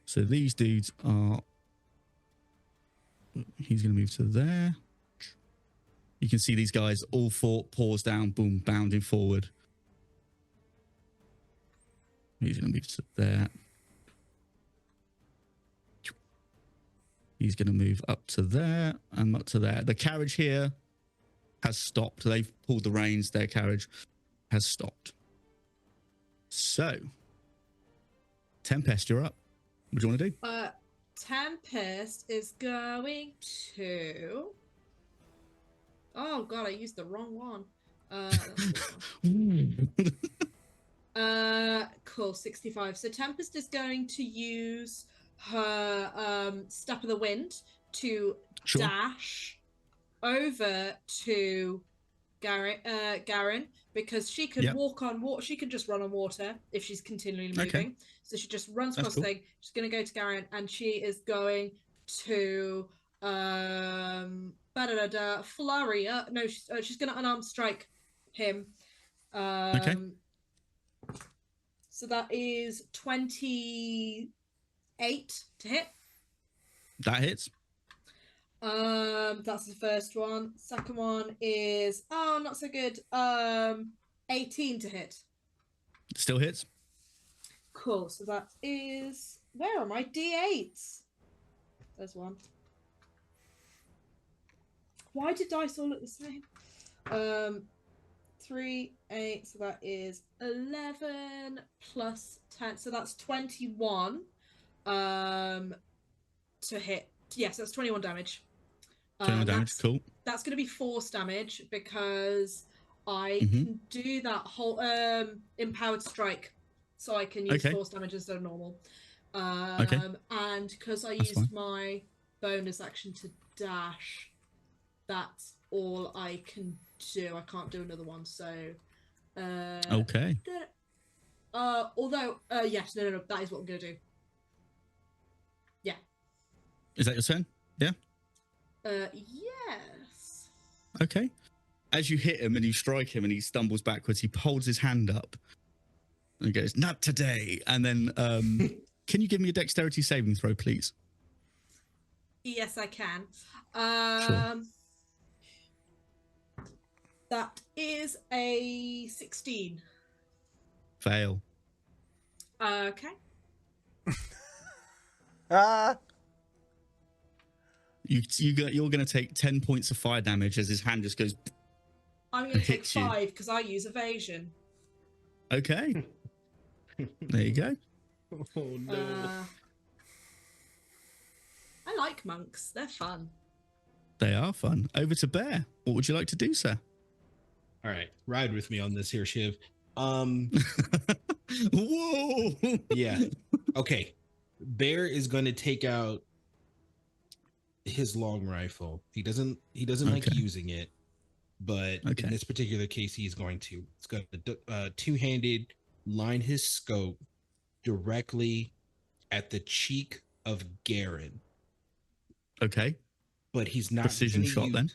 So these dudes are... He's going to move to there. You can see these guys all four paws down, boom, bounding forward. He's going to move to there. He's going to move up to there and up to there. The carriage here has stopped. They've pulled the reins. Their carriage has stopped. So, Tempest, you're up. What do you want to do? Tempest is going to. Oh god, I used the wrong one. That's this one. Cool, 65. So Tempest is going to use her Step of the Wind to Sure. dash over to Garen, because she can Yep. walk on water. She can just run on water if she's continually moving. Okay. So she just runs That's across cool. the thing. She's going to go to Garen, and she is going to flurry. No, she's going to unarmed strike him. Okay. So that is 28 to hit. That hits. That's the first one. Second one is not so good. 18 to hit. Still hits. Cool. So that is, where are my D8s? There's one. Why did dice all look the same? 3, 8. So that is 11 plus 10. So that's 21. To hit. Yes, that's 21 damage. 21 damage. Cool. That's going to be force damage because I Mhm. can do that whole empowered strike, so I can use Okay. force damage instead of normal. Okay. And because I That's used fine. my bonus action to dash, that's all I can do. I can't do another one. So. Okay. Although, yes, no, that is what I'm going to do. Yeah. Is that your turn? Yeah. Yes. Okay. As you hit him and you strike him and he stumbles backwards, he holds his hand up and he goes, "Not today." And then, can you give me a dexterity saving throw, please? Yes, I can. Sure. That is a 16. Fail. Okay. You're going to take 10 points of fire damage as his hand just goes. I'm going to take Hits you. 5 because I use evasion. Okay. There you go. Oh no. I like monks. They're fun. They are fun. Over to Bear. What would you like to do, sir? All right, ride with me on this here, Shiv. Whoa. Yeah. Okay. Bear is going to take out his long rifle. He doesn't like Okay. using it, but Okay. in this particular case, he's going to. It's going to two-handed line his scope directly at the cheek of Garen. Okay. but he's not Precision gonna shot use then.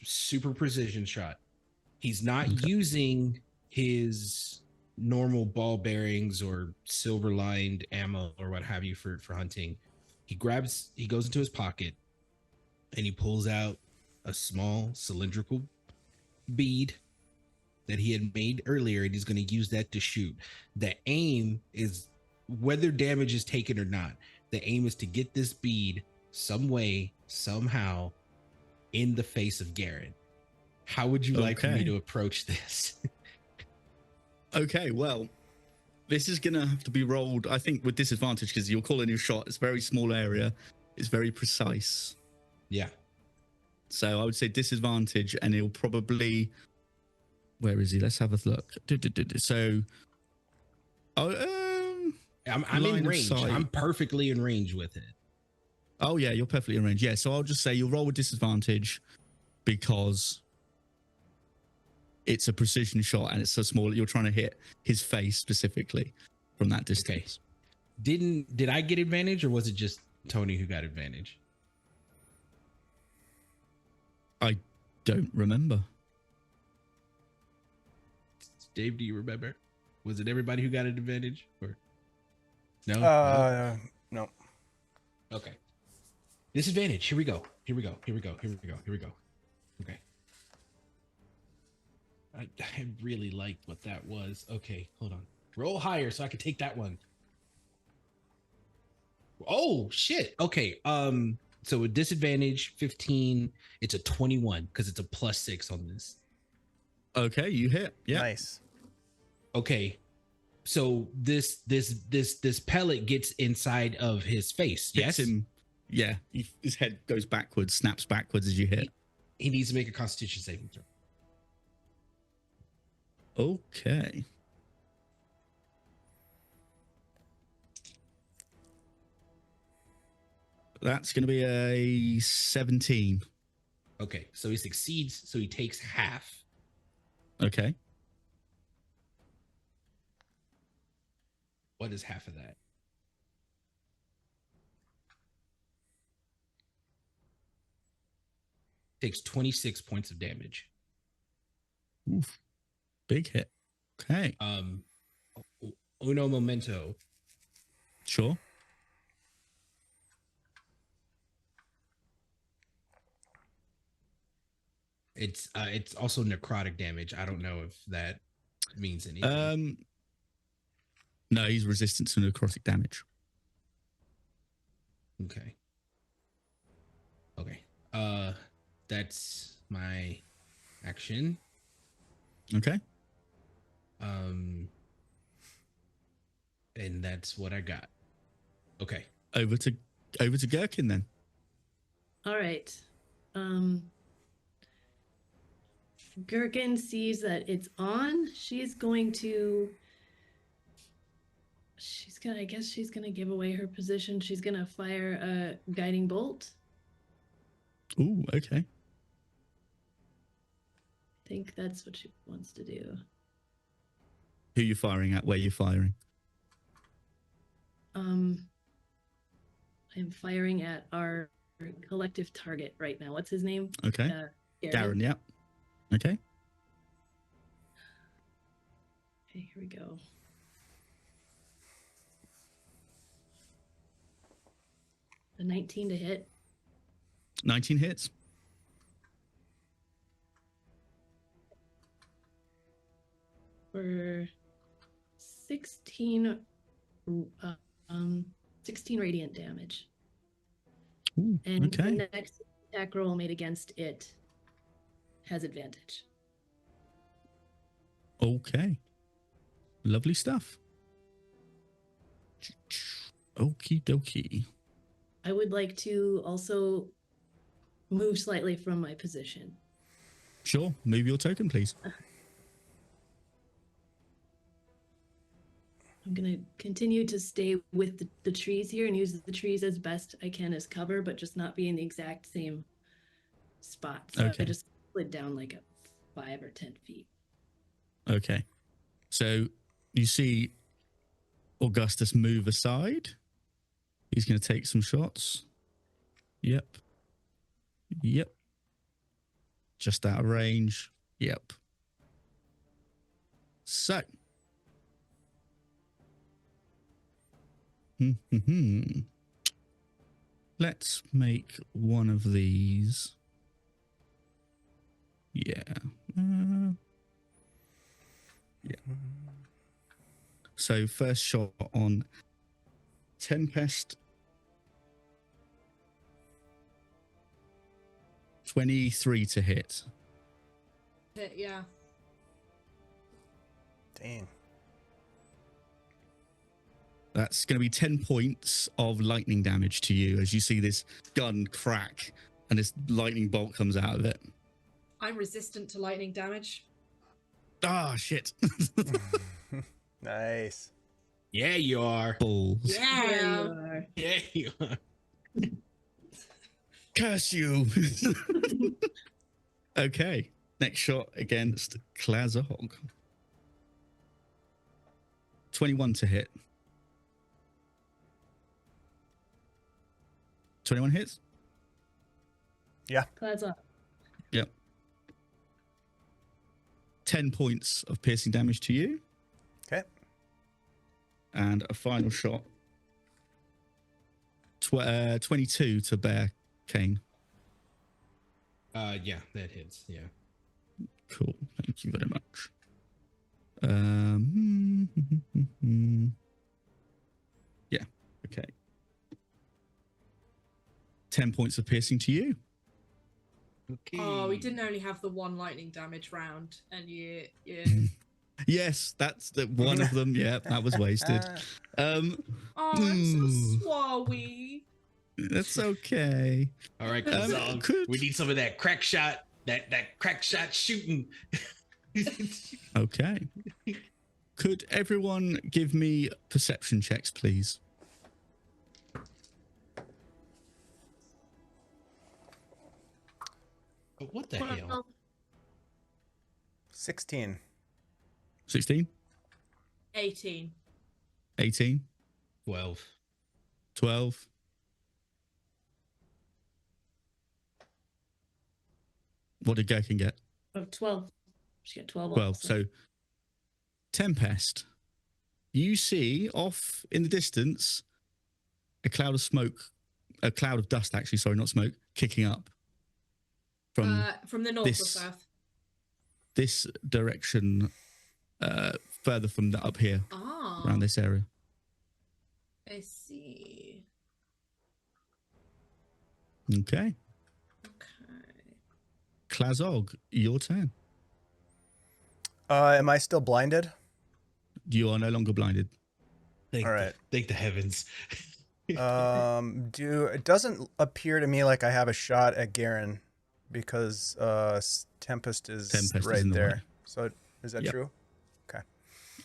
super precision shot. He's not Okay. using his normal ball bearings or silver lined ammo or what have you for hunting. He goes into his pocket and he pulls out a small cylindrical bead that he had made earlier, and he's going to use that to shoot. The aim is, whether damage is taken or not, the aim is to get this bead some way, somehow, in the face of Garen. How would you like for me Okay. to approach this? Okay, well, this is going to have to be rolled, I think, with disadvantage because you're calling your shot. It's a very small area. It's very precise. Yeah. So I would say disadvantage, and he'll probably... Where is he? Let's have a look. So... I'm Line in of range. sight. I'm perfectly in range with it. Oh, yeah, you're perfectly in range. Yeah, so I'll just say you'll roll with disadvantage because it's a precision shot and it's so small. You're trying to hit his face specifically from that distance. Did I get advantage, or was it just Tony who got advantage? I don't remember. Dave, do you remember? Was it everybody who got an advantage? Or no? No. Okay. Disadvantage. Here we go. Here we go. Here we go. Here we go. Here we go. Okay. I really liked what that was. Okay, hold on. Roll higher so I can take that one. Oh shit. Okay. So with disadvantage 15, it's a 21 because it's a +6 on this. Okay, you hit. Yeah. Nice. Okay. So this pellet gets inside of his face. Hits Yes. him. Yeah. His head goes backwards, snaps backwards as you hit. He needs to make a Constitution saving throw. Okay. That's going to be a 17. Okay. So he succeeds. So he takes half. Okay. What is half of that? Takes 26 points of damage. Oof. Big hit. Okay. Uno momento. Sure. It's also necrotic damage. I don't know if that means anything. No, he's resistant to necrotic damage. Okay. Okay. That's my action. Okay. And that's what I got. Okay. Over to Gherkin then. All right. Gherkin sees that it's on. I guess she's gonna give away her position. She's gonna fire a guiding bolt. Ooh, okay. I think that's what she wants to do. Who you firing at? Where you firing? I'm firing at our collective target right now. What's his name? Okay. Darren, yeah. Okay. Okay, here we go. A 19 to hit. 19 hits. For 16 radiant damage. Ooh, And okay. the next attack roll made against it has advantage. Okay. Lovely stuff. Okie dokie. I would like to also move slightly from my position. Sure. Move your token, please. I'm going to continue to stay with the trees here and use the trees as best I can as cover, but just not be in the exact same spot. So Okay. I just slid down like a 5 or 10 feet. Okay. So you see Augustus move aside. He's going to take some shots. Yep. Yep. Just out of range. Yep. So. Let's make one of these. Yeah. Yeah. So first shot on Tempest. 23 to hit. Yeah. Dang. That's going to be 10 points of lightning damage to you as you see this gun crack and this lightning bolt comes out of it. I'm resistant to lightning damage. Ah, shit. Nice. Yeah, you are. Balls. Yeah. Yeah, you are. Curse you. Okay. Next shot against Klazog. 21 to hit. 21 hits? Clouds up. Yep. 10 points of piercing damage to you. Okay. And a final shot. 22 to Bear Kane. Yeah, that hits. Yeah. Cool. Thank you very much. Yeah. Okay. 10 points of piercing to you. Okay. Oh, we didn't only have the one lightning damage round, and you. Yes, that's the one of them. Yeah, that was wasted. Oh, I'm so sorry. That's okay. All right, Kazal. could- We need some of that crack shot. That crack shot shooting. Okay. Could everyone give me perception checks, please? What the hell? 16. 16, 18. 18, 12. 12. What did Gherkin get? Oh, 12. She got 12. 12. also. So, Tempest, you see off in the distance a cloud of smoke, a cloud of dust, actually, sorry, not smoke, kicking up from the north this- or south? this direction, further from up here, Ah, around this area. I see. Okay. Okay. Klazog, your turn. Am I still blinded? You are no longer blinded. Thank All right. Thank the heavens. It doesn't appear to me like I have a shot at Garen because Tempest is Tempest is right in the there. way. So is that Yep. true?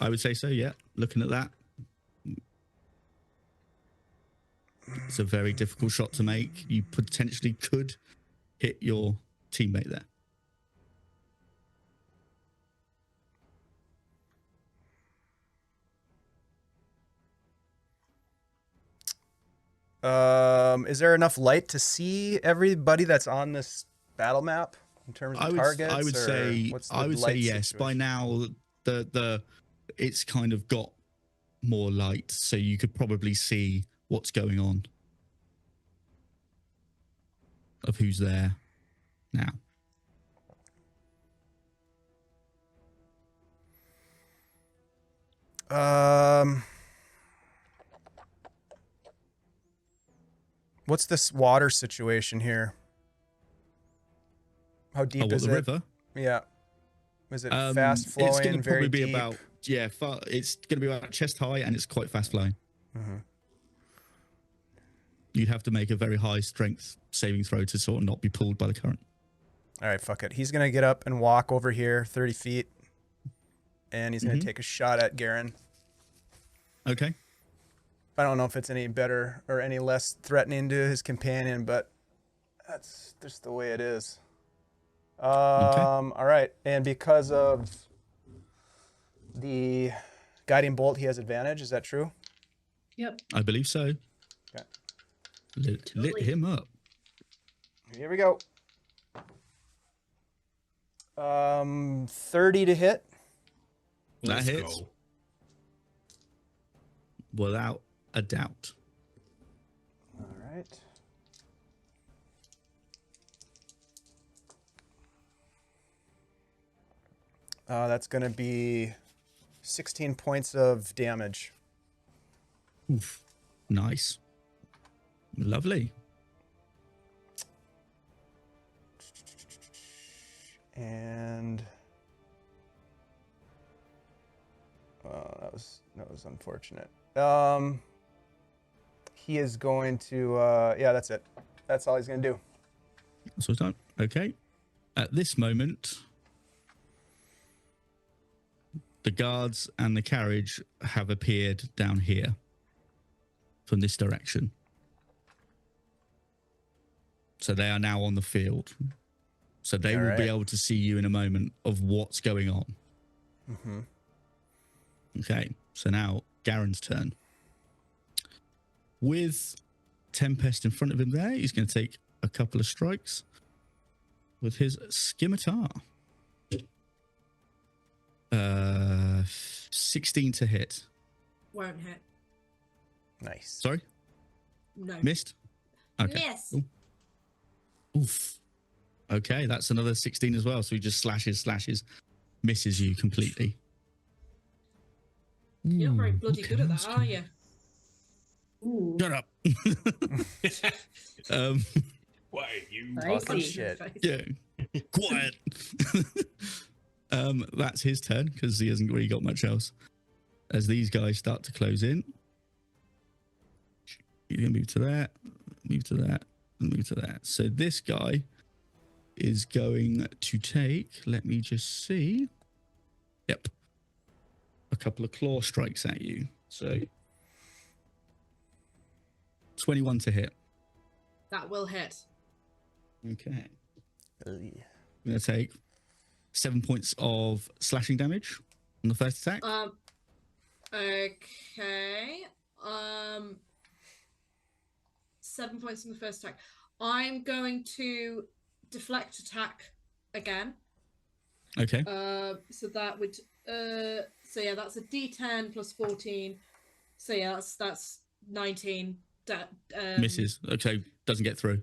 I would say so, yeah. Looking at that. It's a very difficult shot to make. You potentially could hit your teammate there. Is there enough light to see everybody that's on this battle map in terms of targets? I would or say what's the I would say light yes. By situation? now the it's kind of got more light, so you could probably see what's going on. Of who's there now. What's this water situation here? How deep What, is the it? river? Yeah. Is it fast flowing? It's going to very probably be deep? about it's going to be about chest high, and it's quite fast flowing. Mhm. You'd have to make a very high strength saving throw to sort of not be pulled by the current. All right, fuck it. He's gonna get up and walk over here 30 feet, and he's gonna Mhm. take a shot at Garen. Okay. I don't know if it's any better or any less threatening to his companion, but that's just the way it is. All right, and because of the guiding bolt, he has advantage. Is that true? Yep. I believe so. Okay. Lit Totally. him up. Here we go. 30 to hit. That Let's hits. go. Without a doubt. All right. That's going to be 16 points of damage. Oof. Nice. Lovely. And that was unfortunate. He is going to yeah, that's it. That's all he's going to do. So it's done. Okay. At this moment, the guards and the carriage have appeared down here from this direction. So they are now on the field. So they will be able to see you in a moment of what's going on. Mm-hmm. Okay. So now Garen's turn. With Tempest in front of him there, he's going to take a couple of strikes with his scimitar. 16 to hit. Won't hit. Nice. Sorry? No. Missed? Okay. Miss. Ooh. Oof. Okay, that's another 16 as well. So he just slashes, misses you completely. You're not very Ooh, bloody good at that, are you? Ooh. Shut up. Why are you? Spicy. Talking shit. Yeah. Quiet. That's his turn because he hasn't really got much else. As these guys start to close in, he's going to move to that, move to that, and move to that. So this guy is going to take, let me just see. Yep. A couple of claw strikes at you. So 21 to hit. That will hit. Okay. I'm going to take 7 points of slashing damage on the first attack. Okay. 7 points on the first attack. I'm going to deflect attack again. Okay. So that would so yeah, that's a D10 plus 14. So yeah, that's 19. Misses. Okay, doesn't get through.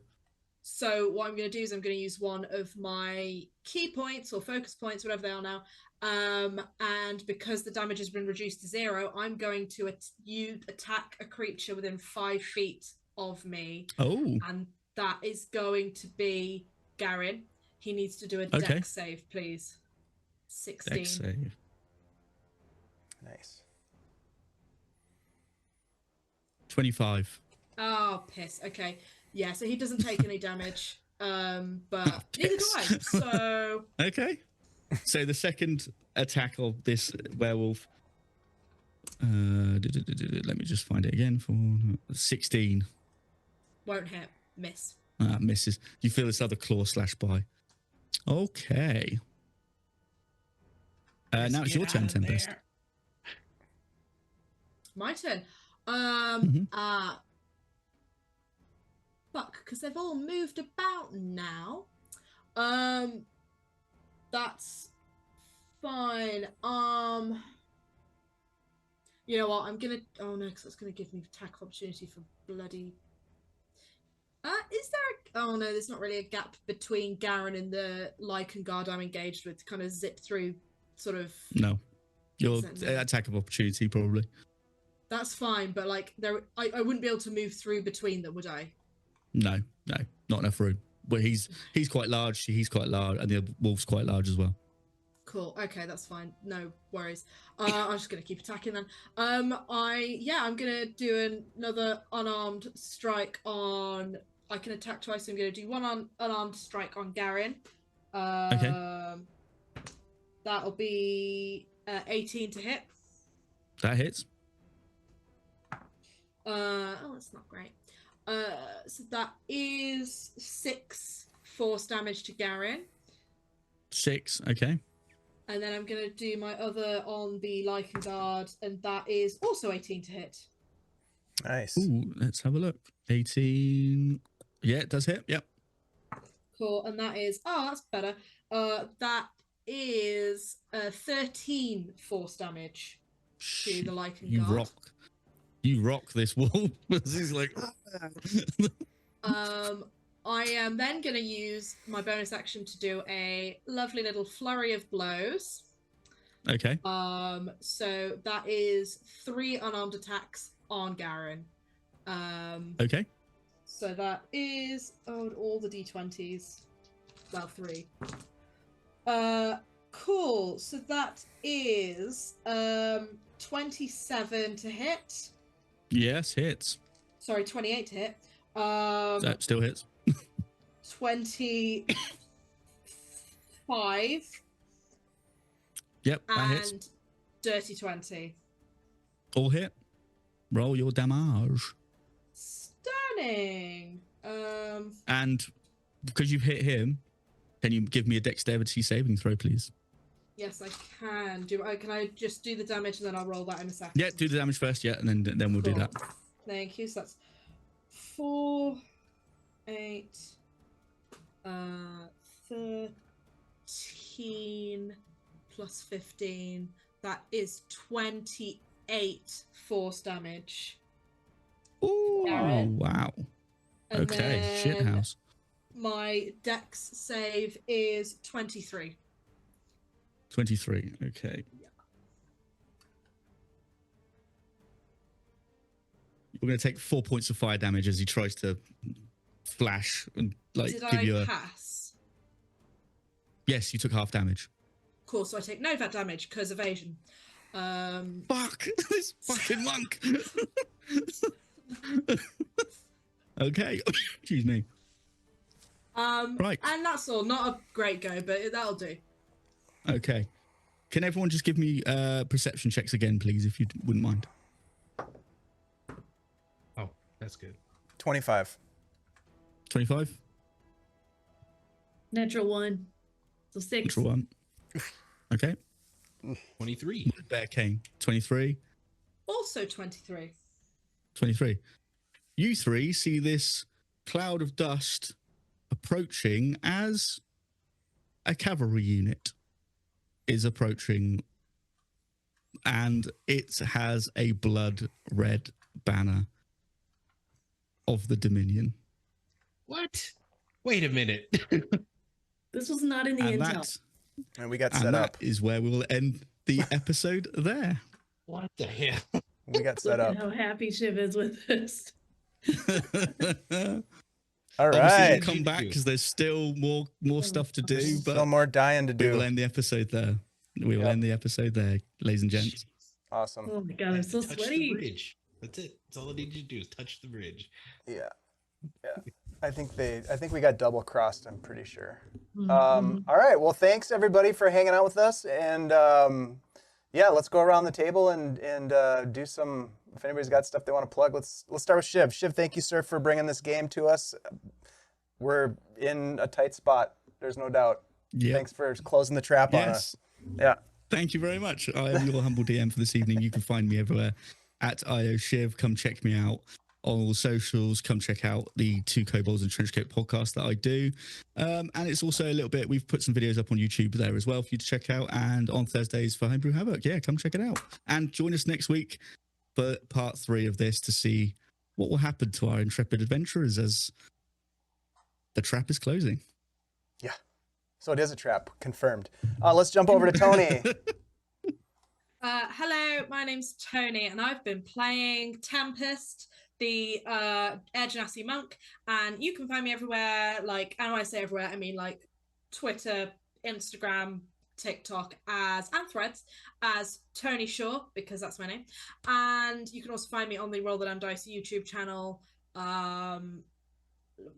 So what I'm going to do is I'm going to use one of my key points or focus points, whatever they are now. And because the damage has been reduced to 0, I'm going to attack a creature within 5 feet of me. Oh. And that is going to be Garen. He needs to do a Okay. dex save, please. 16. Dex save. Nice. 25. Oh, piss. Okay. Yeah, so he doesn't take any damage. But neither do I. piss. So Okay. So the second attack of this werewolf. Let me just find it again for 16. won't hit. Miss. Misses. You feel this other claw slash by. Okay. Now it's your turn, Tempest. My turn. Fuck, because they've all moved about now. That's fine. You know what? I'm gonna. Oh no, because that's gonna give me attack opportunity for bloody. Is there? Oh no, there's not really a gap between Garen and the Lycan guard I'm engaged with to kind of zip through, sort of. No. Your Is that no? attack of opportunity, probably. That's fine, but like I wouldn't be able to move through between them, would I? No, not enough room. But he's quite large. He's quite large, and the wolf's quite large as well. Cool. Okay, that's fine. No worries. I'm just gonna keep attacking then. I'm gonna do another unarmed strike on. I can attack twice. So I'm gonna do one unarmed strike on Garen. Okay. That'll be 18 to hit. That hits. Oh, that's not great. So that is 6 force damage to Garen. 6. Okay. And then I'm going to do my other on the Lycan guard, and that is also 18 to hit. Nice. Ooh, let's have a look. 18. Yeah, it does hit. Yep. Cool. And that is, that's better. That is 13 force damage to the Lycan You Guard. rock. You rock this wolf. He's like. I am then going to use my bonus action to do a lovely little flurry of blows. Okay. So that is 3 unarmed attacks on Garen. Okay. So that is all the d20s. Well, 3. Cool. So that is 27 to hit. Yes, hits. Sorry, 28 to hit. That still hits. 25. Yep, that and hits. Dirty 20. All hit. Roll your damage. Stunning. And because you've hit him, can you give me a dexterity saving throw, please? Yes, I can. Can I just do the damage and then I'll roll that in a second? Yeah, do the damage first, yeah, and then we'll do Cool. that. Thank you. So that's 4, 8, 13 plus 15. That is 28 force damage. Oh, Garen. wow. And Okay, then shithouse. my dex save is 23. 23, okay. We're going to take 4 points of fire damage as he tries to flash and Did give I you a... pass? Yes, you took half damage. Cool, so I take no of that damage because evasion. Fuck! This fucking monk! Okay, excuse me. Right. And that's all. Not a great go, but that'll do. Okay. Can everyone just give me perception checks again, please, if you wouldn't mind? Oh, that's good. 25. 25? Natural 1. So 6. Natural 1. Okay. 23. Bear Cane. 23. Also 23. 23. You three see this cloud of dust approaching as a cavalry unit is approaching, and it has a blood red banner of the Dominion. What? Wait a minute. This was not in the And intel. And we got and set that up. is where we will end the episode there. What the hell? We got set Look up. at how happy Shiv is with this. All Obviously, right. we'll come back because there's still more stuff to do, There's but still more dying to we will do. end the episode there. We will Yep. end the episode there, ladies and gents. Awesome. Oh my god, I'm so touch the sweaty. bridge. That's it. That's all I need you to do is touch the bridge. Yeah. I think we got double crossed, I'm pretty sure. Mhm. All right. Well, thanks everybody for hanging out with us. And yeah, let's go around the table and do some, if anybody's got stuff they want to plug, let's start with Shiv. Shiv, thank you, sir, for bringing this game to us. We're in a tight spot. There's no doubt. Yeah. Thanks for closing the trap on us. Yeah. Thank you very much. I am your humble DM for this evening. You can find me everywhere at IOShiv. Come check me out on all socials. Come check out the Two Kobolds and Trenchcoat podcast that I do. And it's also a little bit, we've put some videos up on YouTube there as well for you to check out. And on Thursdays for Homebrew Havoc. Yeah, come check it out. And join us next week for part 3 of this to see what will happen to our intrepid adventurers as the trap is closing. Yeah. So it is a trap, confirmed. Let's jump over to Tony. Hello, my name's Tony, and I've been playing Tempest, the Air Genasi monk, and you can find me everywhere. Like, and when I say everywhere, I mean like Twitter, Instagram, TikTok, and Threads as Tony Shaw, because that's my name. And you can also find me on the Roll the Damn Dice YouTube channel,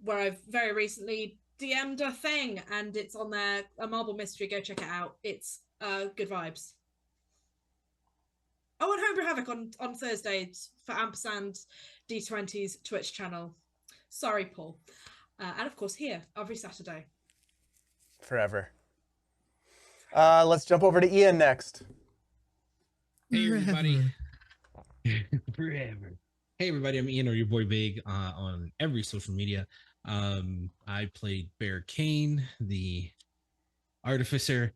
where I've very recently DM'd a thing, and it's on there, a marble mystery. Go check it out. It's good vibes. Oh, and Homebrew Havoc on Thursdays for Ampersand D20's Twitch channel. Sorry, Paul. And of course here every Saturday. Forever. Let's jump over to Ian next. Hey everybody. Forever. Hey everybody, I'm Ian or your boy Big on every social media. I played Bear Kane, the artificer.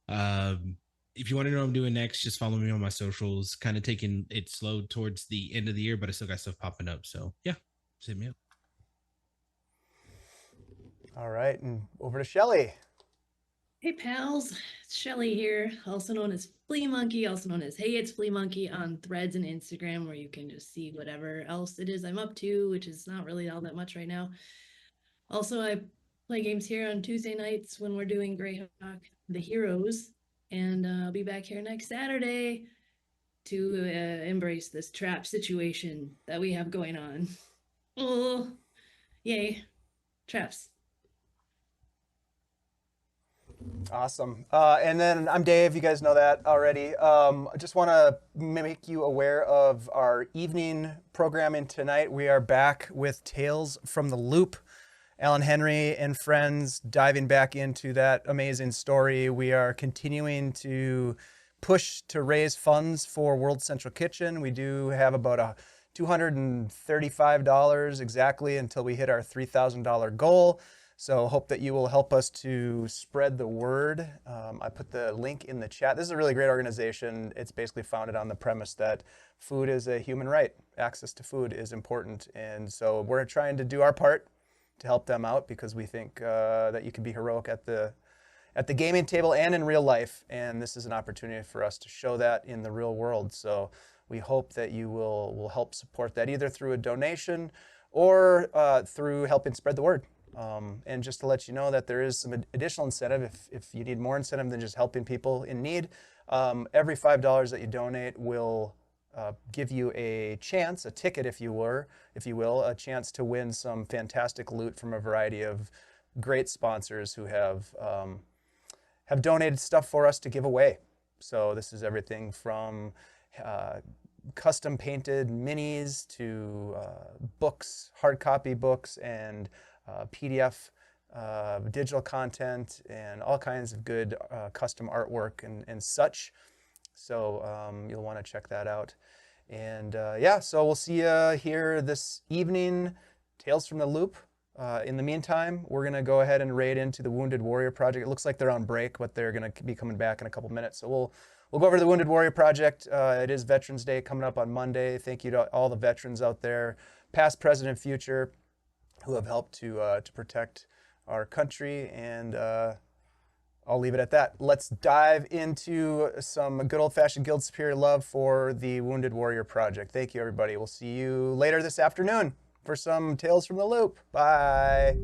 If you want to know what I'm doing next, just follow me on my socials. Kind of taking it slow towards the end of the year, but I still got stuff popping up. So yeah, just hit me up. All right, and over to Shelly. Hey pals, it's Shelly here, also known as Flea Monkey, also known as Hey It's Flea Monkey on Threads and Instagram, where you can just see whatever else it is I'm up to, which is not really all that much right now. Also, I play games here on Tuesday nights when we're doing Greyhawk The Heroes, and I'll be back here next Saturday to embrace this trap situation that we have going on. Oh, yay, traps. Awesome. And then I'm Dave. You guys know that already. I just want to make you aware of our evening programming tonight. We are back with Tales from the Loop. Alan Henry and friends diving back into that amazing story. We are continuing to push to raise funds for World Central Kitchen. We do have about $235 exactly until we hit our $3,000 goal. So hope that you will help us to spread the word. I put the link in the chat. This is a really great organization. It's basically founded on the premise that food is a human right. Access to food is important. And so we're trying to do our part to help them out because we think that you can be heroic at the gaming table and in real life. And this is an opportunity for us to show that in the real world. So we hope that you will help support that either through a donation or through helping spread the word. And just to let you know that there is some additional incentive if you need more incentive than just helping people in need. Every $5 that you donate will give you a chance, a ticket if you will, a chance to win some fantastic loot from a variety of great sponsors who have donated stuff for us to give away. So this is everything from custom painted minis to books, hard copy books, and PDF, digital content, and all kinds of good custom artwork and such. So you'll want to check that out. And yeah, so we'll see you here this evening, Tales from the Loop. In the meantime, we're going to go ahead and raid into the Wounded Warrior Project. It looks like they're on break, but they're going to be coming back in a couple minutes. So we'll go over to the Wounded Warrior Project. It is Veterans Day coming up on Monday. Thank you to all the veterans out there, past, present, and future, who have helped to protect our country, and I'll leave it at that. Let's dive into some good old-fashioned Guild Superior love for the Wounded Warrior Project. Thank you, everybody. We'll see you later this afternoon for some Tales from the Loop. Bye.